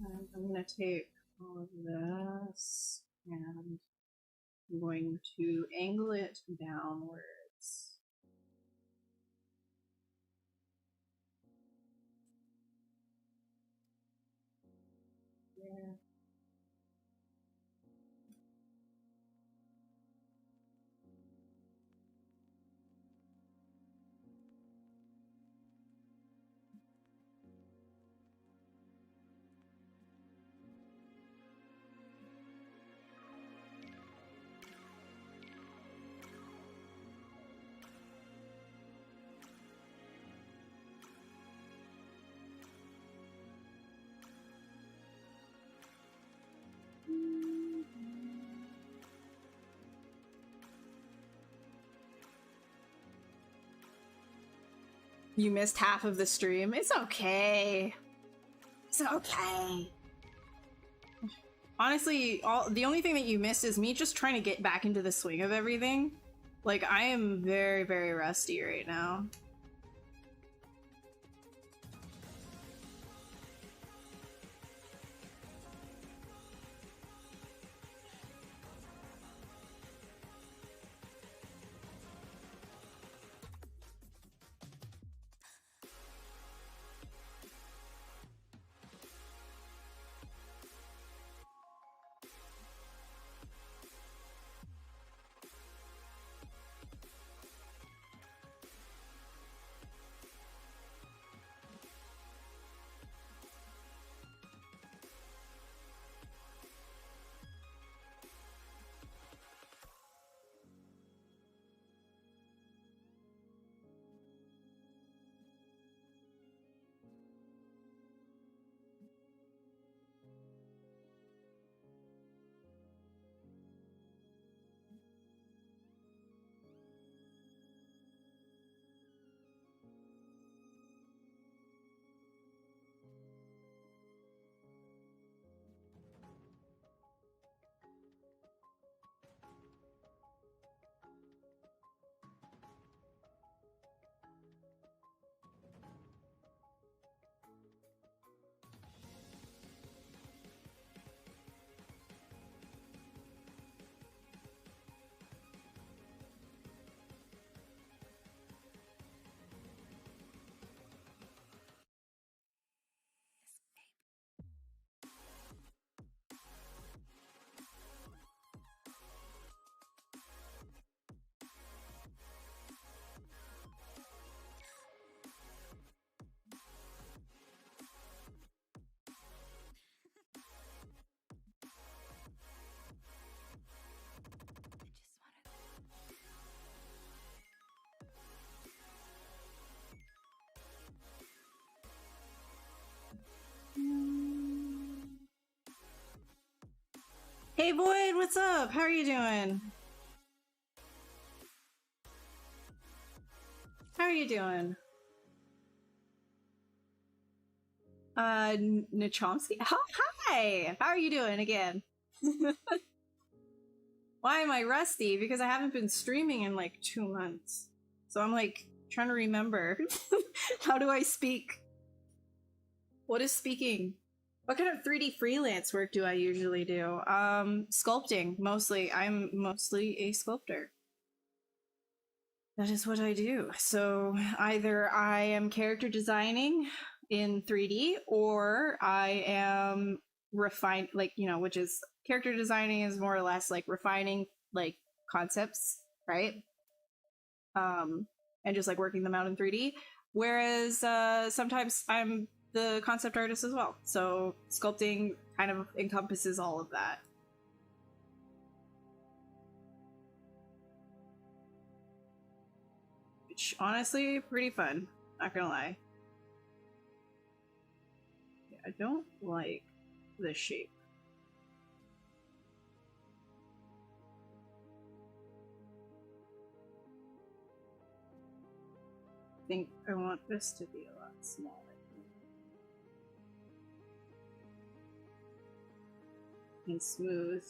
And I'm gonna take all of this and I'm going to angle it downwards. Yeah. You missed half of the stream. It's okay. It's okay. Honestly, the only thing that you missed is me just trying to get back into the swing of everything. Like, I am very, very rusty right now. Hey Void, what's up? How are you doing? How are you doing? Nachomsky? Hi! How are you doing again? Why am I rusty? Because I haven't been streaming in like 2 months. So I'm like trying to remember. How do I speak? What is speaking? What kind of 3D freelance work do I usually do? Sculpting, mostly. I'm mostly a sculptor. That is what I do. So either I am character designing in 3D or I am refine, like, you know, which is character designing is more or less like refining like concepts, right? And just like working them out in 3D. Whereas sometimes I'm the concept artist as well. So sculpting kind of encompasses all of that. Which honestly, pretty fun. Not gonna lie. Yeah, I don't like the shape. I think I want this to be a lot smaller. And smooth.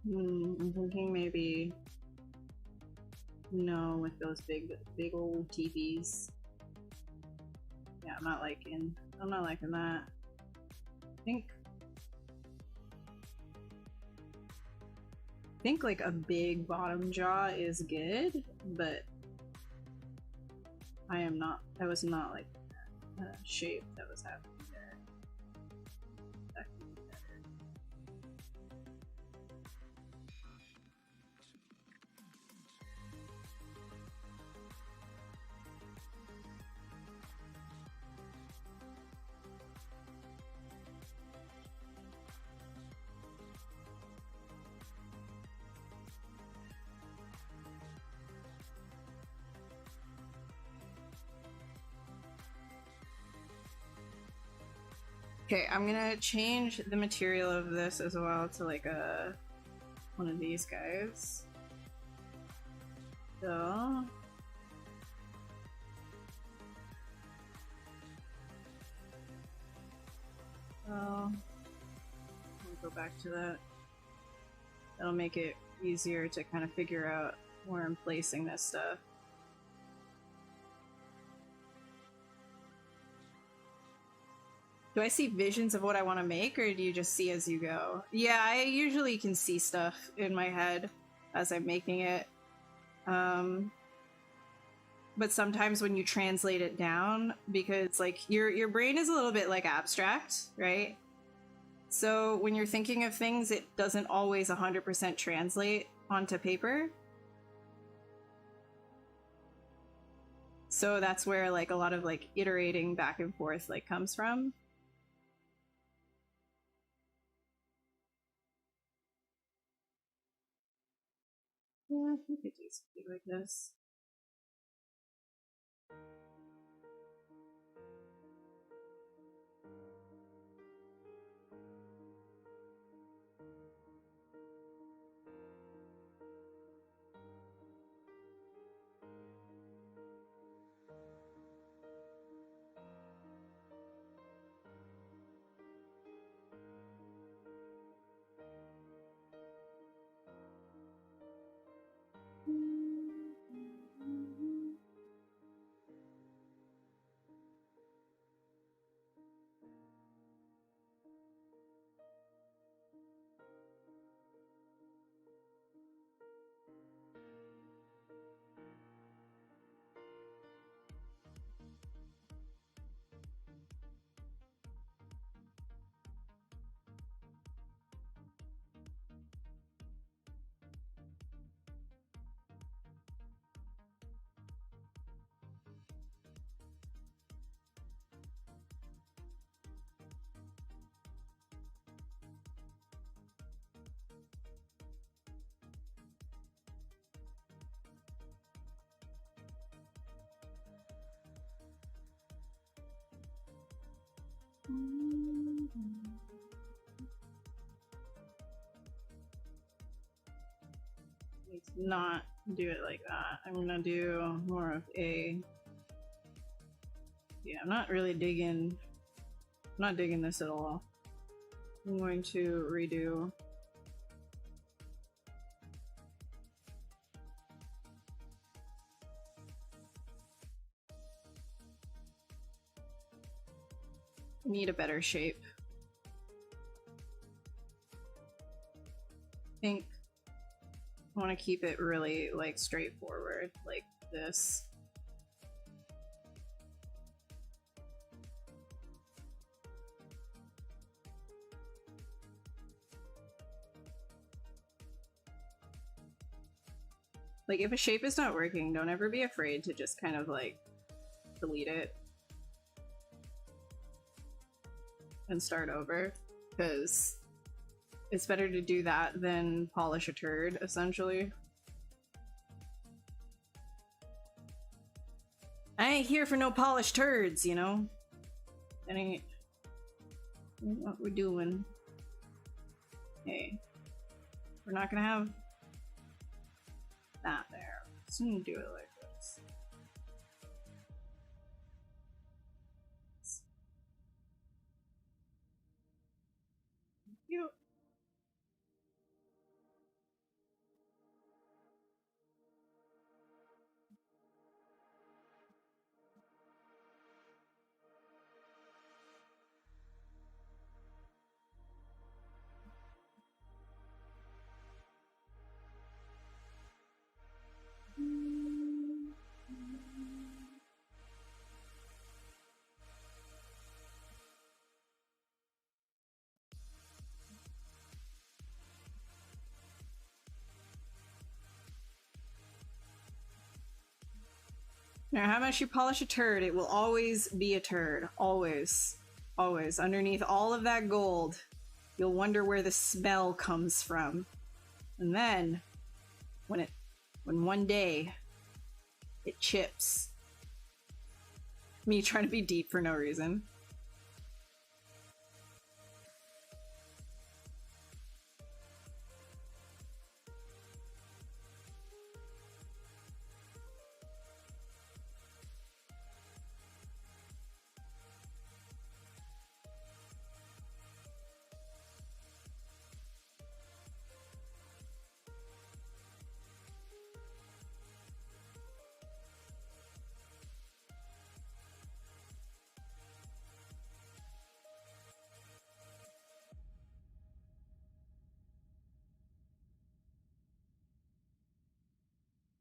I'm thinking maybe no with those big old TVs. Yeah, I'm not liking that. I think like a big bottom jaw is good, but that was not like the shape that was happening there. That could be better. Okay, I'm gonna change the material of this as well to like one of these guys. So I'll go back to that. That'll make it easier to kind of figure out where I'm placing this stuff. Do I see visions of what I want to make, or do you just see as you go? Yeah, I usually can see stuff in my head as I'm making it. But sometimes when you translate it down, because like your brain is a little bit like abstract, right? So when you're thinking of things, it doesn't always 100% translate onto paper. So that's where like a lot of like iterating back and forth like comes from. Yeah, we could do something like this. Let's not do it like that. I'm gonna do more of a... Yeah, I'm not really digging... I'm not digging this at all. I'm going to redo... Need a better shape. I think I want to keep it really like straightforward, like this. Like if a shape is not working, don't ever be afraid to just kind of like delete it and start over, because it's better to do that than polish a turd, essentially. I ain't here for no polished turds, you know? That ain't what we're doing. Hey, we're not gonna have that there. Just gonna do it like this. Cute. No matter how much you polish a turd, it will always be a turd. Always. Always. Underneath all of that gold, you'll wonder where the smell comes from. And then, when one day, it chips. Me trying to be deep for no reason.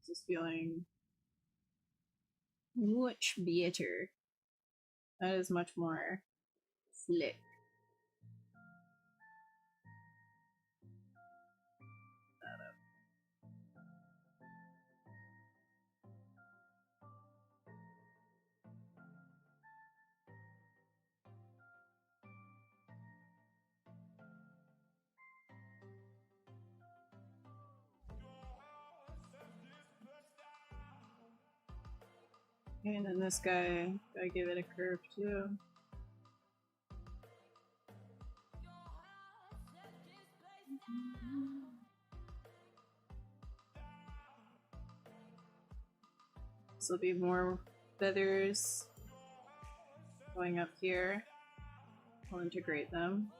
Just feeling much better. That is much more slick. Okay, and then this guy, gotta give it a curve too. This will be more feathers going up here. I'll integrate them.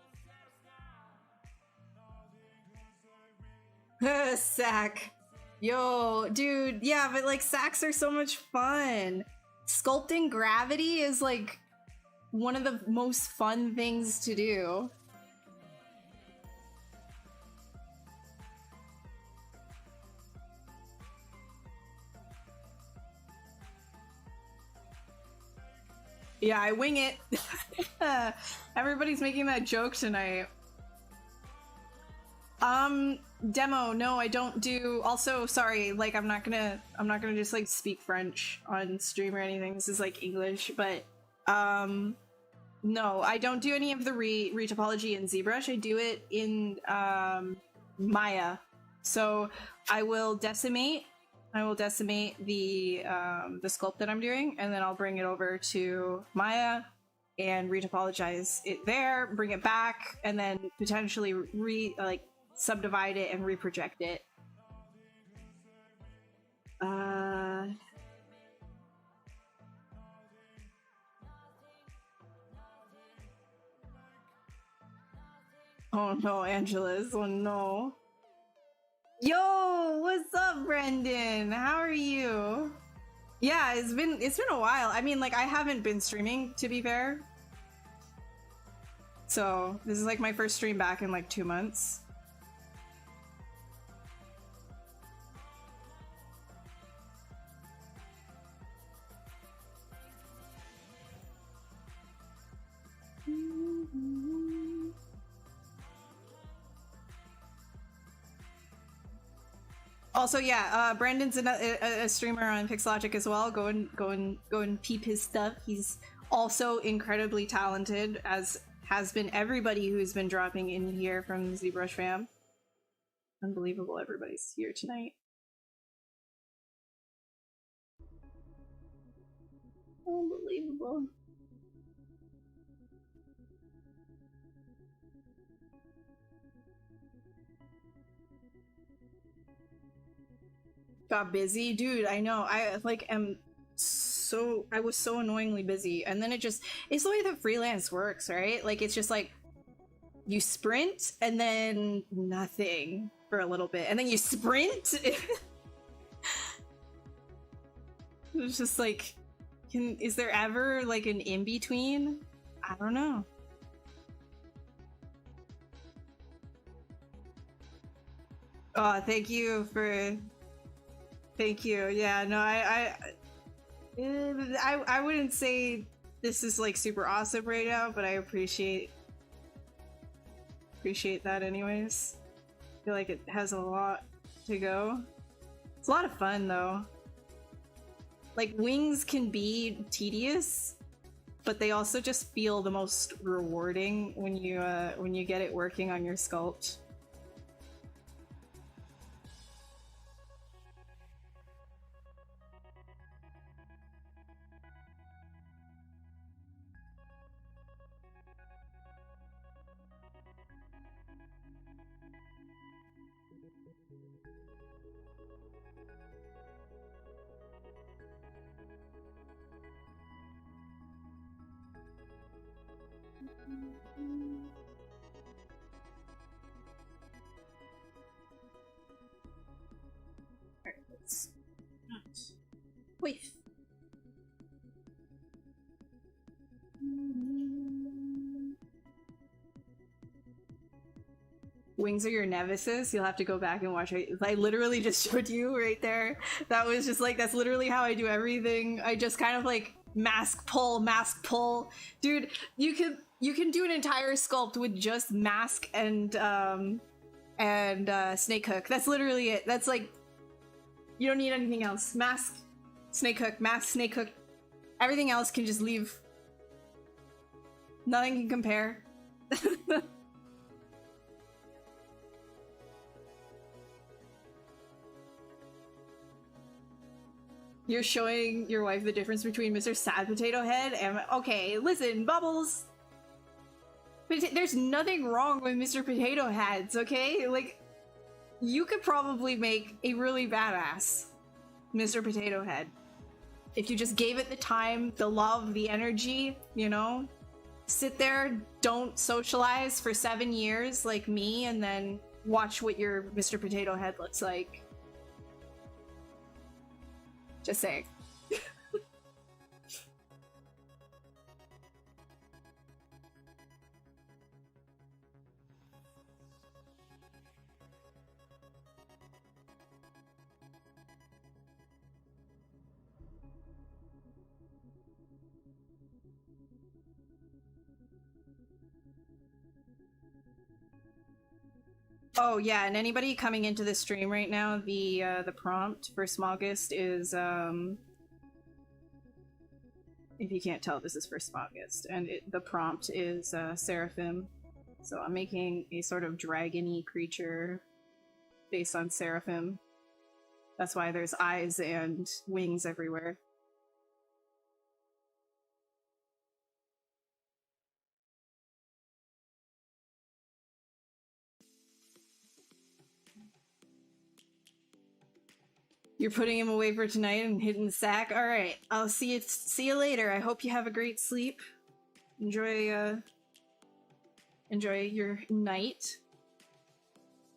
Sack. Yo, dude, yeah, but like sacks are so much fun. Sculpting gravity is like one of the most fun things to do. Yeah, I wing it. Everybody's making that joke tonight. Demo, no, I don't do. Also, sorry, like I'm not gonna just like speak French on stream or anything. This is like English, but no, I don't do any of the retopology in ZBrush. I do it in Maya. So I will decimate the sculpt that I'm doing, and then I'll bring it over to Maya and retopologize it there, bring it back, and then potentially subdivide it and reproject it. Oh no, Angela's. Oh no. Yo, what's up, Brendan? How are you? Yeah, it's been a while. I mean, like I haven't been streaming, to be fair. So this is like my first stream back in like 2 months. Also, yeah, Brandon's a streamer on Pixologic as well. Go and peep his stuff. He's also incredibly talented, as has been everybody who's been dropping in here from the ZBrush fam. Unbelievable, everybody's here tonight. Unbelievable. Got busy, dude. I know. I was so annoyingly busy, and then it's the way that freelance works, right? Like it's just like you sprint and then nothing for a little bit, and then you sprint. It's just like, is there ever like an in between? I don't know. Oh, thank you. Yeah, no, I wouldn't say this is like super awesome right now, but I appreciate that anyways. I feel like it has a lot to go. It's a lot of fun though. Like wings can be tedious, but they also just feel the most rewarding when you get it working on your sculpt. Wait. Wings are your nemesis. You'll have to go back and watch it. I literally just showed you right there. That was just like, that's literally how I do everything. I just kind of like mask pull. Dude, you can do an entire sculpt with just mask and snake hook. That's literally it. That's like, you don't need anything else. Mask, snake hook, mask, snake hook. Everything else can just leave. Nothing can compare. You're showing your wife the difference between Mr. Sad Potato Head and... Okay, listen, Bubbles! There's nothing wrong with Mr. Potato Heads, okay? Like, you could probably make a really badass Mr. Potato Head. If you just gave it the time, the love, the energy, you know? Sit there, don't socialize for 7 years like me, and then watch what your Mr. Potato Head looks like. Just saying. Oh yeah, and anybody coming into the stream right now, the prompt for Smogist is if you can't tell, this is for Smogist, and the prompt is Seraphim. So I'm making a sort of dragon-y creature based on Seraphim. That's why there's eyes and wings everywhere. You're putting him away for tonight and hitting the sack? Alright, I'll see you later. I hope you have a great sleep. Enjoy your night.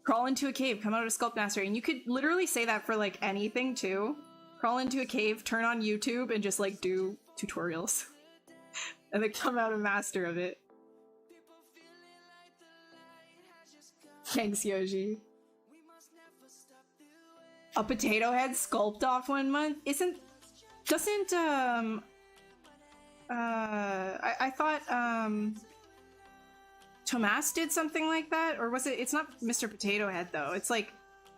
Crawl into a cave, come out of Sculpt Mastery. And you could literally say that for like anything too. Crawl into a cave, turn on YouTube, and just like do tutorials. And then come out a master of it. Thanks, Yoji. A potato head sculpt off 1 month? Doesn't I thought Tomas did something like that? Or was it's not Mr. Potato Head though. It's like,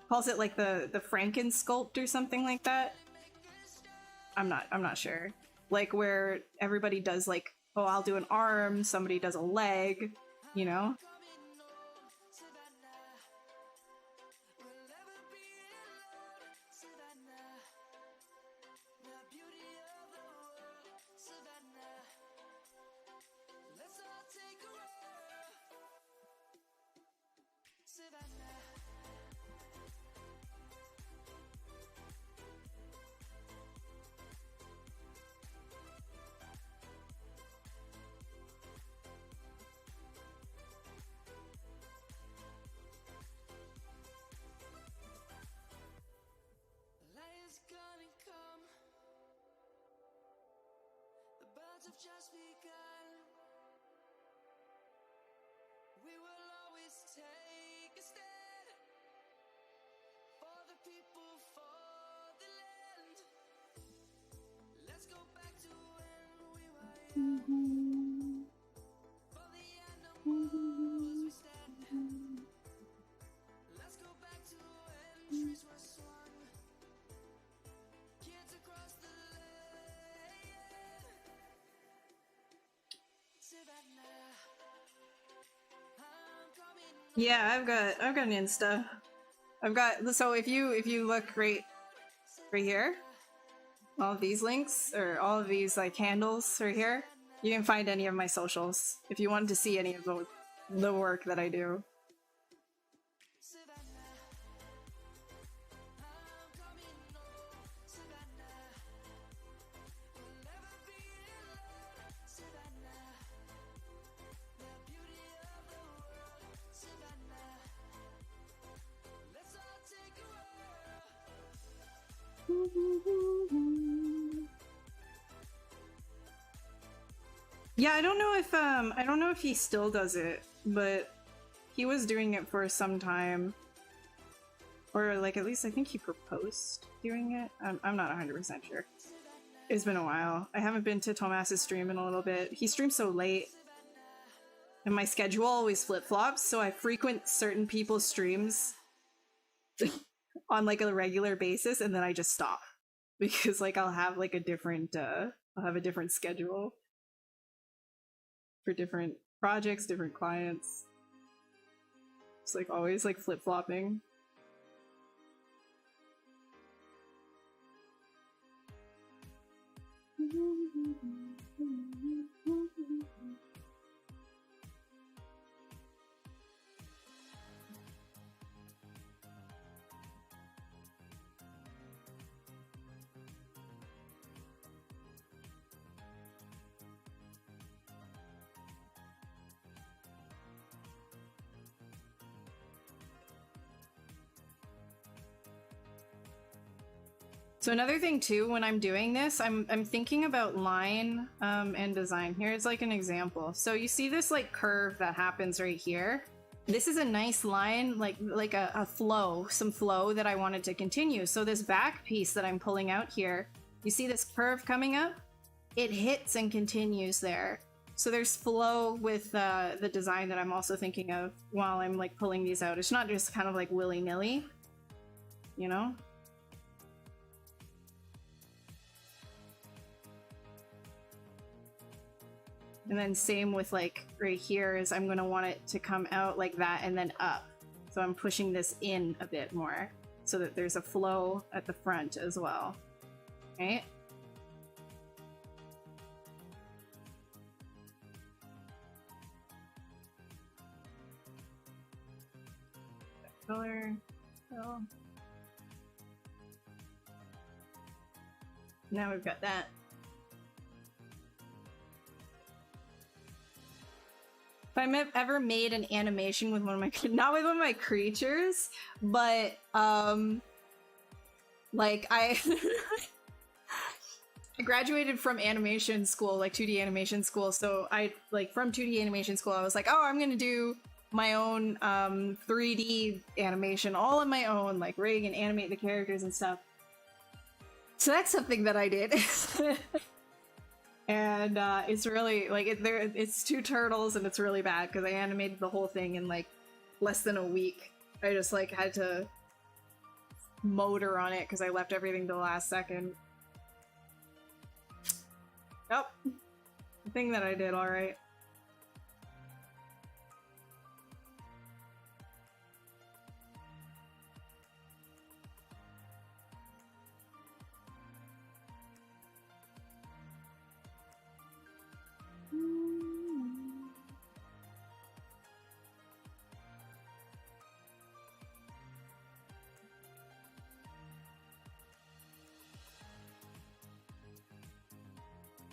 calls it like the Franken sculpt or something like that. I'm not sure. Like where everybody does like, oh, I'll do an arm, somebody does a leg, you know? Have just begun. We will always take a stand for the people, for the land. Let's go back to when we were young. For the animals we stand. Let's go back to when trees were swung. Kids across the Yeah, I've got an Insta. So if you look right here, all of these links or all of these like handles right here, you can find any of my socials if you wanted to see any of the work that I do. Yeah, I don't know if he still does it, but he was doing it for some time. Or like at least I think he proposed doing it. I'm not 100% sure. It's been a while. I haven't been to Tomas's stream in a little bit. He streams so late. And my schedule always flip-flops, so I frequent certain people's streams on like a regular basis and then I just stop. Because like I'll have like a different schedule for different projects, different clients. It's like always like flip-flopping. So another thing too, when I'm doing this, I'm thinking about line and design. Here's like an example. So you see this like curve that happens right here. This is a nice line, like a flow, some flow that I wanted to continue. So this back piece that I'm pulling out here, you see this curve coming up? It hits and continues there. So there's flow with the design that I'm also thinking of while I'm like pulling these out. It's not just kind of like willy-nilly, you know? And then same with like right here is I'm gonna want it to come out like that and then up. So I'm pushing this in a bit more so that there's a flow at the front as well, right? Color, so now we've got that. If I ever made an animation with one of my, not with one of my creatures, but like I I graduated from animation school, like 2D animation school. So I like from 2D animation school, I was like, oh, I'm gonna do my own 3D animation all on my own, like rig and animate the characters and stuff. So that's something that I did. And it's really like it's two turtles and it's really bad because I animated the whole thing in like less than a week. I just like had to motor on it because I left everything to the last second. Oh, the thing that I did all right.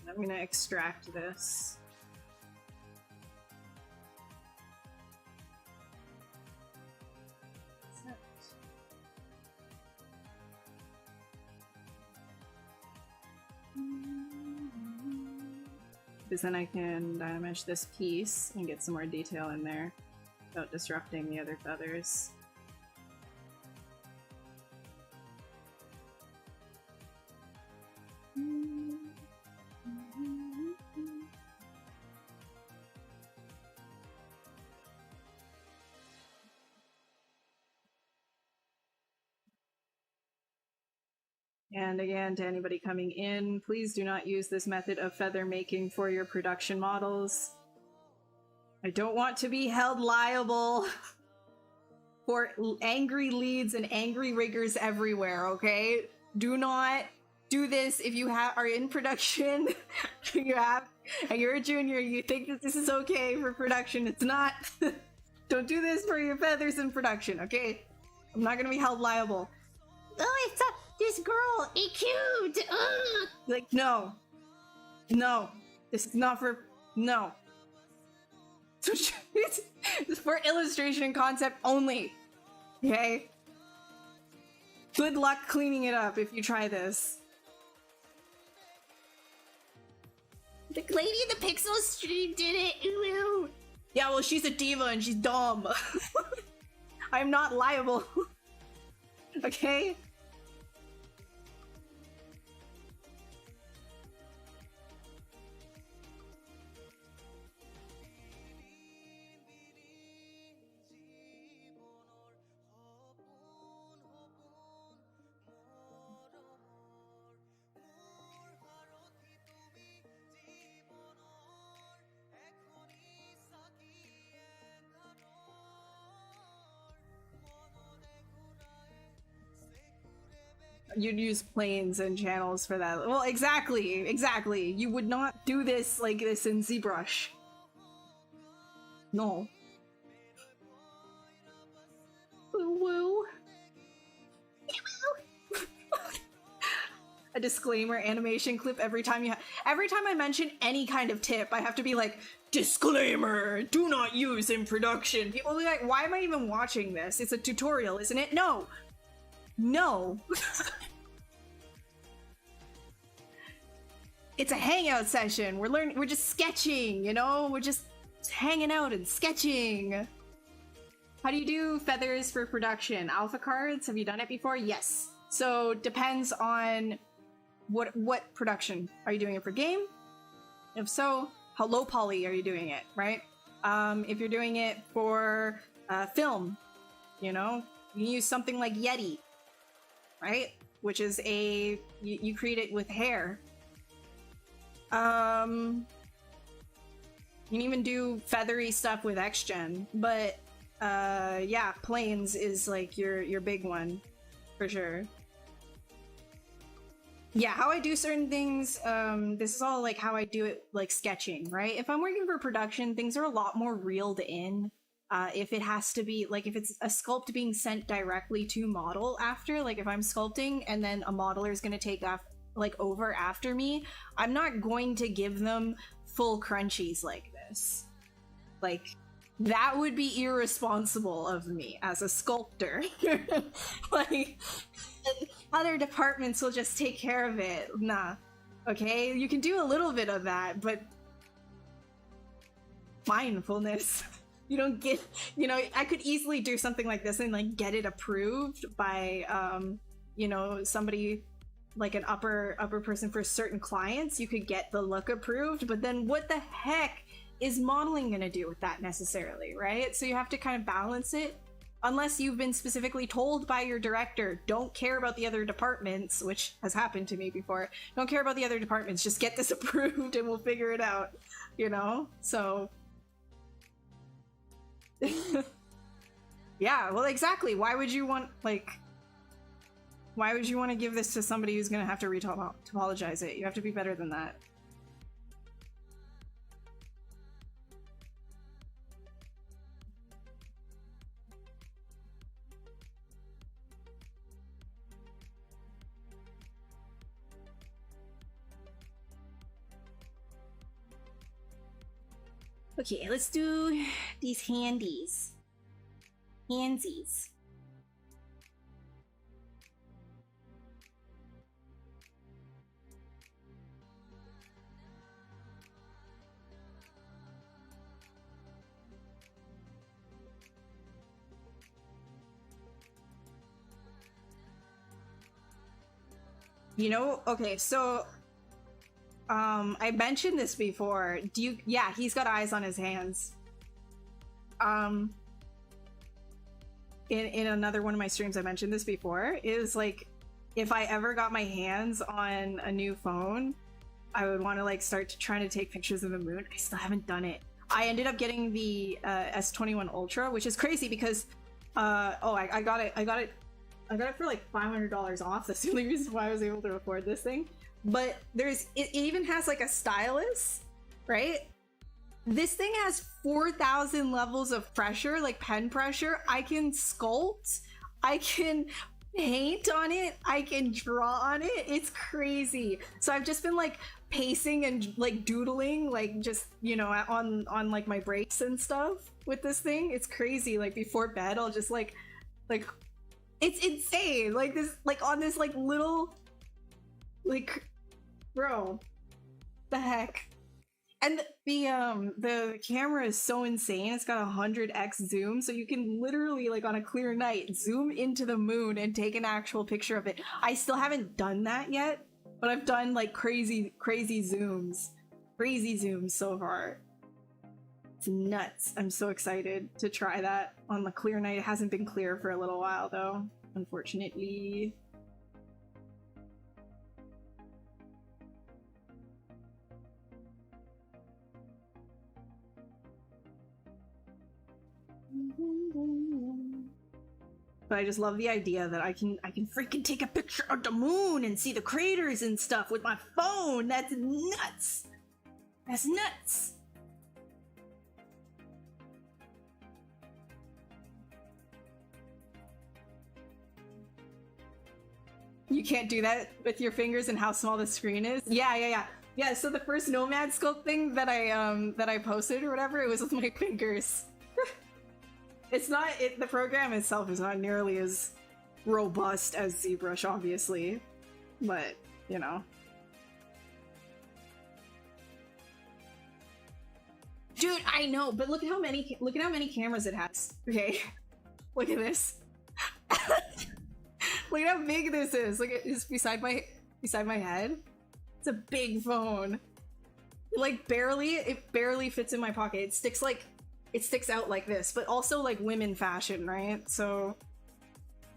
I'm gonna extract this. Because then I can mesh this piece and get some more detail in there without disrupting the other feathers. And again, to anybody coming in, please do not use this method of feather making for your production models. I don't want to be held liable for angry leads and angry riggers everywhere, okay? Do not do this if you are in production. And you're a junior, you think that this is okay for production. It's not. Don't do this for your feathers in production, okay? I'm not gonna be held liable. Oh, it's this girl, cute. Like, no, this is not for, no. It's for illustration and concept only, okay? Good luck cleaning it up if you try this. The lady in the Pixel stream did it. Ooh. Yeah, well, she's a diva and she's dumb. I'm not liable. Okay? you'd use planes and channels for that. Well, exactly. You would not do this like this in ZBrush. No. Woo. A disclaimer animation clip every time I mention any kind of tip, I have to be like, disclaimer, do not use in production. People will be like, why am I even watching this? It's a tutorial, isn't it? No. It's a hangout session. We're just sketching, you know? We're just hanging out and sketching. How do you do feathers for production? Alpha cards? Have you done it before? Yes. So depends on what production. Are you doing it for game? If so, how low poly are you doing it, right? If you're doing it for film, you know, you use something like Yeti, right? Which is you create it with hair. You can even do feathery stuff with XGen, but yeah, planes is like your big one for sure. Yeah, how I do certain things, this is all like how I do it, like sketching, right? If I'm working for production, things are a lot more reeled in. If it has to be, like if it's a sculpt being sent directly to model after, like if I'm sculpting and then a modeler is going to take off, like over after me, I'm not going to give them full crunchies like this. Like, that would be irresponsible of me as a sculptor. Like, other departments will just take care of it. Nah. Okay? You can do a little bit of that, but mindfulness. You don't get, you know, I could easily do something like this and like get it approved by you know, somebody like an upper person for certain clients. You could get the look approved, but then what the heck is modeling going to do with that necessarily, right? So you have to kind of balance it. Unless you've been specifically told by your director, don't care about the other departments, which has happened to me before. Don't care about the other departments, just get this approved and we'll figure it out, you know? So yeah, well, exactly. Why would you want to give this to somebody who's going to have to retopologize it? You have to be better than that. Okay, let's do these handsies. You know, okay, so I mentioned this before. Yeah, he's got eyes on his hands. In another one of my streams I mentioned this before, is like, if I ever got my hands on a new phone, I would want to like start trying to take pictures of the moon. I still haven't done it. I ended up getting the S21 Ultra, which is crazy because I got it for like $500 off. That's the only reason why I was able to afford this thing. But it even has like a stylus, right? This thing has 4,000 levels of pressure, like pen pressure. I can sculpt, I can paint on it, I can draw on it. It's crazy. So I've just been like pacing and like doodling, like just, you know, on like my breaks and stuff with this thing. It's crazy. Like before bed, I'll just like it's insane. Like this, like on this like little, like, bro, the heck. And the camera is so insane. It's got 100x zoom, so you can literally, like on a clear night, zoom into the moon and take an actual picture of it. I still haven't done that yet, but I've done like crazy zooms so far. It's nuts. I'm so excited to try that on the clear night. It hasn't been clear for a little while though, unfortunately. But I just love the idea that I can freaking take a picture of the moon and see the craters and stuff with my phone. That's nuts. That's nuts. You can't do that with your fingers and how small the screen is. Yeah, so the first Nomad sculpt thing that I posted or whatever, it was with my fingers. It's not, the program itself is not nearly as robust as ZBrush, obviously, but, you know. Dude, I know, but look at how many cameras it has. Okay, look at this. Look at how big this is. Look at it's beside my head. It's a big phone. Like it barely fits in my pocket. It sticks out like this, but also like women fashion, right? So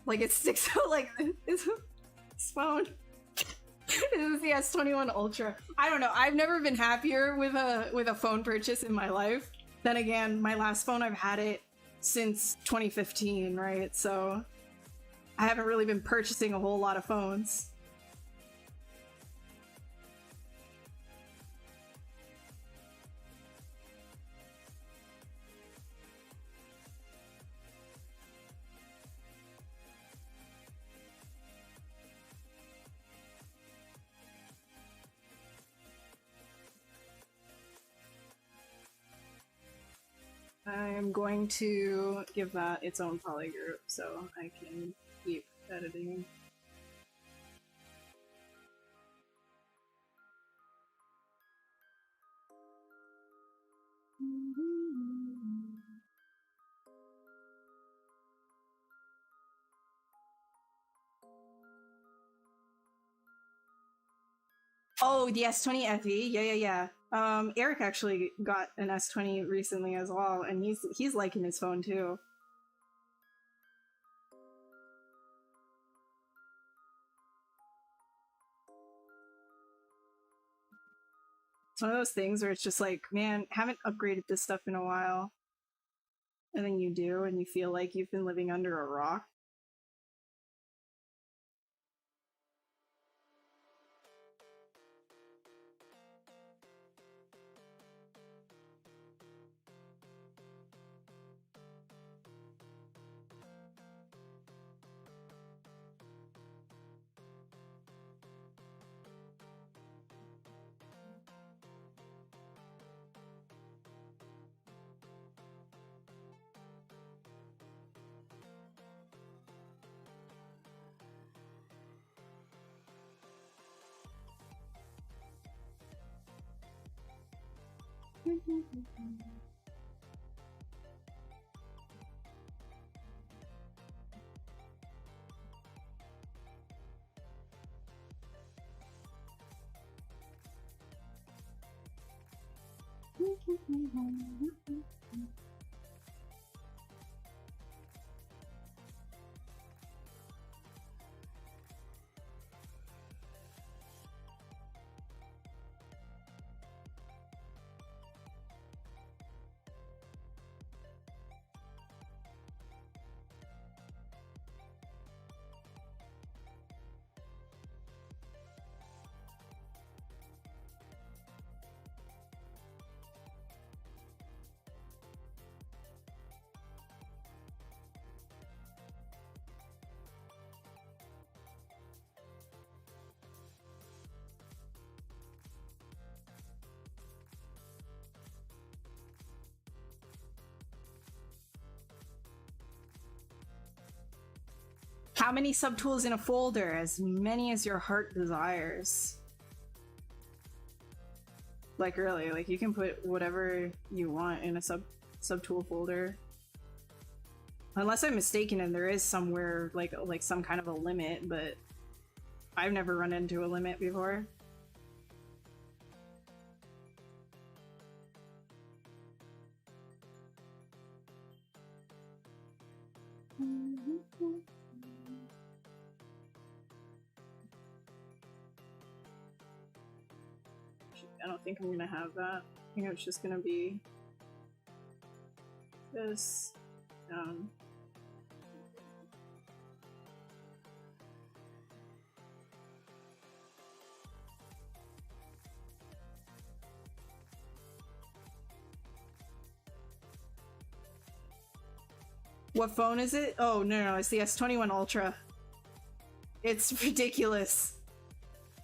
like it sticks out like this phone. This is the S21 Ultra. I don't know. I've never been happier with a phone purchase in my life. Then again, my last phone, I've had it since 2015, right? So I haven't really been purchasing a whole lot of phones. I'm going to give that its own poly group so I can keep editing. Oh, the S20 FE? Yeah. Eric actually got an S20 recently as well, and he's liking his phone too. It's one of those things where it's just like, man, haven't upgraded this stuff in a while. And then you do, and you feel like you've been living under a rock. How many subtools in a folder? As many as your heart desires. Like really, like you can put whatever you want in a subtool folder. Unless I'm mistaken and there is somewhere like some kind of a limit, but I've never run into a limit before. I don't think I'm gonna have that. I think it's just gonna be this. What phone is it? Oh, no, it's the S21 Ultra. It's ridiculous.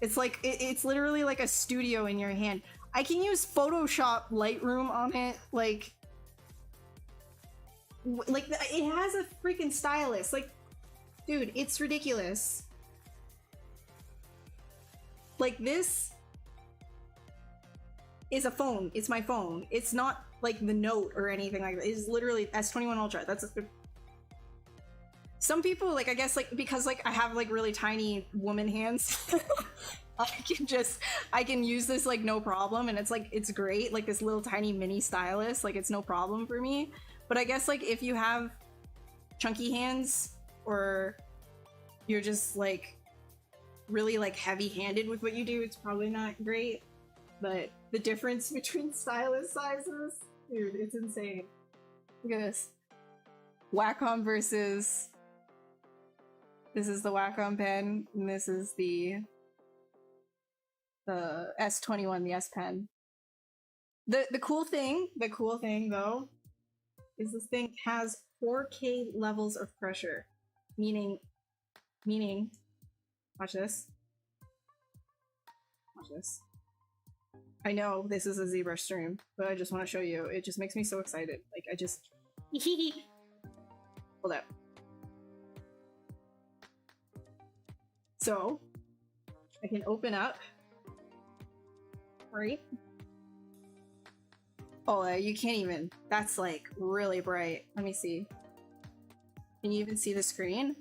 It's like, it's literally like a studio in your hand. I can use Photoshop Lightroom on it, like it has a freaking stylus. Like, dude, it's ridiculous. Like, this is a phone. It's my phone. It's not like the Note or anything like that. It's literally S21 Ultra. That's a... Some people, like, I guess, like, because, like, I have, like, really tiny woman hands, I can use this, like, no problem, and it's, like, it's great, like, this little tiny mini stylus, like, it's no problem for me. But I guess, like, if you have chunky hands, or you're just, like, really, like, heavy-handed with what you do, it's probably not great. But the difference between stylus sizes, dude, it's insane. Look at this. Wacom versus... This is the Wacom pen, and this is the S21, the S Pen. The cool thing though, is this thing has 4K levels of pressure, meaning, watch this. Watch this. I know this is a ZBrush stream, but I just want to show you. It just makes me so excited. Like, I just... Hold up. So, I can open up, right? Oh, you can't even, that's like really bright. Let me see. Can you even see the screen?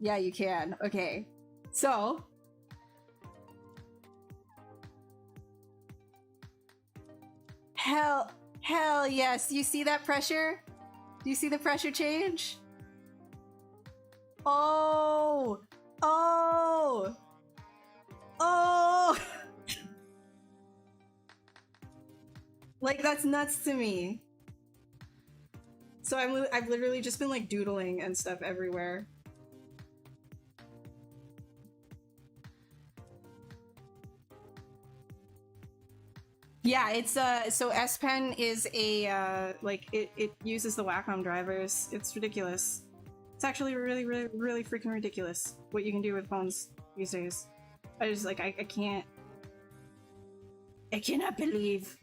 Yeah, you can. Okay. So, hell yes. You see that pressure? Do you see the pressure change? Oh! Like, that's nuts to me. So I've literally just been like doodling and stuff everywhere. Yeah, it's so S Pen is a like it uses the Wacom drivers. It's ridiculous. It's actually really freaking ridiculous what you can do with phones these days. I just like I cannot believe.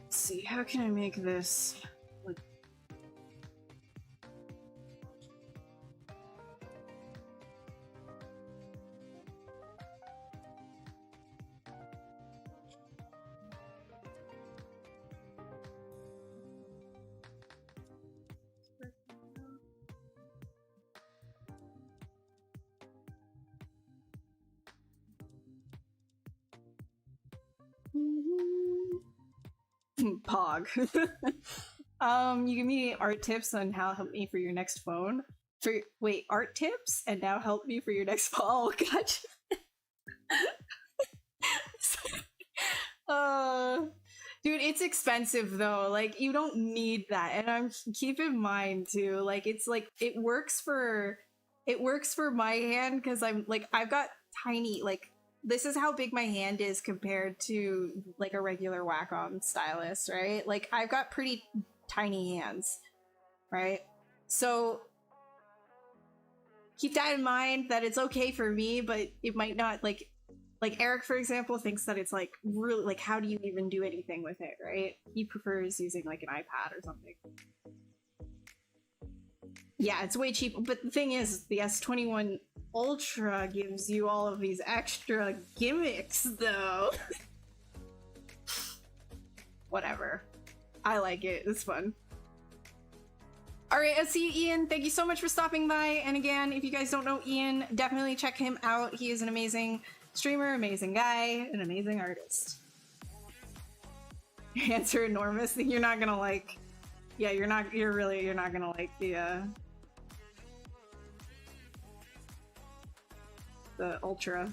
Let's see, how can I make this look... Pog. You give me art tips on how to help me for your next phone. Wait, art tips and now help me for your next phone. Oh, gotcha. Dude, it's expensive though. Like, you don't need that. And keep in mind too, like, it's like it works for my hand because I've got tiny, like, this is how big my hand is compared to like a regular Wacom stylus, right? Like, I've got pretty tiny hands, right? So keep that in mind, that it's okay for me, but it might not, like Eric, for example, thinks that it's like really, like, how do you even do anything with it, right? He prefers using like an iPad or something. Yeah, it's way cheap, but the thing is, the S21 Ultra gives you all of these extra gimmicks, though. Whatever. I like it. It's fun. All right, I'll see you, Ian. Thank you so much for stopping by. And again, if you guys don't know Ian, definitely check him out. He is an amazing streamer, amazing guy, an amazing artist. Your hands are enormous. You're not gonna like. Yeah, you're not gonna like the Ultra.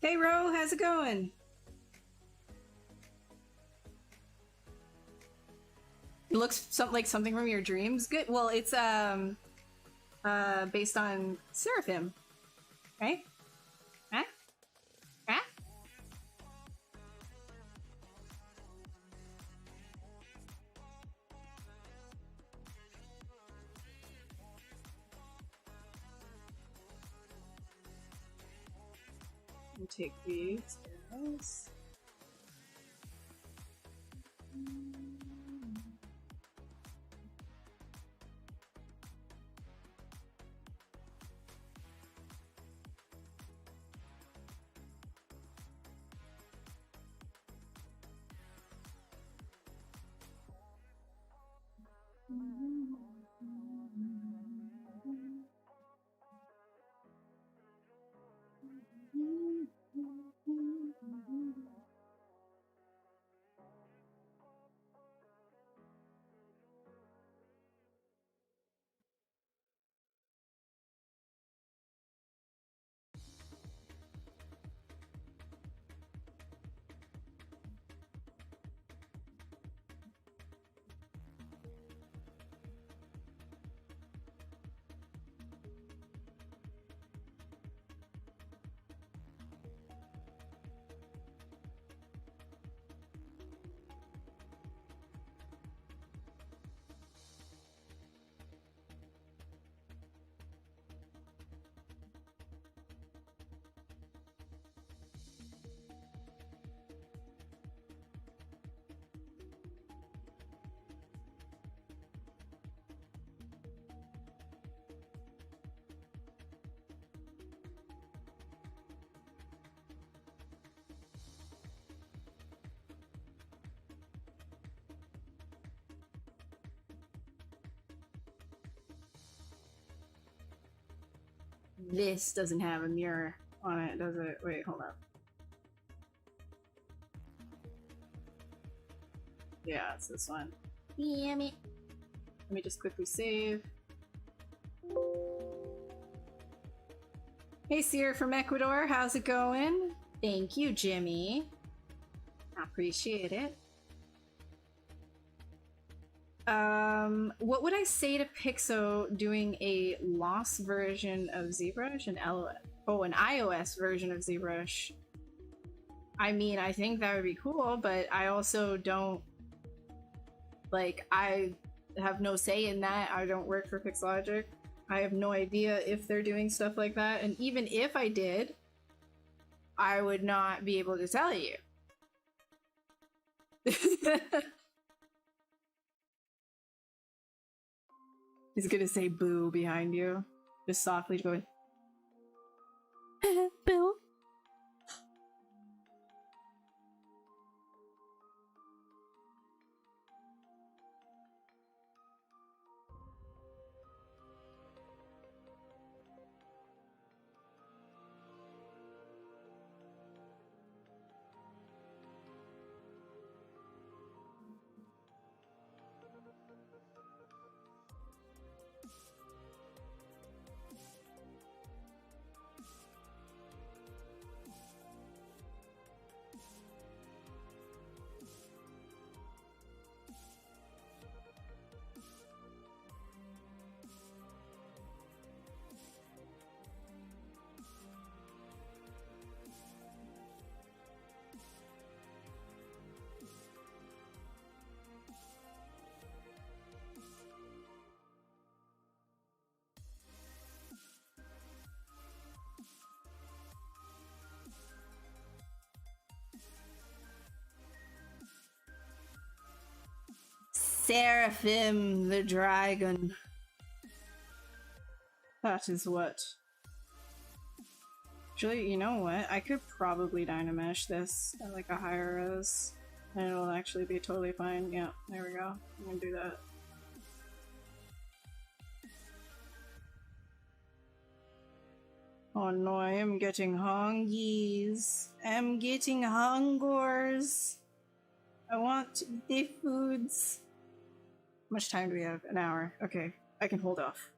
Hey Ro, how's it going? It looks like something from your dreams. Good. Well, it's based on Seraphim, right? Huh? Huh? We'll take these arrows. This doesn't have a mirror on it, does it? Wait, hold up. Yeah, it's this one. Damn it. Let me just quickly save. Hey, Seer from Ecuador, how's it going? Thank you, Jimmy. I appreciate it. What would I say to Pixo doing a lost version of ZBrush and an iOS version of ZBrush? I mean, I think that would be cool, but I also don't, like, I have no say in that. I don't work for Pixologic. I have no idea if they're doing stuff like that, and even if I did, I would not be able to tell you. He's gonna say boo behind you. Just softly going, Bill. Seraphim the dragon. That is what. Actually, you know what? I could probably Dynamesh this at like a higher res. And it'll actually be totally fine. Yeah, there we go. I'm gonna do that. Oh no, I am getting hungies. I'm getting hungers. I want the foods. How much time do we have? An hour. Okay, I can hold off.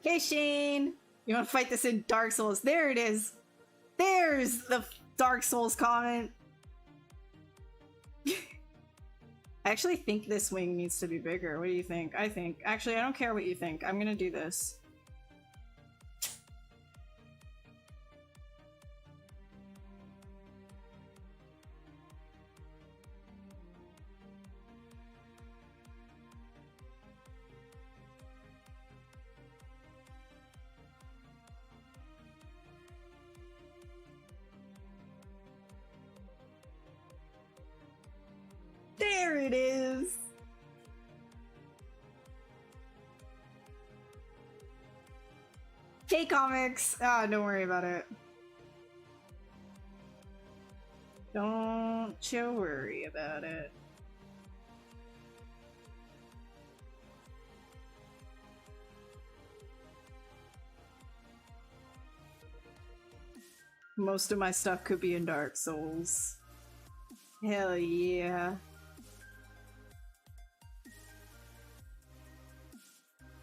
Okay, Shane! You want to fight this in Dark Souls? There it is! There's the Dark Souls comment! I actually think this wing needs to be bigger. What do you think? Actually, I don't care what you think. I'm gonna do this. There it is! Hey, comics! Ah, don't worry about it. Don't you worry about it. Most of my stuff could be in Dark Souls. Hell yeah.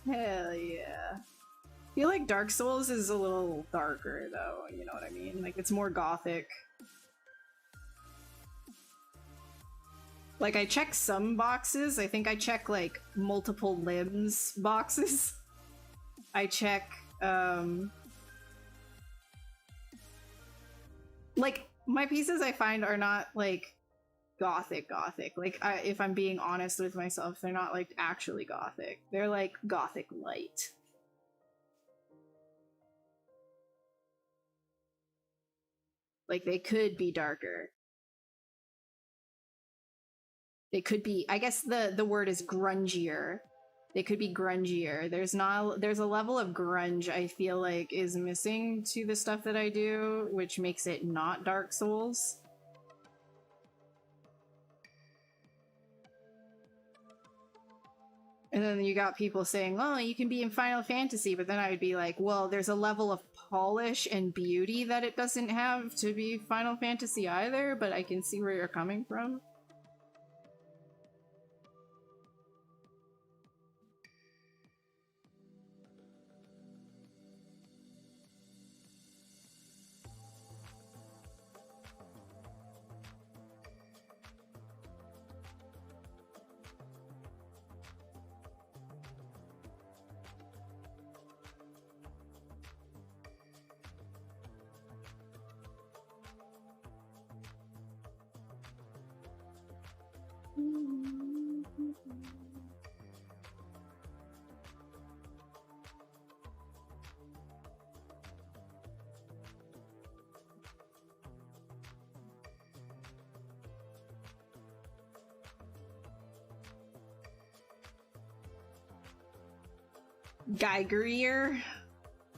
Hell yeah. I feel like Dark Souls is a little darker though, you know what I mean? Like, it's more gothic. Like, I check some boxes. I think I check, like, multiple limbs boxes. I check, like, my pieces I find are not, like, gothic. Like, if I'm being honest with myself, they're not, like, actually gothic. They're, like, gothic light. Like, they could be darker. They could be, I guess the word is grungier. They could be grungier. There's a level of grunge I feel like is missing to the stuff that I do, which makes it not Dark Souls. And then you got people saying, oh, you can be in Final Fantasy, but then I would be like, well, there's a level of polish and beauty that it doesn't have to be Final Fantasy either, but I can see where you're coming from. Geigerier?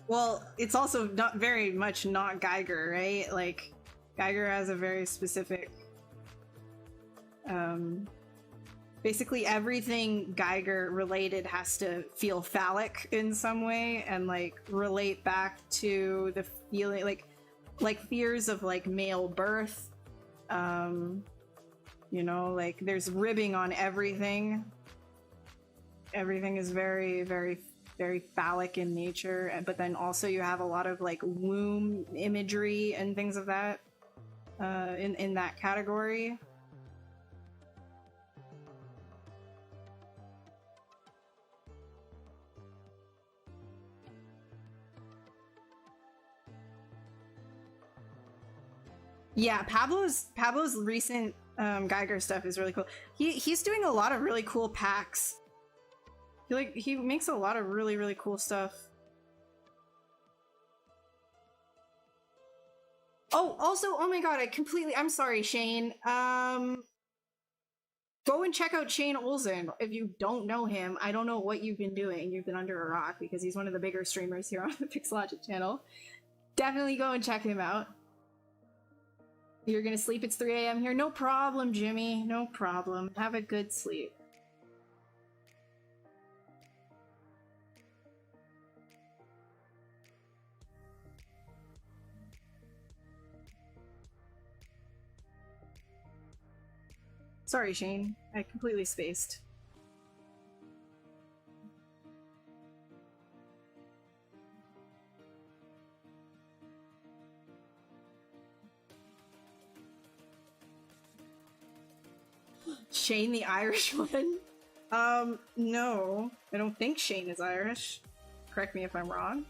Well, it's also not very much not Geiger, right? Like, Geiger has a very specific basically everything Geiger related has to feel phallic in some way and like relate back to the feeling like fears of like male birth. You know, like there's ribbing on everything. Everything is very, very very phallic in nature, but then also you have a lot of like womb imagery and things of that in that category. Yeah, Pablo's recent Geiger stuff is really cool. He's doing a lot of really cool packs. He makes a lot of really cool stuff. Oh, also, oh my god, I'm sorry, Shane. Go and check out Shane Olsen. If you don't know him, I don't know what you've been doing. You've been under a rock, because he's one of the bigger streamers here on the Pixologic channel. Definitely go and check him out. You're gonna sleep, it's 3 a.m. here. No problem, Jimmy. No problem. Have a good sleep. Sorry, Shane. I completely spaced. Shane the Irish one? No. I don't think Shane is Irish. Correct me if I'm wrong.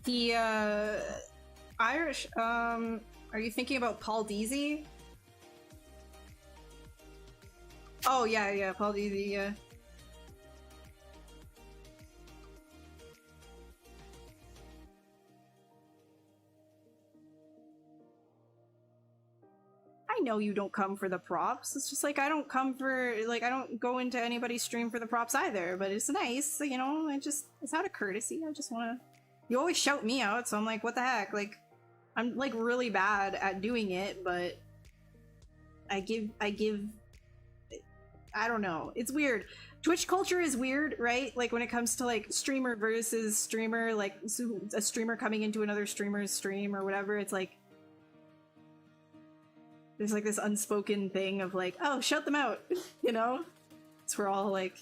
The, Irish, are you thinking about Paul Deasy? Oh, yeah, Paul Deasy, yeah. I know you don't come for the props. It's just like, I don't come for, like, I don't go into anybody's stream for the props either, but it's nice, you know, it's out of courtesy. I just wanna, you always shout me out, so I'm like, what the heck? Like, I'm, like, really bad at doing it, but I give, I don't know. It's weird. Twitch culture is weird, right? Like, when it comes to, like, streamer versus streamer, like, a streamer coming into another streamer's stream or whatever, it's like, there's like this unspoken thing of like, oh, shout them out, you know? So we're all like,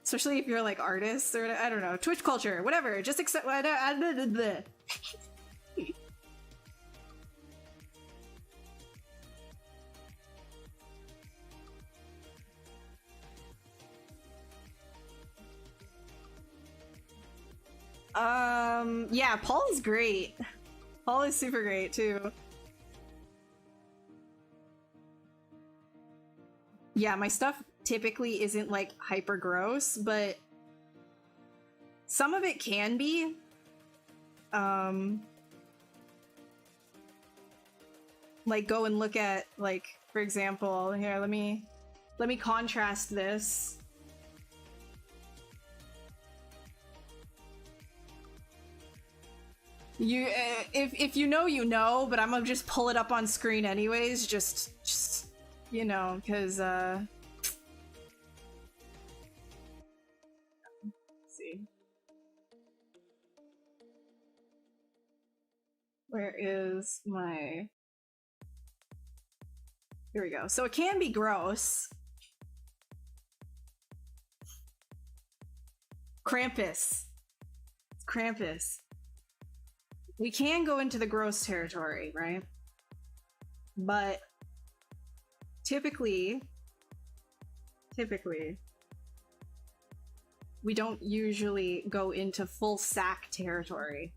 especially if you're like artists or I don't know, Twitch culture, whatever, just accept. Yeah, Paul is great. Paul is super great too. Yeah, my stuff typically isn't like hyper gross, but some of it can be. Like go and look at, like, for example, here, let me contrast this. You if you know, you know, but I'm gonna just pull it up on screen anyways, just you know, because let's see, where is my, here we go. So it can be gross. Krampus. It's Krampus. We can go into the gross territory, right? But typically, we don't usually go into full sack territory.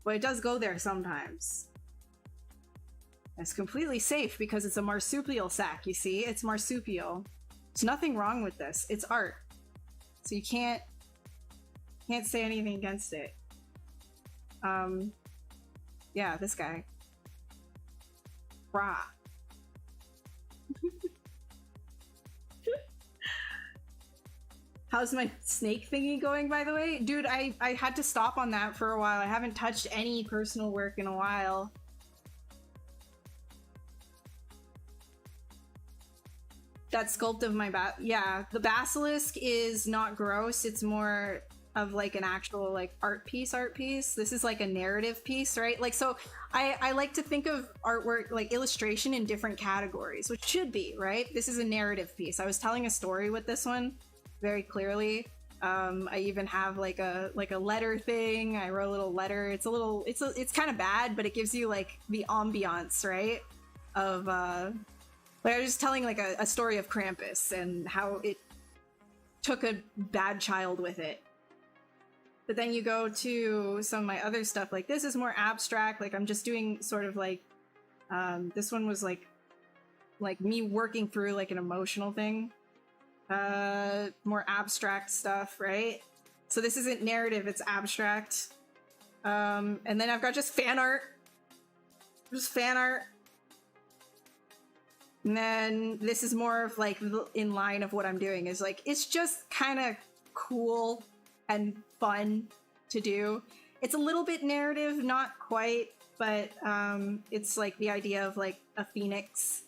But it does go there sometimes. It's completely safe because it's a marsupial sack, you see? It's marsupial. There's nothing wrong with this. It's art. So you can't say anything against it. Yeah, this guy. Rah. How's my snake thingy going, by the way? Dude, I had to stop on that for a while. I haven't touched any personal work in a while. That sculpt of my yeah, the basilisk is not gross. It's more of like an actual like art piece. This is like a narrative piece, right? Like, so I like to think of artwork, like illustration, in different categories, which should be, right? This is a narrative piece. I was telling a story with this one. very clearly. I even have like a letter thing. I wrote a little letter. It's kind of bad, but it gives you like the ambiance, right? Of like I was just telling like a story of Krampus and how it took a bad child with it. But then you go to some of my other stuff, like this is more abstract, like I'm just doing sort of like, this one was like me working through like an emotional thing. More abstract stuff, right? So this isn't narrative, it's abstract. And then I've got just fan art. And then this is more of like in line of what I'm doing is like, it's just kind of cool and fun to do. It's a little bit narrative, not quite, but it's like the idea of like a phoenix,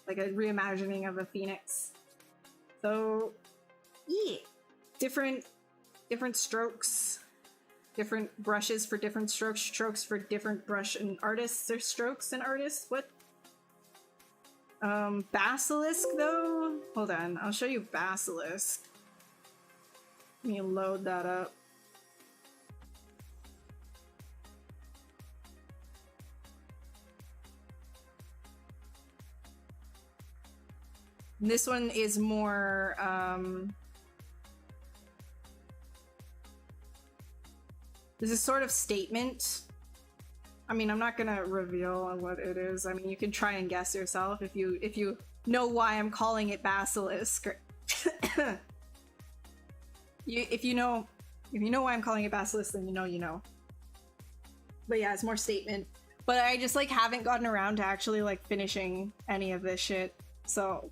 like a reimagining of a phoenix. So yeah, different strokes, different brushes for different strokes, strokes for different brush and artists, or strokes and artists. What? Basilisk though? Hold on, I'll show you Basilisk. Let me load that up. This one is more, this is sort of statement. I mean, I'm not gonna reveal what it is. I mean, you can try and guess yourself if you know why I'm calling it Basilisk. If you know why I'm calling it Basilisk, then you know. But yeah, it's more statement. But I just like haven't gotten around to actually like finishing any of this shit. So,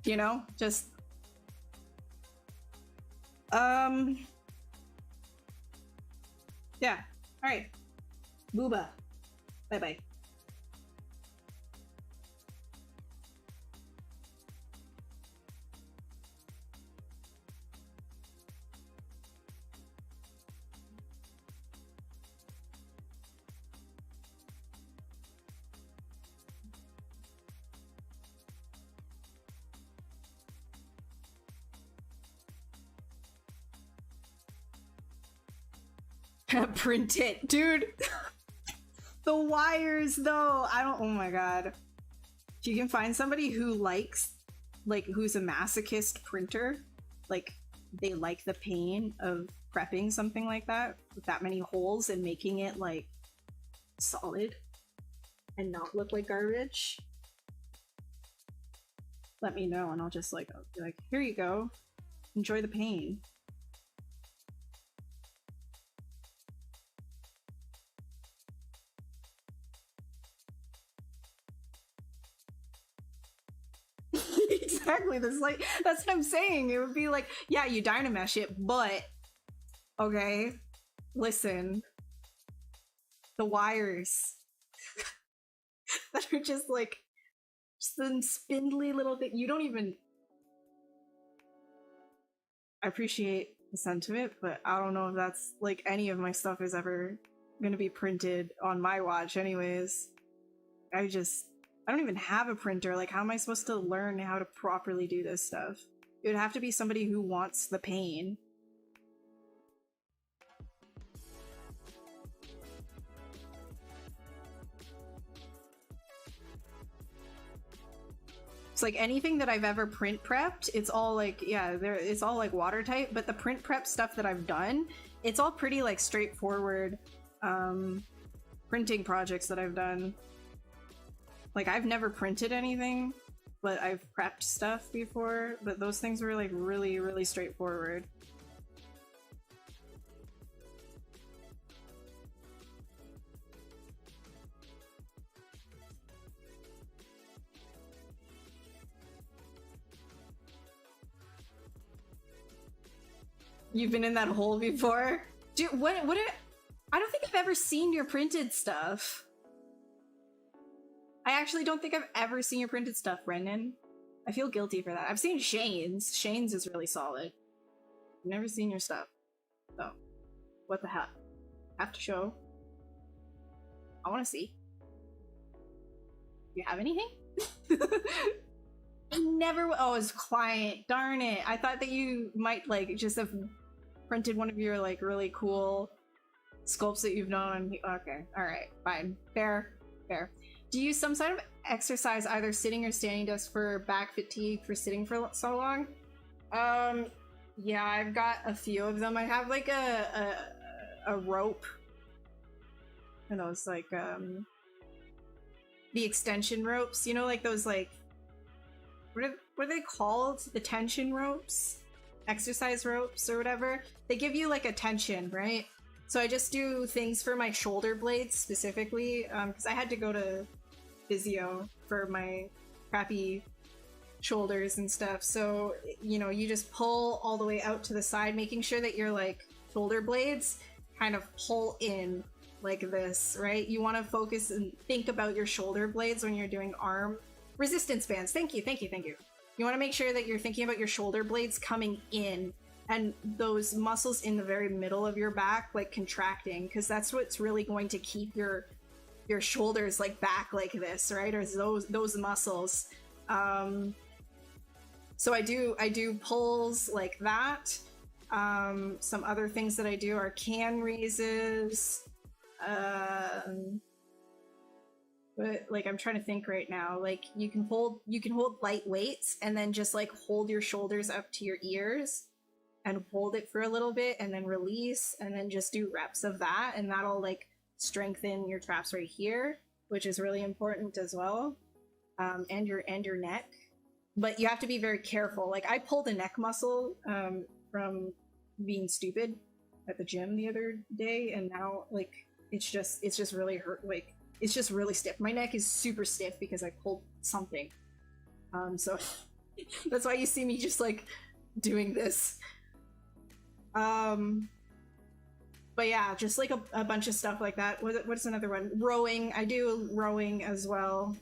you know, just yeah. All right. Booba. Bye-bye. Print it, dude. The wires though, oh my god. If you can find somebody who likes, like, who's a masochist printer, like they like the pain of prepping something like that with that many holes and making it like solid and not look like garbage, let me know and I'll just like, I'll be like, here you go, enjoy the pain. Exactly, that's what I'm saying. It would be like, yeah, you Dynamesh it, but okay, listen, the wires that are just like some spindly little thing. You don't even. I appreciate the sentiment, but I don't know if that's like any of my stuff is ever gonna be printed on my watch anyways. I don't even have a printer. Like, how am I supposed to learn how to properly do this stuff? It would have to be somebody who wants the pain. It's like anything that I've ever print prepped, it's all like, yeah, it's all like watertight, but the print prep stuff that I've done, it's all pretty like straightforward printing projects that I've done. Like, I've never printed anything, but I've prepped stuff before, but those things were like really, really straightforward. You've been in that hole before? Dude, what I don't think I've ever seen your printed stuff. I actually don't think I've ever seen your printed stuff, Brendan. I feel guilty for that. I've seen Shane's. Shane's is really solid. I've never seen your stuff. So, what the heck? Have to show. I want to see. You have anything? I never. Oh, it's client. Darn it! I thought that you might like just have printed one of your like really cool sculpts that you've done. Okay, all right, fine, fair, fair. Do you use some sort of exercise, either sitting or standing desk, for back fatigue for sitting for so long? Yeah, I've got a few of them. I have like a rope. And those like the extension ropes, you know, like those like what are they called? The tension ropes, exercise ropes or whatever. They give you like a tension, right? So I just do things for my shoulder blades specifically, because I had to go to physio for my crappy shoulders and stuff. So you know, you just pull all the way out to the side, making sure that your like shoulder blades kind of pull in like this, right? You want to focus and think about your shoulder blades when you're doing arm resistance bands. Thank you, thank you, thank you. You want to make sure that you're thinking about your shoulder blades coming in and those muscles in the very middle of your back like contracting, because that's what's really going to keep your shoulders like back like this, right? Or those muscles. So I do pulls like that. Some other things that I do are can raises. But like I'm trying to think right now. Like you can hold light weights and then just like hold your shoulders up to your ears and hold it for a little bit and then release and then just do reps of that, and that'll like strengthen your traps right here, which is really important as well. And your neck. But you have to be very careful. Like I pulled a neck muscle from being stupid at the gym the other day, and now like it's just really hurt. Like it's just really stiff. My neck is super stiff because I pulled something. So that's why you see me just like doing this. But yeah, just like a bunch of stuff like that. What's another one? Rowing. I do rowing as well.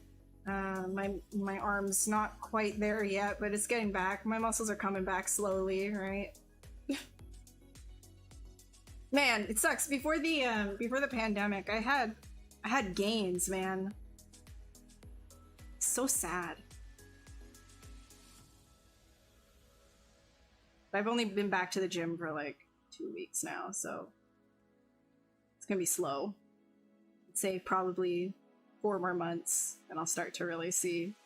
My arm's not quite there yet, but it's getting back. My muscles are coming back slowly, right? Man, it sucks. Before the pandemic, I had gains, man. So sad. I've only been back to the gym for like 2 weeks now, so it's gonna be slow. I'd say probably 4 more months, and I'll start to really see.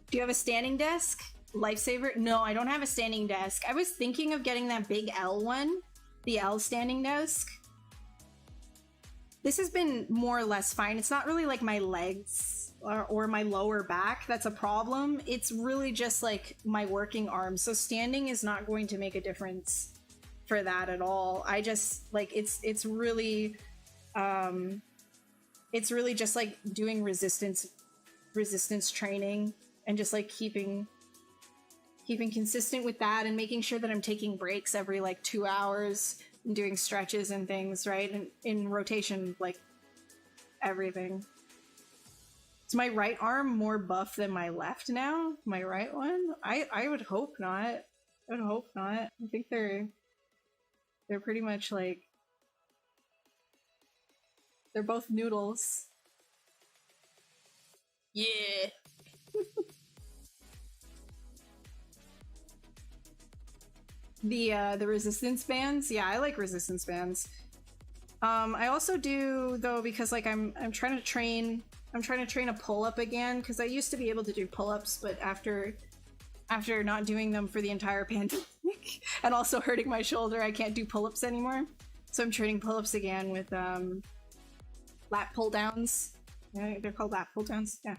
Do you have a standing desk? Lifesaver? No, I don't have a standing desk. I was thinking of getting that big L one, the L standing desk. This has been more or less fine. It's not really like my legs or my lower back that's a problem. It's really just like my working arms. So standing is not going to make a difference for that at all. I just like it's really just like doing resistance training and just like keeping consistent with that and making sure that I'm taking breaks every like 2 hours and doing stretches and things, right? And in rotation, like everything. Is my right arm more buff than my left now? My right one? I would hope not. I would hope not. I think they're pretty much like they're both noodles. Yeah. The resistance bands, yeah, I like resistance bands. I also do though, because like I'm trying to train a pull-up again, because I used to be able to do pull-ups, but after not doing them for the entire pandemic and also hurting my shoulder, I can't do pull-ups anymore. So I'm training pull-ups again with lat pull downs. Yeah, they're called lat pull downs. Yeah.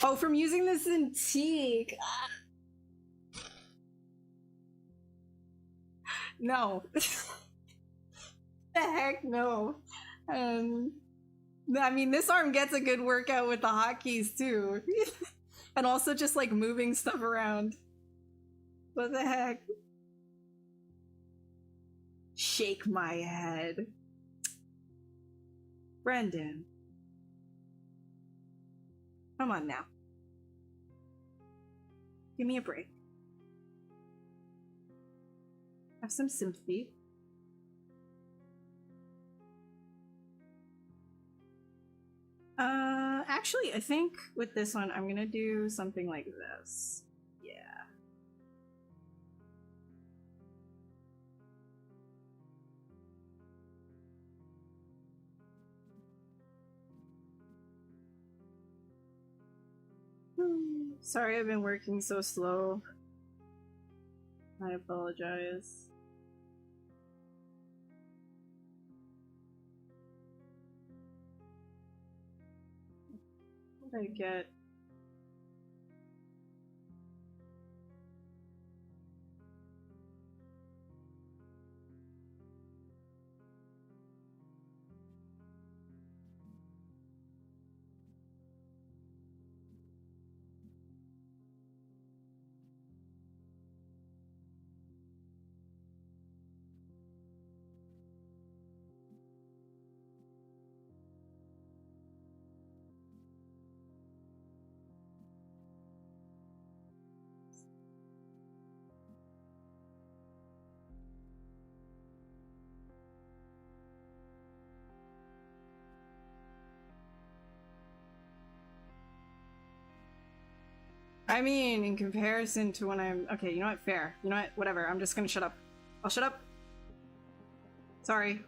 Oh, from using this Cintiq. No. The heck no. I mean, this arm gets a good workout with the hotkeys too. And also just like moving stuff around. What the heck? Shake my head. Brendan. Come on now. Give me a break. Have some sympathy. Actually, I think with this one, I'm gonna do something like this. Yeah. Sorry, I've been working so slow. I apologize. What did I get? I mean, in comparison to when I'm... Okay, you know what? Fair. You know what? Whatever. I'm just gonna shut up. I'll shut up. Sorry.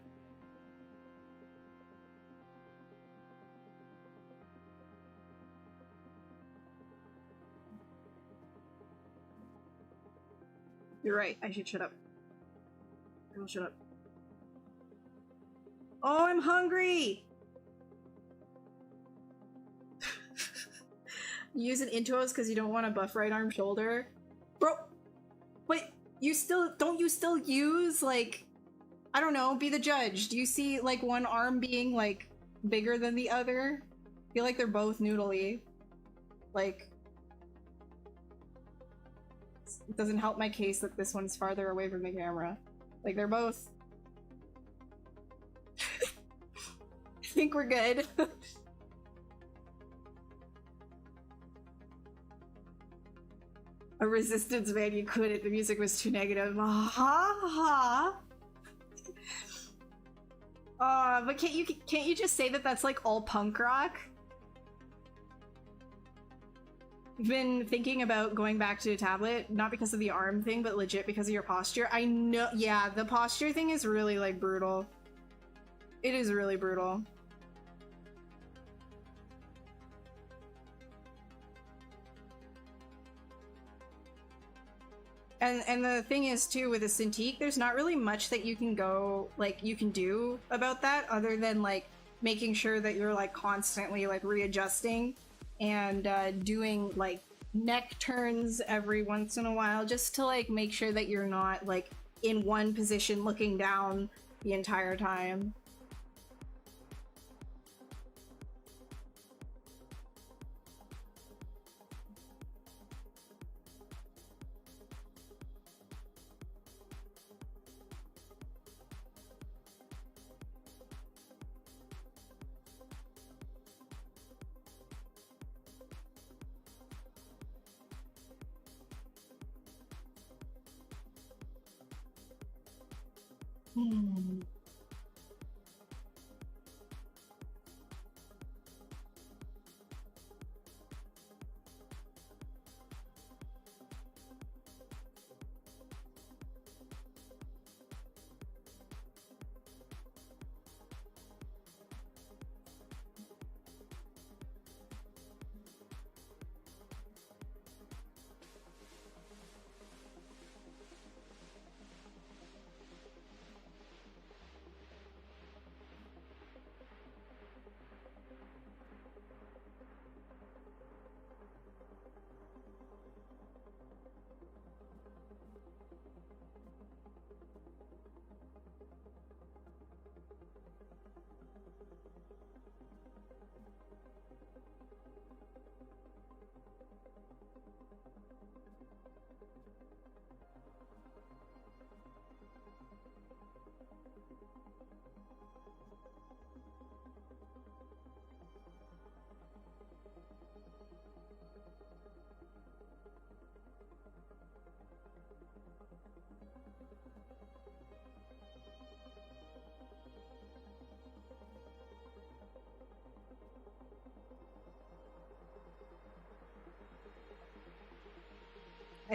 You're right. I should shut up. I'll shut up. Oh, I'm hungry! You use an Intuos because you don't want a buff right arm shoulder? Bro! But you still... Don't you still use, like... I don't know, be the judge. Do you see, like, one arm being, like, bigger than the other? I feel like they're both noodly. Like... It doesn't help my case that this one's farther away from the camera. Like, they're both... I think we're good. A resistance man, you couldn't. The music was too negative. Ha ha. But can't you just say that that's like all punk rock? I've been thinking about going back to a tablet, not because of the arm thing, but legit because of your posture. I know, yeah, the posture thing is really like brutal. It is really brutal. And the thing is too, with a Cintiq, there's not really much that you can go, like, you can do about that other than like making sure that you're like constantly like readjusting and doing like neck turns every once in a while just to like make sure that you're not like in one position looking down the entire time.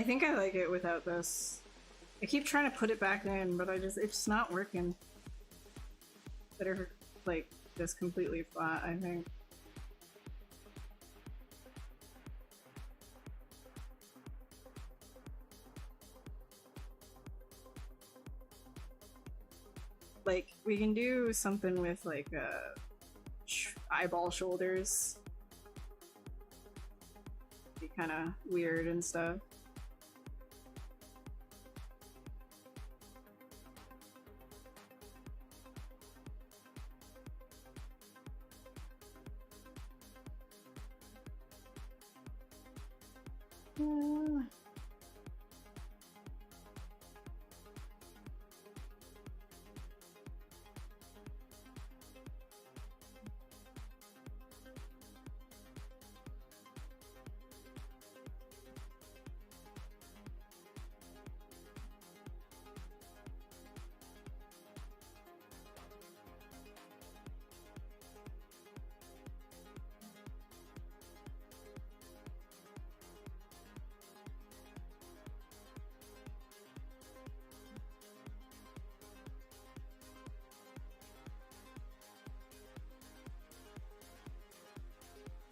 I think I like it without this. I keep trying to put it back in, but it's not working. Better like this completely flat, I think. Like, we can do something with like eyeball shoulders. Be kind of weird and stuff.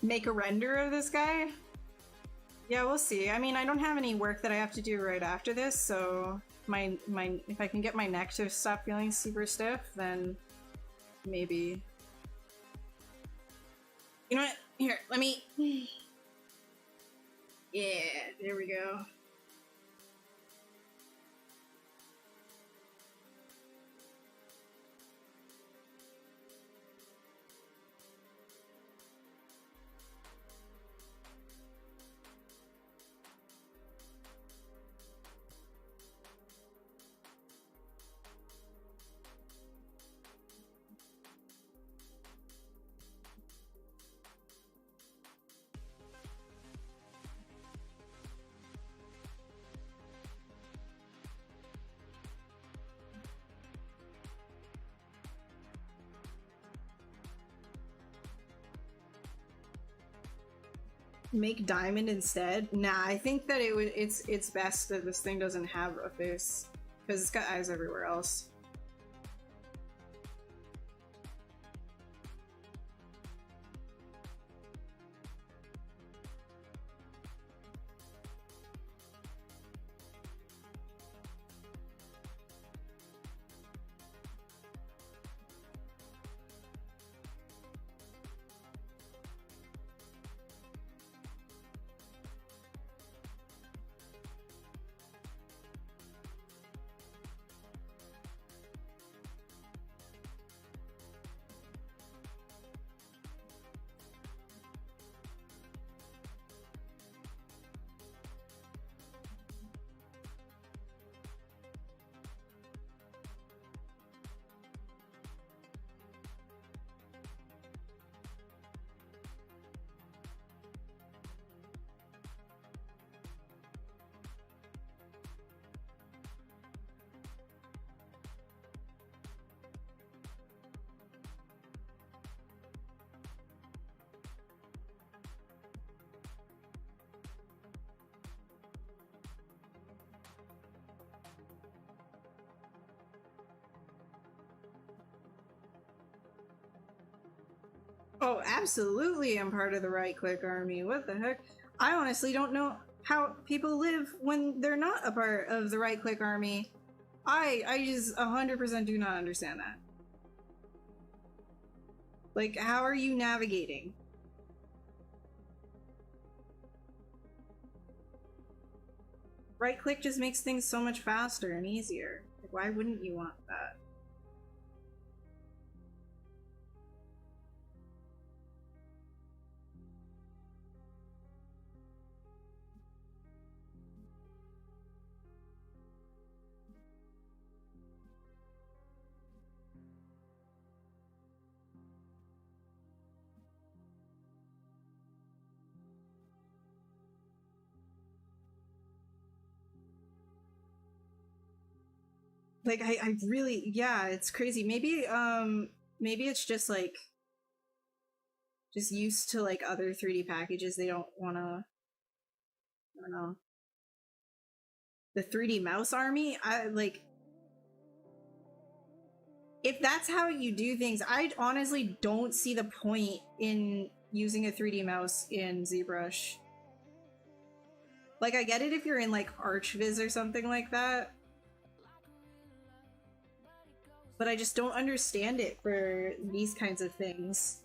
Make a render of this guy? Yeah, we'll see. I mean, I don't have any work that I have to do right after this, so if I can get my neck to stop feeling super stiff, then maybe. You know what? Here, let me. Yeah, there we go. Make diamond instead? Nah, I think that it's best that this thing doesn't have a face because it's got eyes everywhere else. Oh, absolutely, I'm part of the right-click army. What the heck? I honestly don't know how people live when they're not a part of the right-click army. I just 100% do not understand that. Like, how are you navigating? Right-click just makes things so much faster and easier. Like, why wouldn't you want that? Like, I really, yeah, it's crazy. Maybe it's just like, just used to like other 3D packages. They don't want to, I don't know. the 3D mouse army. I like, if that's how you do things, I honestly don't see the point in using a 3D mouse in ZBrush. Like, I get it if you're in like ArchViz or something like that, but I just don't understand it for these kinds of things.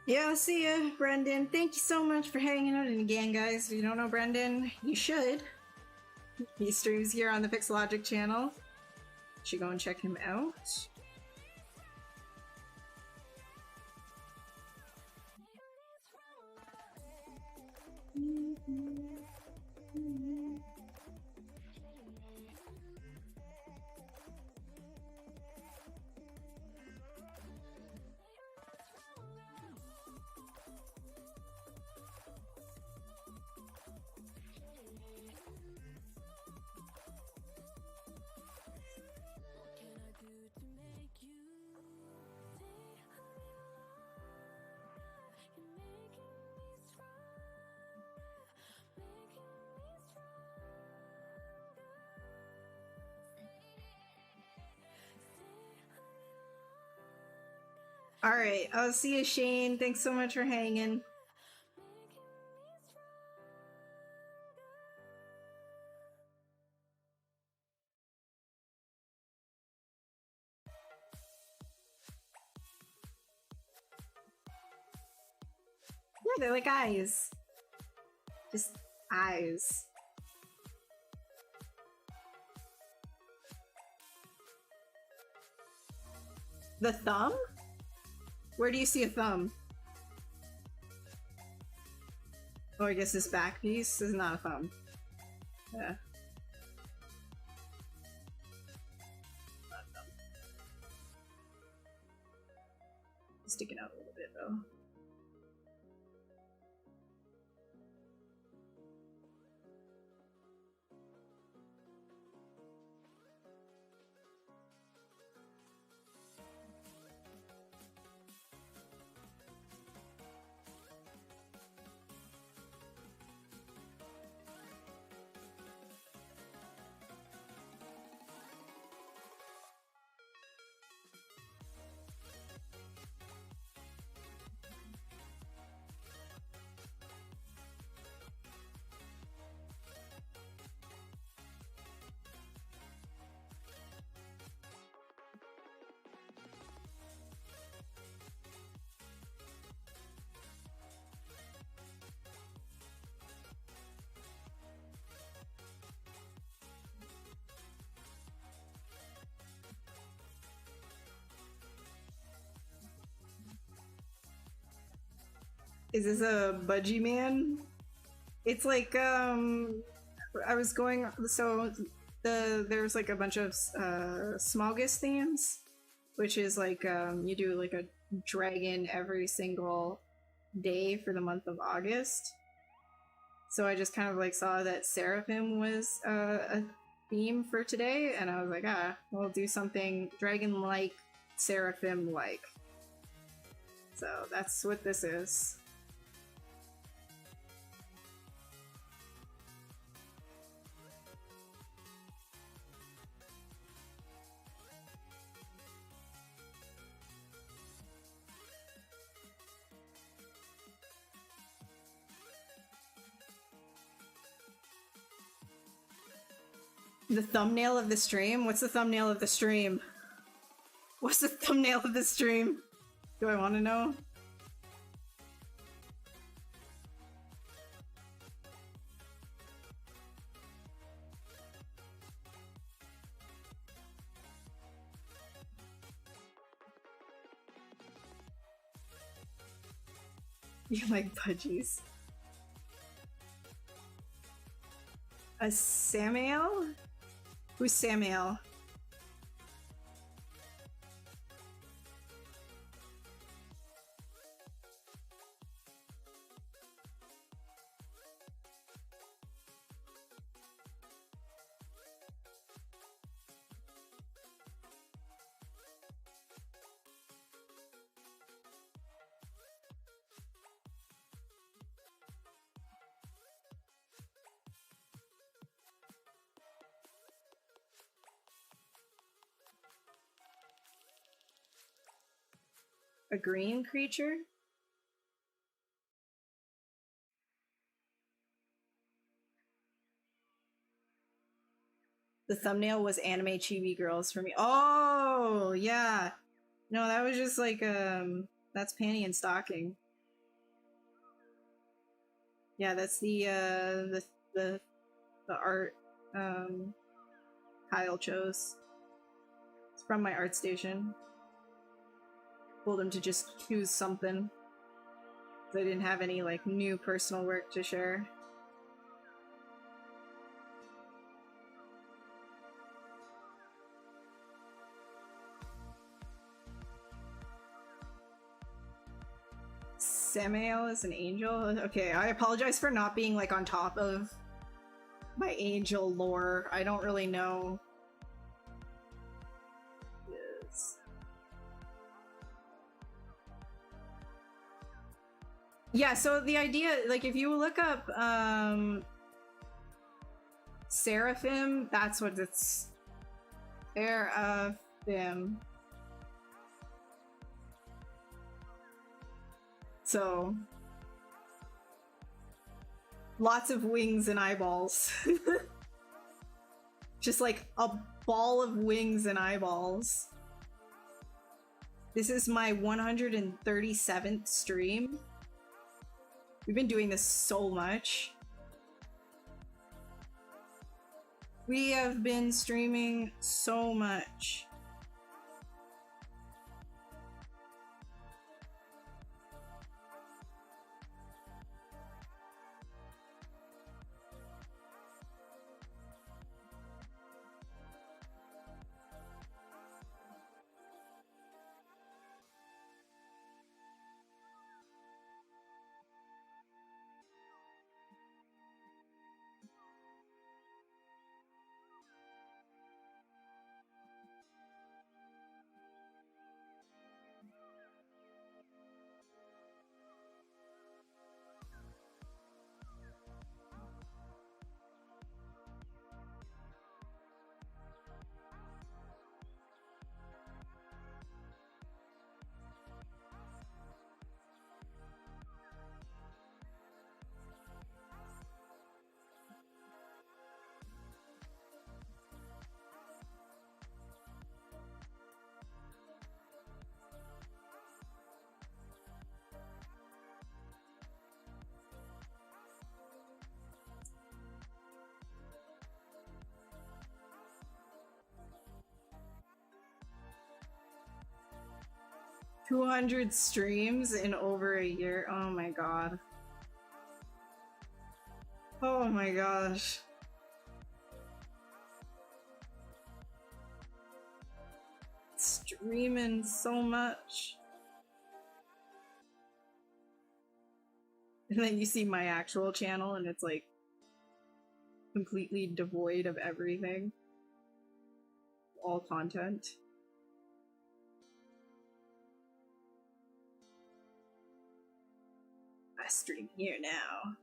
Yeah, see ya, Brendan. Thank you so much for hanging out. And again, guys, if you don't know Brendan, you should. He streams here on the Pixologic channel. You should go and check him out. Alright, I'll see you, Shane. Thanks so much for hanging. Yeah, they're like eyes. Just eyes. The thumb? Where do you see a thumb? Oh, I guess this back piece is not a thumb. Yeah. Not a thumb. Sticking out a little bit though. Is this a budgie man? It's like, I was going, so there's like a bunch of Smogus themes, which is like you do like a dragon every single day for the month of August. So I just kind of like saw that Seraphim was a theme for today, and I was like, we'll do something dragon-like, Seraphim-like. So that's what this is. The thumbnail of the stream? What's the thumbnail of the stream? What's the thumbnail of the stream? Do I want to know? You like budgies. A Samael? Who's Samael? A green creature? The thumbnail was anime chibi girls for me. Oh, yeah. No, that was just like, that's Panty and Stocking. Yeah, that's the art, Kyle chose. It's from my art station. Told him to just choose something. I didn't have any like new personal work to share. Samael is an angel? Okay, I apologize for not being like on top of my angel lore. I don't really know. Yeah, so the idea, like, if you look up Seraphim, that's what it's. Seraphim. So, lots of wings and eyeballs. Just like a ball of wings and eyeballs. This is my 137th stream. We've been doing this so much. We have been streaming so much. $200 streams in over a year. Oh my god. Oh my gosh. streaming so much. And then you see my actual channel and it's like completely devoid of everything. All content. I stream here now.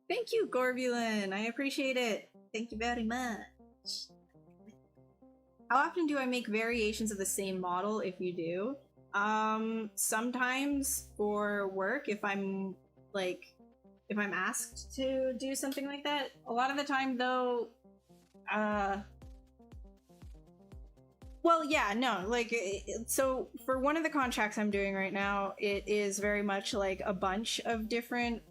Thank you, Gorbulin. I appreciate it. Thank you very much. How often do I make variations of the same model if you do? Sometimes for work, if I'm asked to do something like that. A lot of the time though, well, yeah, no, like, so for one of the contracts I'm doing right now, it is very much like a bunch of different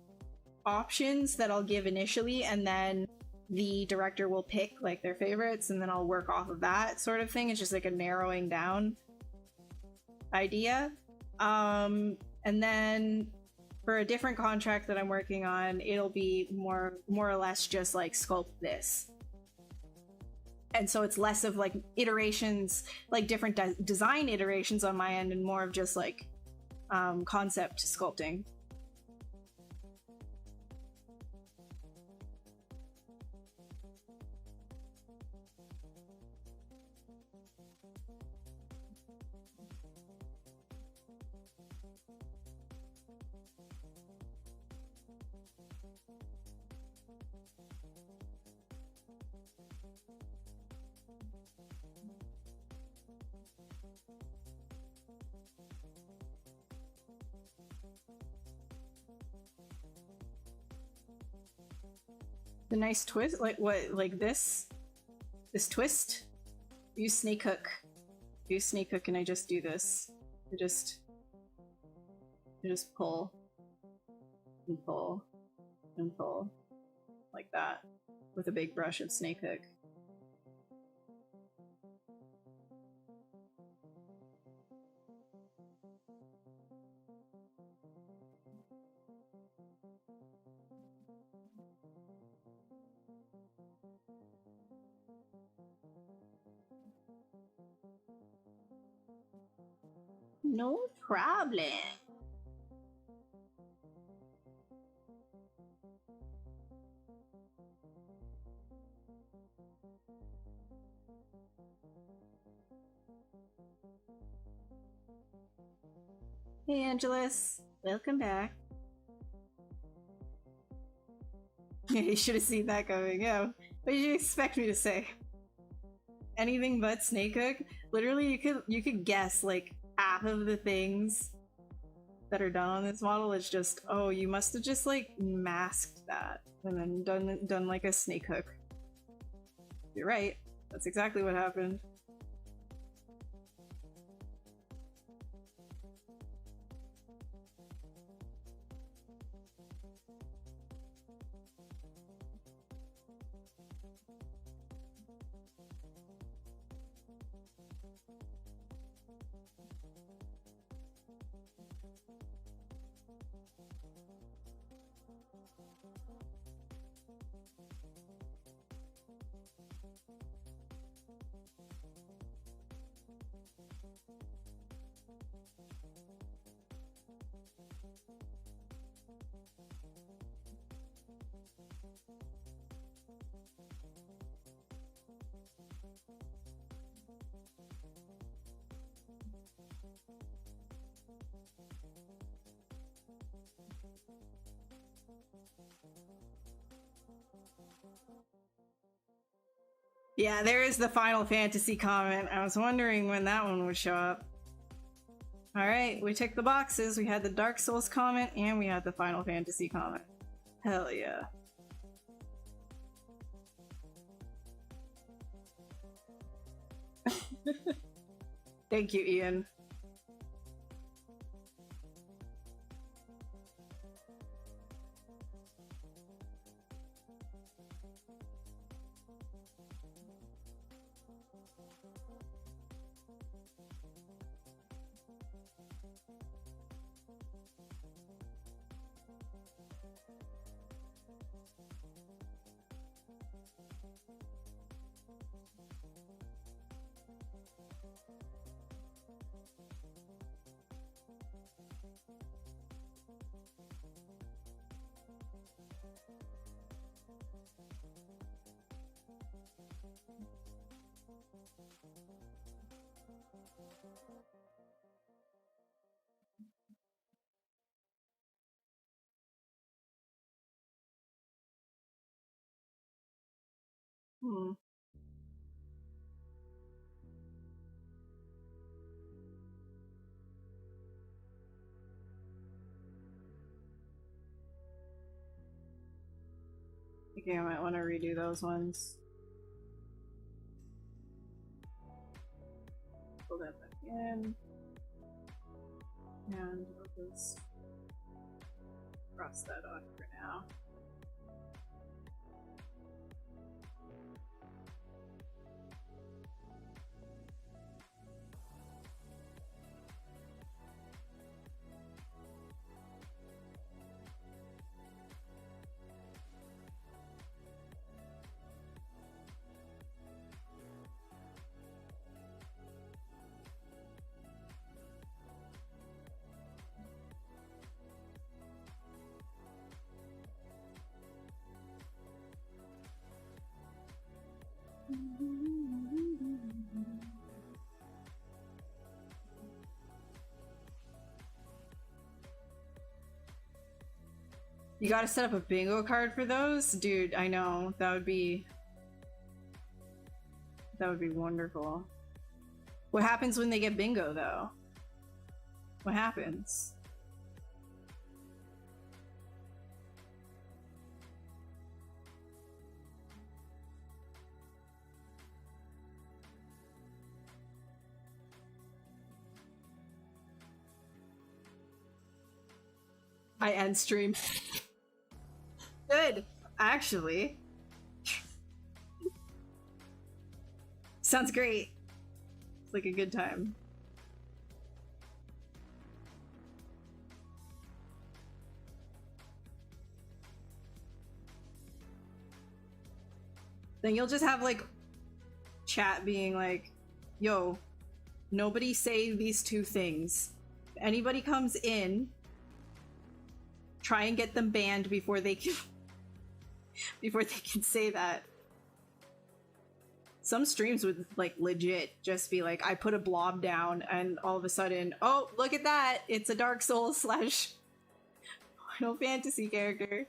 options that I'll give initially, and then the director will pick like their favorites, and then I'll work off of that sort of thing. It's just like a narrowing down idea. And then for a different contract that I'm working on, it'll be more or less just like sculpt this. And so it's less of like iterations, like different design iterations on my end, and more of just like concept sculpting. The nice twist, like what, like this twist? Use snake hook. Use snake hook, and I just do this. I just pull and pull and pull like that with a big brush of snake hook. No problem. Hey, Angelus. Welcome back. Yeah, you should have seen that coming. Yeah. What did you expect me to say? Anything but snake hook? Literally, you could guess like half of the things that are done on this model is just, oh, you must have just like masked that and then done like a snake hook. You're right. That's exactly what happened. Yeah, there is the Final Fantasy comment. I was wondering when that one would show up. Alright, we ticked the boxes. We had the Dark Souls comment and we had the Final Fantasy comment. Hell yeah. Thank you, Ian. Hmm. Okay, I might want to redo those ones. Pull that back in. And we'll just cross that off for now. You gotta set up a bingo card for those? Dude, I know. That would be wonderful. What happens when they get bingo, though? What happens? I end stream. Good, actually. Sounds great. It's like a good time. Then you'll just have like chat being like, yo, nobody say these two things. If anybody comes in, try and get them banned before they can before they can say that. Some streams would like legit just be like, I put a blob down and all of a sudden, oh, look at that, it's a Dark Souls slash Final Fantasy character.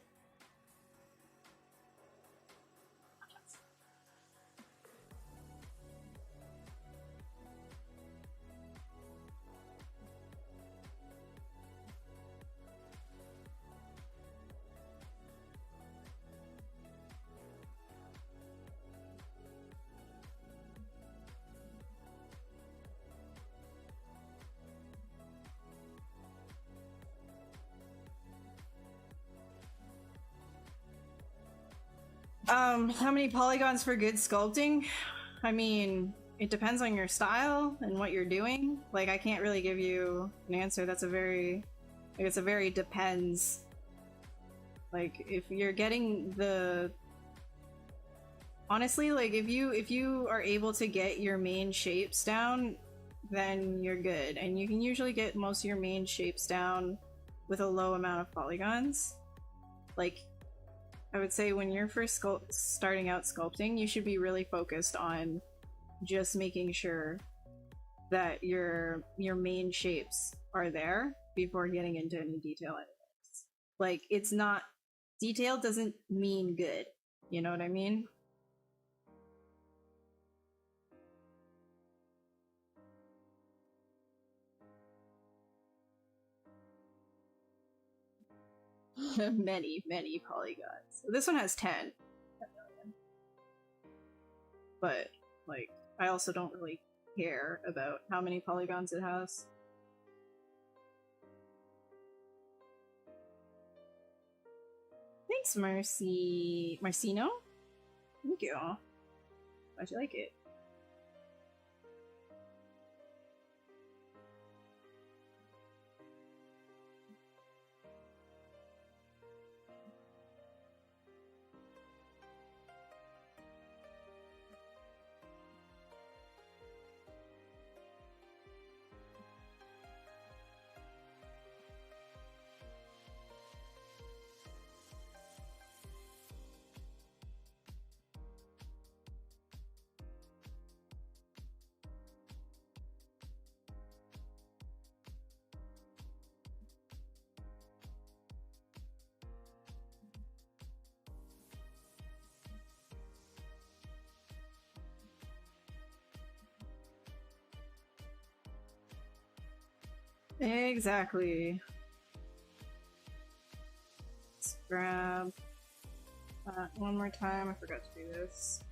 How many polygons for good sculpting? I mean, it depends on your style and what you're doing. Like, I can't really give you an answer. That's a very, like, it's a very depends. Like, if you're getting the, honestly, like, if you are able to get your main shapes down, then you're good. And you can usually get most of your main shapes down with a low amount of polygons. Like, I would say when you're first starting out sculpting, you should be really focused on just making sure that your main shapes are there before getting into any detail anyways. Like, it's not, detail doesn't mean good, you know what I mean? many polygons. This one has 10 million. But, like, I also don't really care about how many polygons it has. Thanks, Marcino. Thank you. Glad you like it. Exactly. Let's grab that one more time. I forgot to do this.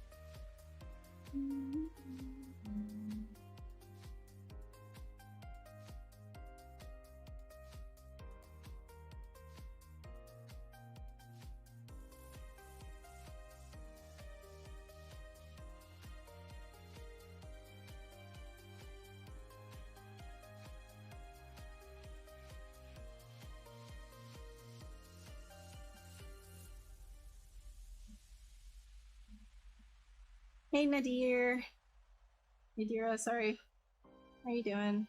Hey Nadir. Nadira, sorry. How you doing?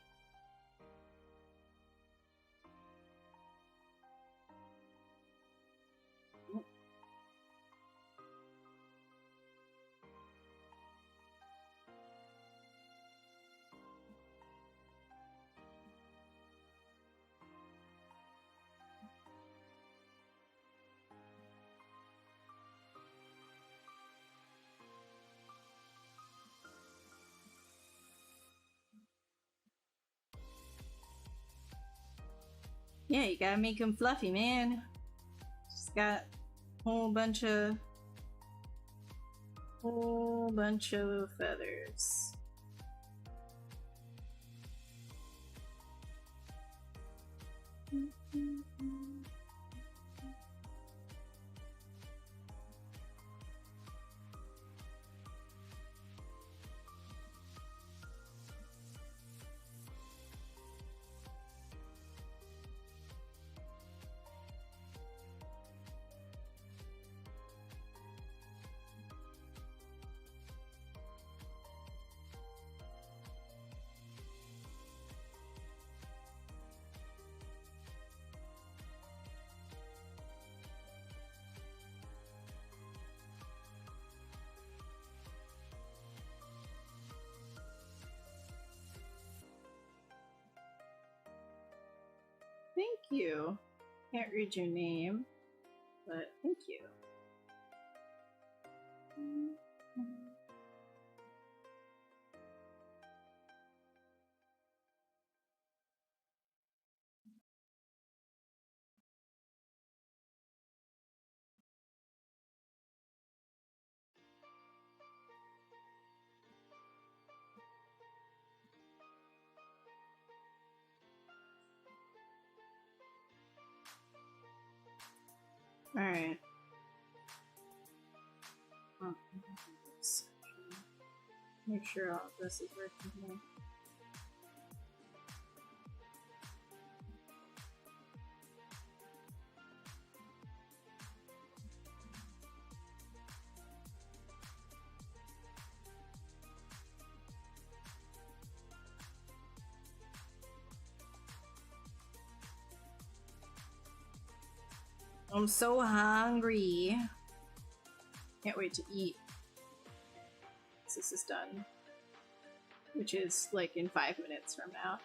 Yeah, you gotta make them fluffy, man. Just got a whole bunch of feathers. Thank you. Can't read your name, but thank you. Alright. Oh, make sure all of this is working here. I'm so hungry. Can't wait to eat. This is done. Which is like in 5 minutes from now.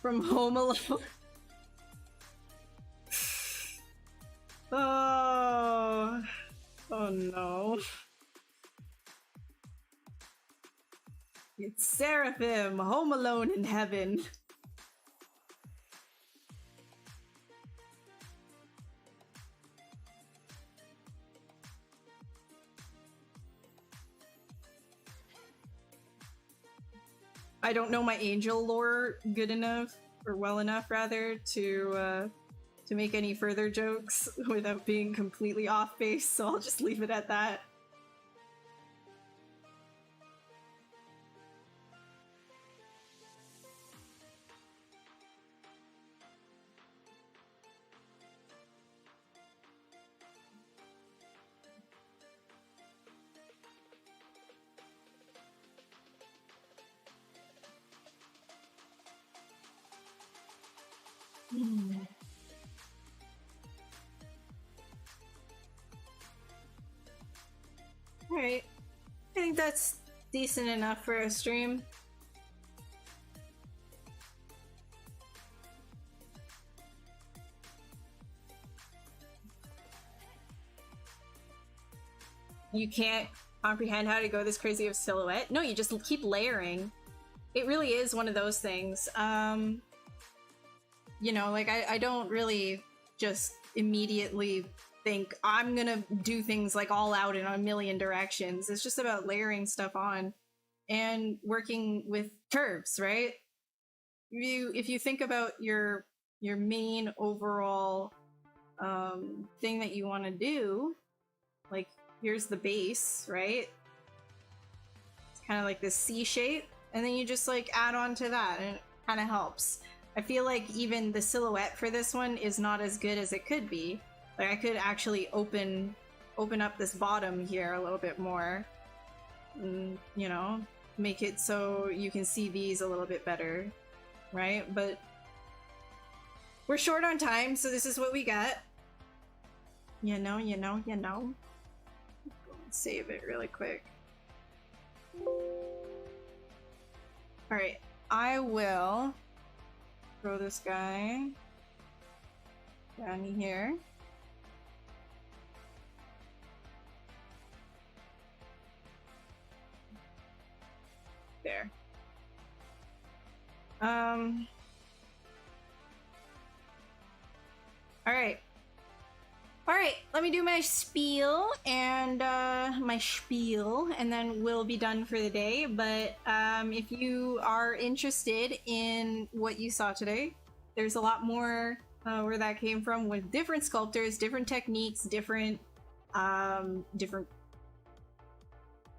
From Home Alone. Oh no. It's Seraphim, Home Alone in Heaven. I don't know my angel lore good enough, or well enough rather, to make any further jokes without being completely off base, so I'll just leave it at that. Alright. I think that's decent enough for a stream. You can't comprehend how to go this crazy of silhouette? No, you just keep layering. It really is one of those things. You know, like I don't really just immediately think I'm gonna do things like all out in a million directions. It's just about layering stuff on and working with curves, right? If you think about your main overall thing that you want to do, like here's the base, right? It's kind of like this C shape, and then you just like add on to that, and it kind of helps. I feel like even the silhouette for this one is not as good as it could be. Like I could actually open up this bottom here a little bit more, and, you know, make it so you can see these a little bit better, right? But we're short on time, so this is what we got. You know. Save it really quick. Alright, I will throw this guy down here. There. Alright, let me do my spiel and then we'll be done for the day. But if you are interested in what you saw today, there's a lot more where that came from, with different sculptors, different techniques, different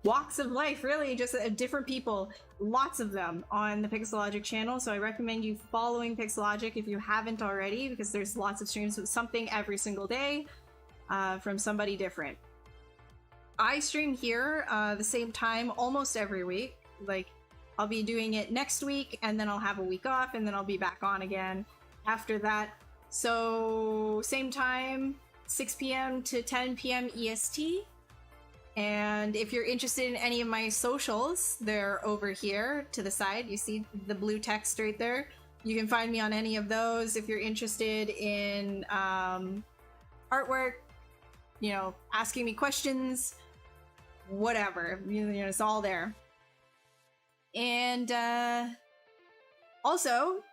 walks of life, really, just different people, lots of them on the Pixologic channel. So I recommend you following Pixologic if you haven't already, because there's lots of streams with something every single day from somebody different. I stream here the same time almost every week. Like, I'll be doing it next week, and then I'll have a week off, and then I'll be back on again after that. So same time, 6 p.m. to 10 p.m. EST. And if you're interested in any of my socials, they're over here to the side. You see the blue text right there. You can find me on any of those. If you're interested in artwork, you know, asking me questions, whatever, you know, it's all there. And also,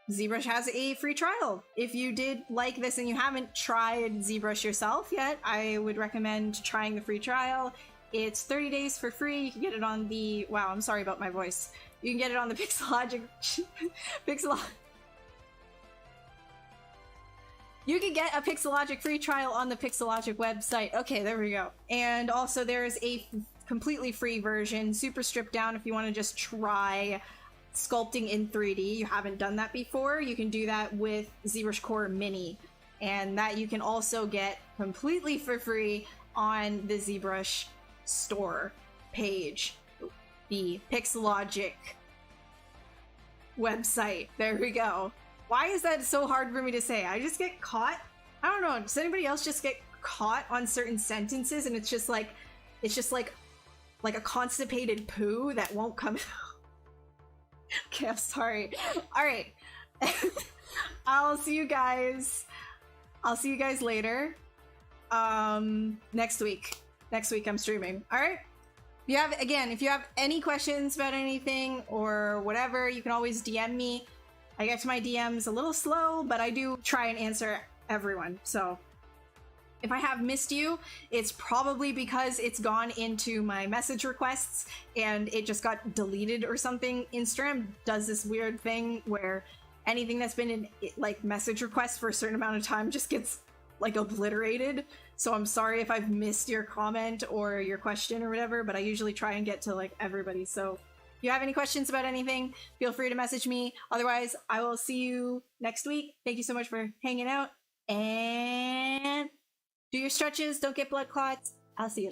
ZBrush has a free trial. If you did like this and you haven't tried ZBrush yourself yet, I would recommend trying the free trial. It's 30 days for free. You can get it on the... Wow, I'm sorry about my voice. You can get it on the Pixologic... You can get a Pixologic free trial on the Pixologic website. Okay, there we go. And also there's a completely free version, super stripped down, if you want to just try sculpting in 3D. You haven't done that before, you can do that with ZBrush Core Mini, and that you can also get completely for free on the ZBrush store page, the Pixologic website. There we go. Why is that so hard for me to say? I just get caught. I don't know, does anybody else just get caught on certain sentences and it's just like a constipated poo that won't come out? Okay, I'm sorry. Alright. I'll see you guys later. Next week. Next week I'm streaming. Alright? If you have any questions about anything or whatever, you can always DM me. I get to my DMs a little slow, but I do try and answer everyone. So if I have missed you, it's probably because it's gone into my message requests and it just got deleted or something. Instagram does this weird thing where anything that's been in like message requests for a certain amount of time just gets like obliterated. So I'm sorry if I've missed your comment or your question or whatever, but I usually try and get to like everybody. So if you have any questions about anything, feel free to message me. Otherwise, I will see you next week. Thank you so much for hanging out, and do your stretches, don't get blood clots. I'll see you later.